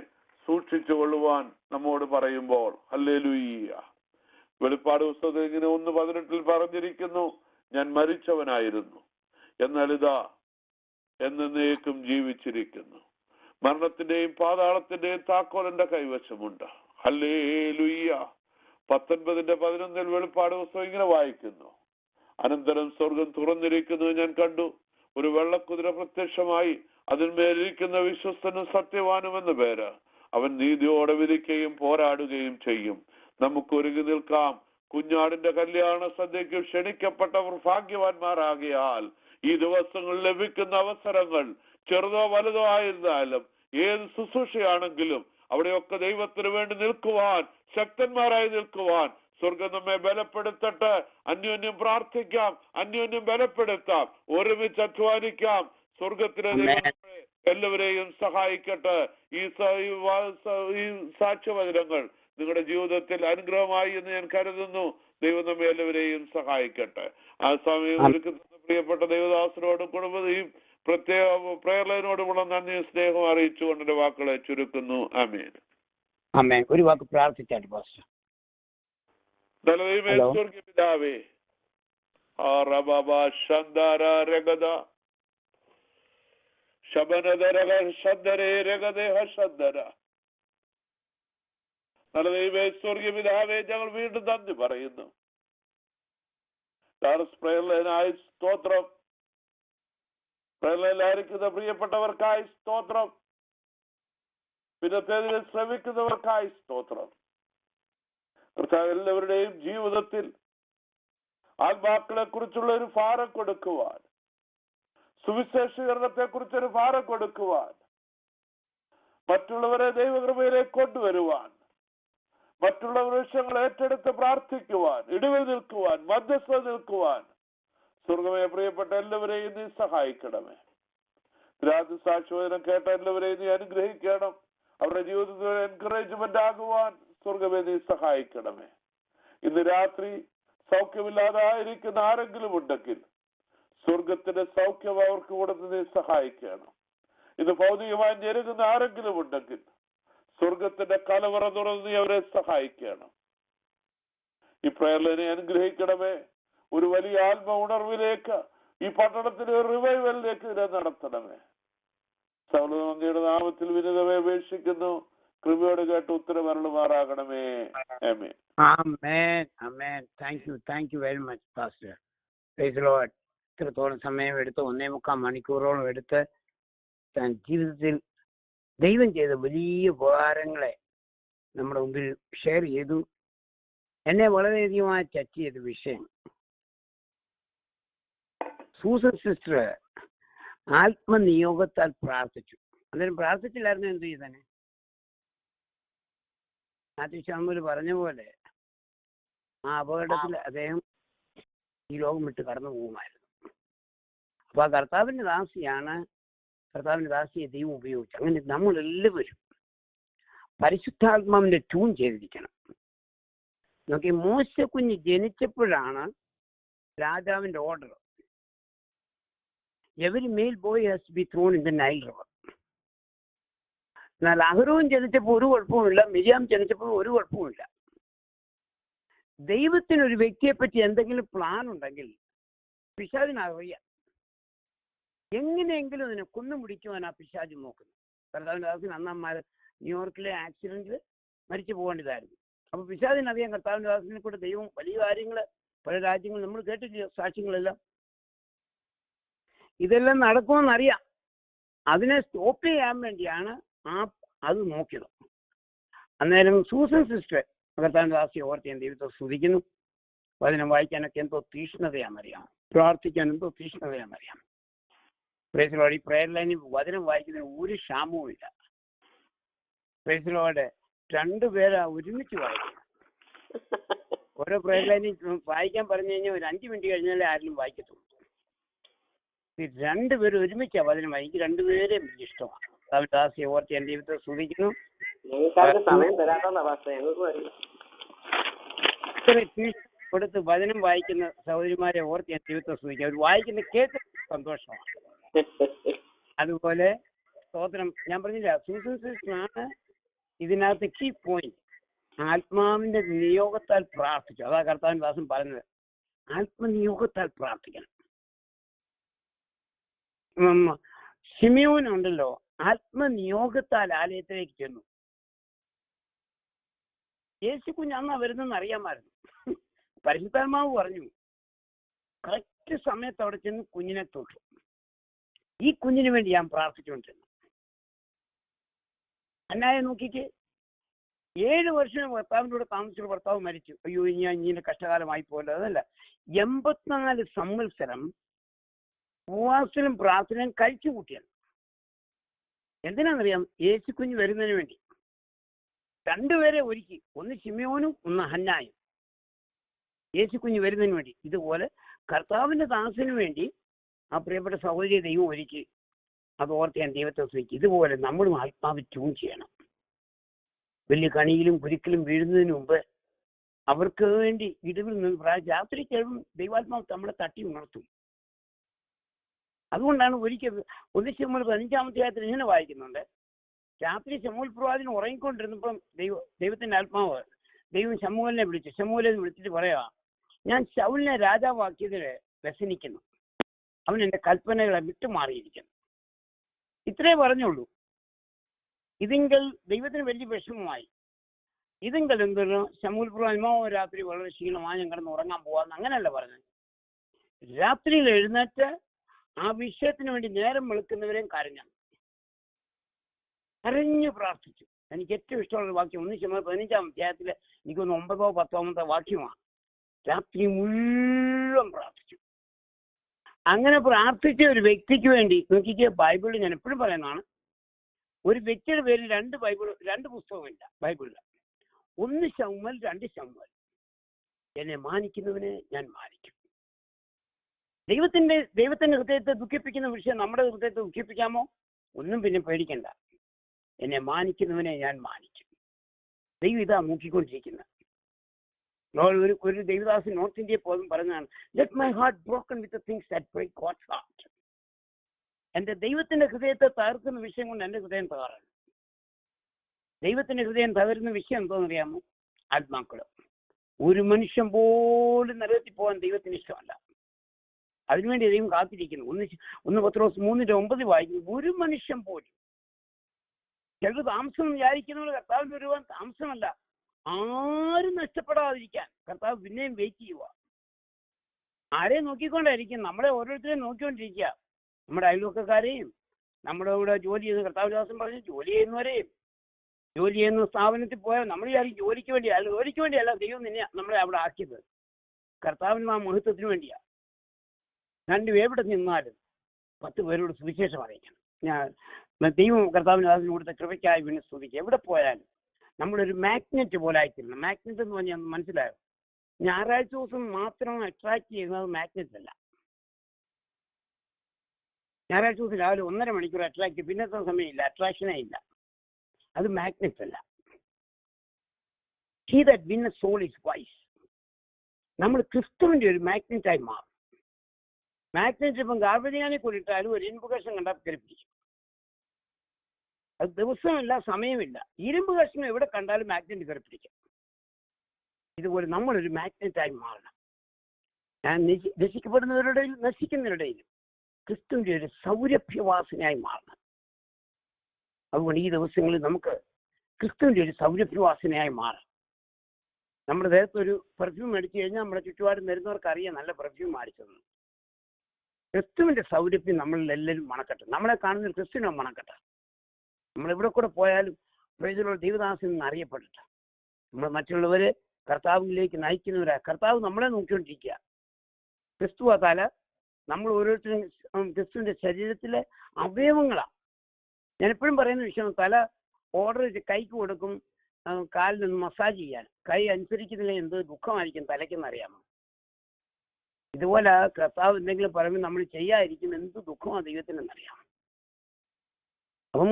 സൂക്ഷിച്ചു കൊള്ളുവാൻ നമ്മോട് പറയുമ്പോൾ, ഹല്ലേലൂയ്യ. വെളിപ്പാട് പുസ്തകത്തിൽ ഇങ്ങനെ 1:18 പറഞ്ഞിരിക്കുന്നു, ഞാൻ മരിച്ചവനായിരുന്നു, എന്നാൽ ഇതാ എന്നേക്കും ജീവിച്ചിരിക്കുന്നു. മരണത്തിന്റെയും പാതാളത്തിന്റെയും താക്കോൽ എന്റെ കൈവശമുണ്ട്. ഹല്ലേലൂയ്യ. 19:11 വെളിപ്പാട് പുസ്തകം ഇങ്ങനെ വായിക്കുന്നു, അനന്തരം സ്വർഗം തുറന്നിരിക്കുന്നത് ഞാൻ കണ്ടു. ഒരു വെള്ളക്കുതിര പ്രത്യക്ഷമായി, അതിന്മേലിരിക്കുന്ന വിശ്വസ്തനും സത്യവാനും എന്ന പേര്. അവൻ നീതിയോടെ വിധിക്കുകയും പോരാടുകയും ചെയ്യും. നമുക്ക് ഒരുങ്ങി നിൽക്കാം. കുഞ്ഞാടിന്റെ കല്യാണ സദ്യയ്ക്ക് ക്ഷണിക്കപ്പെട്ടവർ ഭാഗ്യവാന്മാരാകിയാൽ ഈ ദിവസങ്ങളിൽ ലഭിക്കുന്ന അവസരങ്ങൾ ചെറുതോ വലുതോ ആയിരുന്നാലും ഏത് ശുശ്രൂഷയാണെങ്കിലും അവിടെയൊക്കെ ദൈവത്തിന് വേണ്ടി നിൽക്കുവാൻ, ശക്തന്മാരായി നിൽക്കുവാൻ സ്വർഗം നമ്മെ ബലപ്പെടുത്തട്ടെ. അന്യോന്യം പ്രാർത്ഥിക്കാം, അന്യോന്യം ബലപ്പെടുത്താം, ഒരുമിച്ച് അധ്വാനിക്കാം. സ്വർഗത്തിലെ ദൈവം എല്ലാവരെയും സഹായിക്കട്ടെ. ഈ സാക്ഷ്യവചനങ്ങൾ നിങ്ങളുടെ ജീവിതത്തിൽ അനുഗ്രഹമായി എന്ന് ഞാൻ കരുതുന്നു. ദൈവം നമ്മെ എല്ലാവരെയും സഹായിക്കട്ടെ. ആ സമയം ഒരുക്കുന്ന പ്രിയപ്പെട്ട ദൈവദാസനോടും കുടുംബത്തെയും പ്രത്യേക പ്രേരണയോടുമുള്ള നന്ദി സ്നേഹം അറിയിച്ചുകൊണ്ട് എന്റെ വാക്കുകളെ ചുരുക്കുന്നു. ആമേൻ. ആമേൻ. ഒരു വാക്ക് പ്രാർത്ഥിച്ചാട്ടെ പാസ്റ്റർ. പിതാവേ, പിതാവേ, ഞങ്ങൾ വീണ്ടും നന്ദി പറയുന്നു. സ്തോത്രം. പ്രേരണയിലായിരിക്കുന്ന പ്രിയപ്പെട്ടവർക്കായി സ്തോത്രം. പിന്നത്തേതിൽ ശ്രമിക്കുന്നവർക്കായി സ്തോത്രം. കർത്താവ് എല്ലാവരുടെയും ജീവിതത്തിൽ ആത്മാക്കളെ കുറിച്ചുള്ള ഒരു ഭാരം കൊടുക്കുവാൻ, സുവിശേഷീകരണത്തെ കുറിച്ചൊരു ഭാരം കൊടുക്കുവാൻ, മറ്റുള്ളവരെ ദൈവകൃപയിലേക്ക് കൊണ്ടുവരുവാൻ, മറ്റുള്ളവർ വിഷയങ്ങൾ ഏറ്റെടുത്ത് പ്രാർത്ഥിക്കുവാൻ, ഇടിവിൽ നിൽക്കുവാൻ, മധ്യസ്ഥ നിൽക്കുവാൻ സ്വർഗമേ പ്രിയപ്പെട്ട എല്ലാവരെയും നീ സഹായിക്കണമേ. രാത്രി സാക്ഷ്യവചനം കേട്ട എല്ലാവരെയും നീ അനുഗ്രഹിക്കണം. അവരുടെ ജീവിതത്തിൽ എൻകറേജ്മെന്റ് ആകുവാൻ സ്വർഗമേ നീ സഹായിക്കണമേ. ഇന്ന് രാത്രി സൗഖ്യമില്ലാതായിരിക്കുന്ന ആരെങ്കിലും ഉണ്ടെങ്കിൽ സ്വർഗത്തിന്റെ സൗഖ്യം അവർക്ക് കൊടുത്ത് നീ സഹായിക്കണം. ഇന്ന് ഭൗതികമായി ഞെരുങ്ങുന്ന ആരെങ്കിലും ഉണ്ടെങ്കിൽ സ്വർഗത്തിന്റെ കലവറ തുറന്ന് നീ അവരെ സഹായിക്കണം. ഈ പ്രേരണയെ അനുഗ്രഹിക്കണമേ. ഒരു വലിയ ആത്മ ഉണർവിലേക്ക്, ഈ പട്ടണത്തിലെ ഒരു റിവൈവലിലേക്ക് ഇതിനെ നടത്തണമേ. സകലനന്ദിയുടെ നാമത്തിൽ വിനീതമേ അപേക്ഷിക്കുന്നു. കൃപയോട് കേട്ട് ഉത്തരമരുളുമാറാകണമേ. ആമേൻ. ആമേൻ. ആമേൻ. Thank you very much pastor. Praise the Lord. ഇത്രത്തോളം സമയം എടുത്ത് 1.25 മണിക്കൂറോളം എടുത്ത് താൻ ജീവിതത്തിൽ ദൈവം ചെയ്ത വലിയ ഉപകാരങ്ങളെ നമ്മുടെ മുമ്പിൽ ഷെയർ ചെയ്തു. എന്നെ വളരെയധികമായി ടച്ച് ചെയ്ത വിഷയം, സൂസൻ സിസ്റ്റർ ആത്മനിയോഗത്താൽ പ്രാർത്ഥിച്ചു. അന്നേരം പ്രാർത്ഥിച്ചില്ലായിരുന്നു എന്ത് ചെയ്തന്നെ? ആതിശാമൂല് പറഞ്ഞ പോലെ ആ അപകടത്തിൽ അദ്ദേഹം ഈ ലോകം വിട്ട് കടന്നു പോകുമായിരുന്നു. അപ്പൊ ആ കർത്താവിന്റെ ദാസിയെ ദൈവം ഉപയോഗിച്ചു. അങ്ങനെ നമ്മളെല്ലാവരും പരിശുദ്ധാത്മാവിന്റെ ട്യൂൺ ചെയ്തിരിക്കണം. നോക്കി, മോശക്കുഞ്ഞ് ജനിച്ചപ്പോഴാണ് രാജാവിന്റെ order, every male boy has be thrown in the Nile river. എന്നാൽ അഹരോൻ ജനിച്ചപ്പോൾ ഒരു കുഴപ്പവുമില്ല, മിരിയാം ജനിച്ചപ്പോൾ ഒരു കുഴപ്പവുമില്ല. ദൈവത്തിനൊരു വ്യക്തിയെ പറ്റി എന്തെങ്കിലും പ്ലാൻ ഉണ്ടെങ്കിൽ പിശാചിനറിയാം. എങ്ങനെയെങ്കിലും അതിനെ കൊന്നുമുടിക്കുവാൻ ആ പിശാച് നോക്കുന്നു. കർത്താവിന്റെ ദാസൻ അന്നമ്മമാർ ന്യൂയോർക്കിലെ ആക്സിഡന്റിൽ മരിച്ചു പോകേണ്ടതായിരുന്നു. അപ്പൊ പിശാചിനറിയാം കർത്താവിന്റെ ദാസനെ കൂടെ ദൈവം വലിയ കാര്യങ്ങൾ പല രാജ്യങ്ങൾ നമ്മൾ കേട്ടില്ല, സാക്ഷ്യങ്ങളെല്ലാം. ഇതെല്ലാം നടക്കുമെന്നറിയാം. അതിനെ സ്റ്റോപ്പ് ചെയ്യാൻ വേണ്ടിയാണ് അത് നോക്കിയത്. അന്നേരം സൂസൻ സിസ്റ്റർ കർത്താവിന്റെ ദാസിയെ ഓർത്ത് ഞാൻ ദൈവത്തെ സ്തുതിക്കുന്നു. വചനം വായിക്കാനൊക്കെ എന്തോ തീഷ്ണതയാണെന്നറിയാം, പ്രാർത്ഥിക്കാൻ എന്തോ തീഷ്ണതയാണെന്നറിയാം. Praise Lord. ഈ പ്രയർ ലൈനിൽ വചനം വായിക്കുന്നതിന് ഒരു ക്ഷാമവും ഇല്ല. Praise Lord. 2 പേരാ ഒരുമിച്ച് വായിക്കും. ഓരോ പ്രയർ ലൈനിൽ വായിക്കാൻ പറഞ്ഞു കഴിഞ്ഞാൽ ഒരു 5 മിനിറ്റ് കഴിഞ്ഞാലേ ആരെങ്കിലും വായിക്കത്തുള്ളൂ. രണ്ടുപേരും ഒരുമിച്ചാണ് വചനം വായിക്കും. രണ്ടുപേരെയും എനിക്ക് ഇഷ്ടമാണ്. കർത്താവിന്റെ ദാസിയെ ഓർത്ത് എന്റെ ദൈവത്തെ സ്തുതിക്കുന്നു. സമയം തരാത്തോണ്ടാ ഞങ്ങൾക്ക് കൊടുത്ത് വചനം വായിക്കുന്ന സഹോദരിമാരെ ഓർത്ത് ഞാൻ ദൈവത്തെ സ്തുതിക്കും. അവർ വായിക്കുന്ന കേട്ട് സന്തോഷമാണ്. അതുപോലെ സ്തോത്രം, ഞാൻ പറഞ്ഞില്ല, സൂസൻ സിസ്റ്ററാണ് ഇതിനകത്ത് കീ പോയിന്റ്. ആത്മാവിന്റെ നിയോഗത്താൽ പ്രാർത്ഥിച്ചു. അതാ കർത്താവിന്റെ ദാസൻ പറഞ്ഞത്, ആത്മനിയോഗത്താൽ പ്രാർത്ഥിക്കണം. ശിമയോനുണ്ടല്ലോ, ആത്മനിയോഗത്താൽ ആലയത്തിലേക്ക് ചെന്നു. യേശു കുഞ്ഞ് അന്നാ വരുന്നെന്ന് അറിയാമായിരുന്നു. പരിശുദ്ധാത്മാവ് പറഞ്ഞു, കറക്റ്റ് സമയത്ത് അവിടെ ചെന്ന് കുഞ്ഞിനെ തൊട്ടു. ഈ കുഞ്ഞിന് വേണ്ടി ഞാൻ പ്രാർത്ഥിച്ചുകൊണ്ടിരുന്നു. അന്നായെ നോക്കിക്ക്, 7 വർഷം ഭർത്താവിൻ്റെ കൂടെ താമസിച്ച ഭർത്താവ് മരിച്ചു. അയ്യോ, ഞാൻ ഇങ്ങനെ കഷ്ടകാലമായി പോലെ. അതല്ല, 84 സംവത്സരം ഉപവാസത്തിലും പ്രാർത്ഥനയും കഴിച്ചു കൂട്ടിയാണ്. എന്തിനാണെന്നറിയാം? യേശു കുഞ്ഞ് വരുന്നതിന് വേണ്ടി. 2 പേരെ ഒരുക്കി, ഒന്ന് ശിമയോനും ഒന്ന് ഹന്നായും. യേശു കുഞ്ഞ് വരുന്നതിന് വേണ്ടി. ഇതുപോലെ കർത്താവിന്റെ ദാസന് വേണ്ടി ആ പ്രിയപ്പെട്ട സഹോദരി ദൈവം ഒരുക്കി. അത് ഓർത്ത് ഞാൻ ദൈവത്തെ സ്തുതിക്കും. ഇതുപോലെ നമ്മളും ആത്മാവ് ട്യൂൺ ചെയ്യണം. വലിയ കണിയിലും കുരുക്കിലും വീഴുന്നതിന് മുമ്പ് അവർക്ക് വേണ്ടി ഇടവിൽ നിന്ന് രാത്രി കഴിവും ദൈവാത്മാവ് നമ്മളെ തട്ടി ഉണർത്തും. അതുകൊണ്ടാണ് ഒരിക്കൽ 1 ശമൂവേൽ 15-ാം അധ്യായത്തിൽ ഇങ്ങനെ വായിക്കുന്നുണ്ട്, രാത്രി ശമൂവേൽ പ്രവാചകൻ ഉറങ്ങിക്കൊണ്ടിരുന്നപ്പം ദൈവത്തിന്റെ ആത്മാവ് ദൈവം ശമൂവേലിനെ വിളിച്ചു. ശമൂവേലിനെ വിളിച്ചിട്ട് പറയാ, ഞാൻ ശൗലിനെ രാജാവാക്കിയതിന് വ്യസനിക്കുന്നു, അവൻ എന്റെ കൽപ്പനകളെ വിട്ടുമാറിയിരിക്കുന്നു. ഇത്രേ പറഞ്ഞുള്ളൂ. ഇതിങ്കൽ ദൈവത്തിന് വലിയ വിഷമമായി. ഇതിങ്കൽ എന്തൊരു ശമൂവേൽ പ്രവാചകൻ രാത്രി വളരെ ക്ഷീണമായി, ഞാൻ കിടന്ന് ഉറങ്ങാൻ പോവാന്ന് അങ്ങനെയല്ല പറഞ്ഞത്. രാത്രിയിൽ എഴുന്നേറ്റ് ആ വിഷയത്തിന് വേണ്ടി നേരം വെളുക്കുന്നവരെയും കരഞ്ഞു പ്രാർത്ഥിച്ചു. എനിക്ക് ഏറ്റവും ഇഷ്ടമുള്ള വാക്യം 1 ശമൂവേൽ 15-ാം അധ്യായത്തില് എനിക്കൊന്ന് 9-ഓ 10-ഓ വാക്യമാണ്. രാത്രി മുഴുവൻ പ്രാർത്ഥിച്ചു. അങ്ങനെ പ്രാർത്ഥിച്ച ഒരു വ്യക്തിക്ക് വേണ്ടി നോക്കിക്കുക, ബൈബിളിൽ ഞാൻ എപ്പോഴും പറയുന്നതാണ്, ഒരു വ്യക്തിയുടെ പേരിൽ 2 പുസ്തകമില്ല ബൈബിളിൽ. 1 ശമൂവേൽ 2 ശമൂവേൽ. എന്നെ മാനിക്കുന്നവനെ ഞാൻ മാനിക്കും. ദൈവത്തിന്റെ ഹൃദയത്തെ ദുഃഖിപ്പിക്കുന്ന വിഷയം നമ്മുടെ ഹൃദയത്തെ ദുഃഖിപ്പിക്കാമോ? ഒന്നും പിന്നെ പേടിക്കണ്ട. എന്നെ മാനിക്കുന്നവനെ ഞാൻ മാനിക്കും. ദൈവം ഇതാ നോക്കിക്കൊണ്ടിരിക്കുന്നത്. ഒരു ദൈവദാസൻ നോർത്ത് ഇന്ത്യയിൽ പോലും പറഞ്ഞതാണ്, let my heart broken with things that break God's heart. എന്റെ ദൈവത്തിന്റെ ഹൃദയത്തെ തകർക്കുന്ന വിഷയം കൊണ്ട് എന്റെ ഹൃദയം തകരാണ്. ദൈവത്തിന്റെ ഹൃദയം തകരുന്ന വിഷയം എന്തോന്നറിയാമോ? ആത്മാക്കള്. ഒരു മനുഷ്യൻ പോലും നരകത്തിൽ പോകാൻ ദൈവത്തിന് ഇഷ്ടമല്ല. അതിനുവേണ്ടി ദൈവം കാത്തിരിക്കുന്നു. 1 പത്രോസ് 3:9 വായിക്കുന്നു, ഒരു മനുഷ്യൻ പോലും. ചിലർ താമസം വിചാരിക്കുന്നവർ കർത്താവിന്റെ വരുവാൻ താമസമല്ല, ആരും നഷ്ടപ്പെടാതിരിക്കാൻ കർത്താവ് പിന്നെയും വെയിറ്റ് ചെയ്യുക. ആരെയും നോക്കിക്കൊണ്ടായിരിക്കും? നമ്മളെ ഓരോരുത്തരെയും നോക്കിക്കൊണ്ടിരിക്കുക. നമ്മുടെ അയൽവക്കക്കാരെയും, നമ്മുടെ കൂടെ ജോലി ചെയ്ത് കർത്താവ് ദാസൻ പറഞ്ഞ് ജോലി ചെയ്യുന്നവരെയും, ജോലി ചെയ്യുന്ന സ്ഥാപനത്തിൽ പോയാൽ നമ്മൾ വിചാരിക്കും ജോലിക്ക് വേണ്ടിയല്ല ദൈവം നിന്നെ നമ്മളെ അവിടെ ആക്കിയത്, കർത്താവിന് ആ മഹത്വത്തിന് വേണ്ടിയാണ്. 2 എവിടെ നിന്നാലും 10 പേരോട് സുവിശേഷം അറിയിക്കണം. ദൈവം കർത്താവിന് അതിന് കൊടുത്ത കൃപയ്ക്കായി വീണ്ടും സ്തുതിക്കുക. എവിടെ പോയാലും നമ്മളൊരു മാഗ്നറ്റ് പോലെ ആയിത്തീരണം. മാഗ്നറ്റ് എന്ന് പറഞ്ഞാൽ മനസ്സിലായോ? ഞായറാഴ്ച ദിവസം മാത്രം അട്രാക്ട് ചെയ്യുന്നത് മാഗ്നറ്റ് അല്ല. ഞായറാഴ്ച ദിവസം രാവിലെ 1.5 മണിക്കൂർ അട്രാക്ട് ചെയ്യും, പിന്നത്തെ സമയമില്ല, അട്രാക്ഷനേ ഇല്ല. അത് മാഗ്നറ്റ് അല്ല. He that win a soul is wise. നമ്മൾ ക്രിസ്തുവിന്റെ ഒരു മാഗ്നറ്റായി മാറും. മാഗ്നറ്റ് ഇപ്പം ഗാർബേജിനെ കൊണ്ടിട്ടാലും ഒരു ഇരുമ്പ് കഷ്ണം കണ്ടാൽ കരുപ്പിടിക്കും. അത് ദിവസമില്ല, സമയമില്ല. ഇരുമ്പ് കഷ്ണം എവിടെ കണ്ടാലും മാഗ്നറ്റ് കരുപ്പിടിക്കും. ഇതുപോലെ നമ്മളൊരു മാഗ്നറ്റായി മാറണം. ഞാൻ രക്ഷിക്കപ്പെടുന്നവരുടെയും നശിക്കുന്നവരുടെയും ക്രിസ്തുവിന്റെ ഒരു സൗരഭ്യവാസനയായി മാറണം. അതുകൊണ്ട് ഈ ദിവസങ്ങളിൽ നമുക്ക് ക്രിസ്തുവിന്റെ ഒരു സൗരഭ്യവാസനയായി മാറാം. നമ്മുടെ ദേഹത്ത് ഒരു പെർഫ്യൂം അടിച്ചു കഴിഞ്ഞാൽ നമ്മുടെ ചുറ്റുപാടും വരുന്നവർക്ക് അറിയാം നല്ല പെർഫ്യൂം അടിച്ചതെന്ന്. ക്രിസ്തുവിന്റെ സൗരഭ്യം നമ്മളിൽ എല്ലാവരും മണക്കട്ടെ. നമ്മളെ കാണുന്ന ക്രിസ്തുവിനെ മണക്കട്ടെ. നമ്മളെവിടെ കൂടെ പോയാലും പ്രയോജനമുള്ള ദൈവദാസൻ എന്ന് അറിയപ്പെട്ടിട്ട് നമ്മൾ മറ്റുള്ളവരെ കർത്താവിലേക്ക് നയിക്കുന്നവരാ. കർത്താവ് നമ്മളെ നോക്കിക്കൊണ്ടിരിക്കുക. ക്രിസ്തു ആ തല, നമ്മൾ ഓരോരുത്തരും ക്രിസ്തുവിന്റെ ശരീരത്തിലെ അവയവങ്ങളാണ്. ഞാൻ എപ്പോഴും പറയുന്ന വിഷയം, തല ഓർഡർ കൈക്ക് കൊടുക്കും, കാലിലൊന്ന് മസാജ് ചെയ്യാൻ. കൈ അനുസരിക്കുന്നില്ല എന്ത് ദുഃഖമായിരിക്കും തലയ്ക്കെന്ന് അറിയാമോ? ഇതുപോലെ കർത്താവ് എന്തെങ്കിലും പറയുമ്പോൾ നമ്മൾ ചെയ്യാതിരിക്കുന്ന എന്ത് ദുഃഖമാണ് ദൈവത്തിനെന്നറിയാം. അപ്പം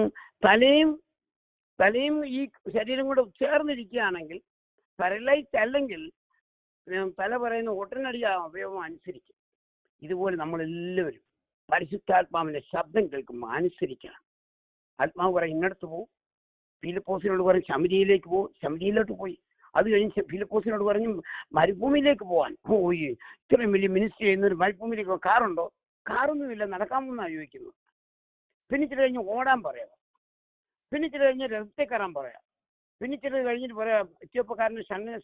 തലയും ഈ ശരീരം കൂടെ ചേർന്നിരിക്കുകയാണെങ്കിൽ പാരലൈസ്ഡ് അല്ലെങ്കിൽ തല പറയുന്ന ഒട്ടനടി അവയവം അനുസരിക്കും. ഇതുപോലെ നമ്മളെല്ലാവരും പരിശുദ്ധാത്മാവിന്റെ ശബ്ദം കേൾക്കുമ്പോൾ അനുസരിക്കണം. ആത്മാവ് പറയും ഇന്നടത്ത് പോകും, ഫിലിപ്പോസിനോട് പറയും ശമരിയിലേക്ക് പോകും, ശമരിയിലോട്ട് പോയി. അത് കഴിഞ്ഞ് ഫിലിപ്പോസിനോട് പറഞ്ഞു മരുഭൂമിയിലേക്ക് പോകാൻ. പോയി ഇത്രയും വലിയ മിനിസ്റ്റർ ചെയ്യുന്ന ഒരു മരുഭൂമിയിലേക്ക് കാറുണ്ടോ? കാറൊന്നുമില്ല, നടക്കാമെന്നാണ് ചോദിക്കുന്നത്. പിന്നെ ഇച്ചിരി കഴിഞ്ഞ് ഓടാൻ പറയാം, പിന്നെ ഇച്ചിരി കഴിഞ്ഞ് രഥത്തെ കയറാൻ പറയാം, പിന്നെ ഇച്ചിരി കഴിഞ്ഞിട്ട് പറയാം എത്യോപ്യക്കാരനെ ഷണ്ണിനെ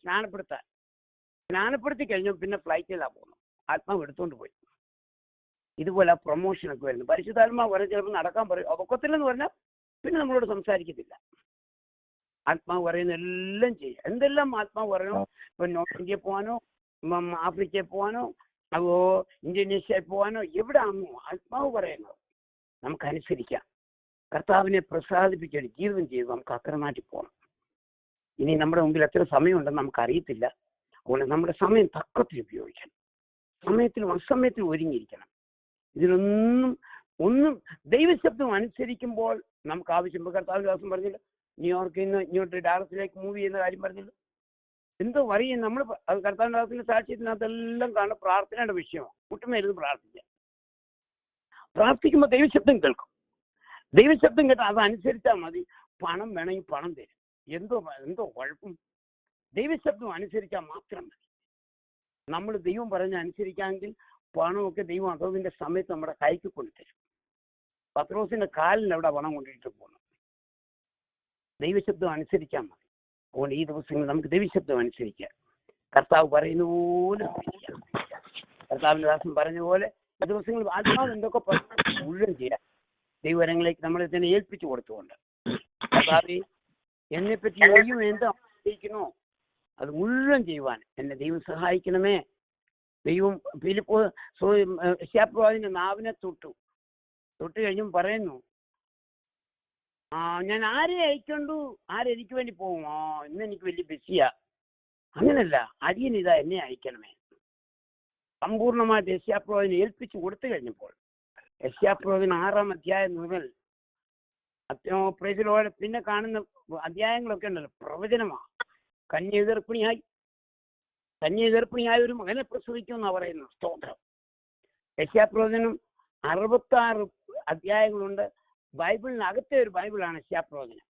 സ്നാനപ്പെടുത്തി കഴിഞ്ഞു. പിന്നെ ഫ്ലൈറ്റിലാണ് പോകുന്നു, ആത്മാവ് എടുത്തുകൊണ്ട് പോയി. ഇതുപോലെ പ്രൊമോഷനൊക്കെ വരുന്നു. പരിശുദ്ധാത്മാവ് പറയും ചിലപ്പോൾ നടക്കാൻ പറയും, ഒക്കത്തില്ലെന്ന് പറഞ്ഞാൽ പിന്നെ നമ്മളോട് സംസാരിക്കത്തില്ല. ആത്മാവ് പറയുന്ന എല്ലാം ചെയ്യുക. എന്തെല്ലാം ആത്മാവ് പറയണോ, ഇപ്പൊ നോർത്ത് ഇന്ത്യയിൽ പോകാനോ ആഫ്രിക്കയിൽ പോകാനോ അതോ ഇന്തോനേഷ്യയിൽ പോകാനോ എവിടെയാണോ ആത്മാവ് പറയുന്നത് നമുക്കനുസരിക്കാം. കർത്താവിനെ പ്രസാദിപ്പിച്ചൊരു ജീവിതം ചെയ്ത് നമുക്ക് അക്കരെ നാട്ടിൽ പോകണം. ഇനി നമ്മുടെ മുമ്പിൽ എത്ര സമയമുണ്ടെന്ന് നമുക്കറിയത്തില്ല. അതുകൊണ്ട് നമ്മുടെ സമയം തക്കത്തിൽ ഉപയോഗിക്കണം. സമയത്തിലും അസമയത്തിലും ഒരുങ്ങിയിരിക്കണം. ഇതിനൊന്നും ദൈവശബ്ദം അനുസരിക്കുമ്പോൾ നമുക്ക് ആവശ്യം. കർത്താവിന്റെ ദിവസം പറഞ്ഞില്ല, ന്യൂയോർക്കിൽ നിന്ന് ഇങ്ങോട്ട് ഡാലസിലേക്ക് മൂവ് ചെയ്യുന്ന കാര്യം പറഞ്ഞില്ല. എന്തോ പറയും നമ്മൾ കർത്താവിന്റെ ദിവസത്തിന്റെ സാക്ഷ്യത്തിനകത്തെല്ലാം കാണുന്ന പ്രാർത്ഥനയുടെ വിഷയമാണ്. മുട്ടുമേരുന്ന് പ്രാർത്ഥിക്കുമ്പോൾ ദൈവശബ്ദം കേൾക്കും. ദൈവശബ്ദം കേട്ടാൽ അതനുസരിച്ചാൽ മതി. പണം വേണമെങ്കിൽ പണം തരും. എന്തോ കുഴപ്പം? ദൈവശബ്ദം അനുസരിച്ചാൽ മാത്രം മതി. നമ്മൾ ദൈവം പറഞ്ഞ അനുസരിക്കാമെങ്കിൽ പണമൊക്കെ ദൈവം അതതിന്റെ സമയത്ത് നമ്മുടെ കൈക്ക് കൊണ്ടുതരും. പത്രോസിന്റെ കാലിന് അവിടെ പണം കൊണ്ടിട്ട് പോകണം. ദൈവശബ്ദം അനുസരിക്കാൻ മതി. അതുകൊണ്ട് ഈ ദിവസങ്ങളിൽ നമുക്ക് ദൈവശബ്ദം അനുസരിക്കാം. കർത്താവ് പറയുന്ന പോലെ കർത്താവിന്റെ ദാസൻ പറഞ്ഞ പോലെ ഈ ദിവസങ്ങളിൽ ആത്മാവ് എന്തൊക്കെ പറഞ്ഞു മുഴുവൻ ചെയ്യാം. ദൈവകരങ്ങളിലേക്ക് നമ്മളെ തന്നെ ഏൽപ്പിച്ചു കൊടുത്തുകൊണ്ട് കർത്താവേ എന്നെപ്പറ്റി നീയും എന്താ ആഗ്രഹിക്കണോ അത് മുഴുവൻ ചെയ്യുവാൻ എന്നെ ദൈവം സഹായിക്കണമേ. ദൈവം യശയ്യാപ്രവാചകന്റെ നാവിനെ തൊട്ട് കഴിഞ്ഞും പറയുന്നു, ഞാൻ ആരെ അയക്കണ്ടു, ആരെനിക്ക് വേണ്ടി പോകും, ഇന്ന് എനിക്ക് വലിയ ബിസിയാ. അങ്ങനല്ല, അടിയൻ ഇതാ എന്നെ അയക്കണമേ. സമ്പൂർണമായിട്ട് യശയ്യാപ്രവാചകനെ ഏൽപ്പിച്ചു കൊടുത്തു കഴിഞ്ഞപ്പോൾ യശയ്യാപ്രവാചകൻ 6-ാം അധ്യായം മുതൽ പ്രേസിലോടെ പിന്നെ കാണുന്ന അധ്യായങ്ങളൊക്കെ ഉണ്ടല്ലോ, പ്രവചനമാണ്. കന്യ ഗർഭിണിയായ ഒരു മകനെ പ്രസവിക്കുമെന്നാണ് പറയുന്നത്. സ്തോത്രം. യശയ്യാപ്രവചനം 66 അധ്യായങ്ങളുണ്ട്. ബൈബിളിനകത്തെ ഒരു ബൈബിളാണ് യശയ്യാപ്രവചനം.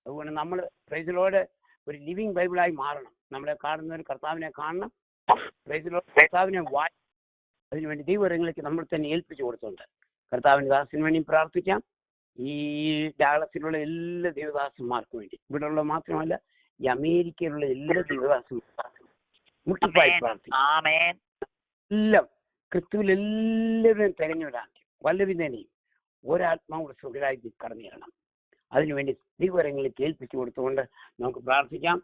അതുകൊണ്ട് നമ്മൾ പ്രൈസിലോട് ഒരു ലിവിങ് ബൈബിളായി മാറണം. നമ്മളെ കാണുന്നവർ കർത്താവിനെ കാണണം. പ്രൈസിലോട് കർത്താവിനെ അതിനുവേണ്ടി ദൈവകരങ്ങളിലേക്ക് നമ്മൾ തന്നെ ഏൽപ്പിച്ചു കൊടുത്തുണ്ട്. കർത്താവിന്റെ ദാസന് വേണ്ടി പ്രാർത്ഥിക്കാം. ഈ ഡാളസിലുള്ള എല്ലാ ദൈവദാസന്മാർക്കും വേണ്ടി, ഇവിടെയുള്ള മാത്രമല്ല ഈ അമേരിക്കയിലുള്ള എല്ലാ ദൈവദാസന്മാർക്കും മുട്ടിപ്പായി പ്രാർത്ഥിക്കാം. എല്ലാം ക്രിസ്തുവിൽ എല്ലാവരും തിരഞ്ഞുവിടാൻ വല്ലവിധേനയും ഒരാത്മാവിടെ സുഖരായി കടന്നു തരണം. അതിനുവേണ്ടി ദൈവകരങ്ങളിലേക്ക് ഏൽപ്പിച്ചു കൊടുത്തുകൊണ്ട് നമുക്ക് പ്രാർത്ഥിക്കാം.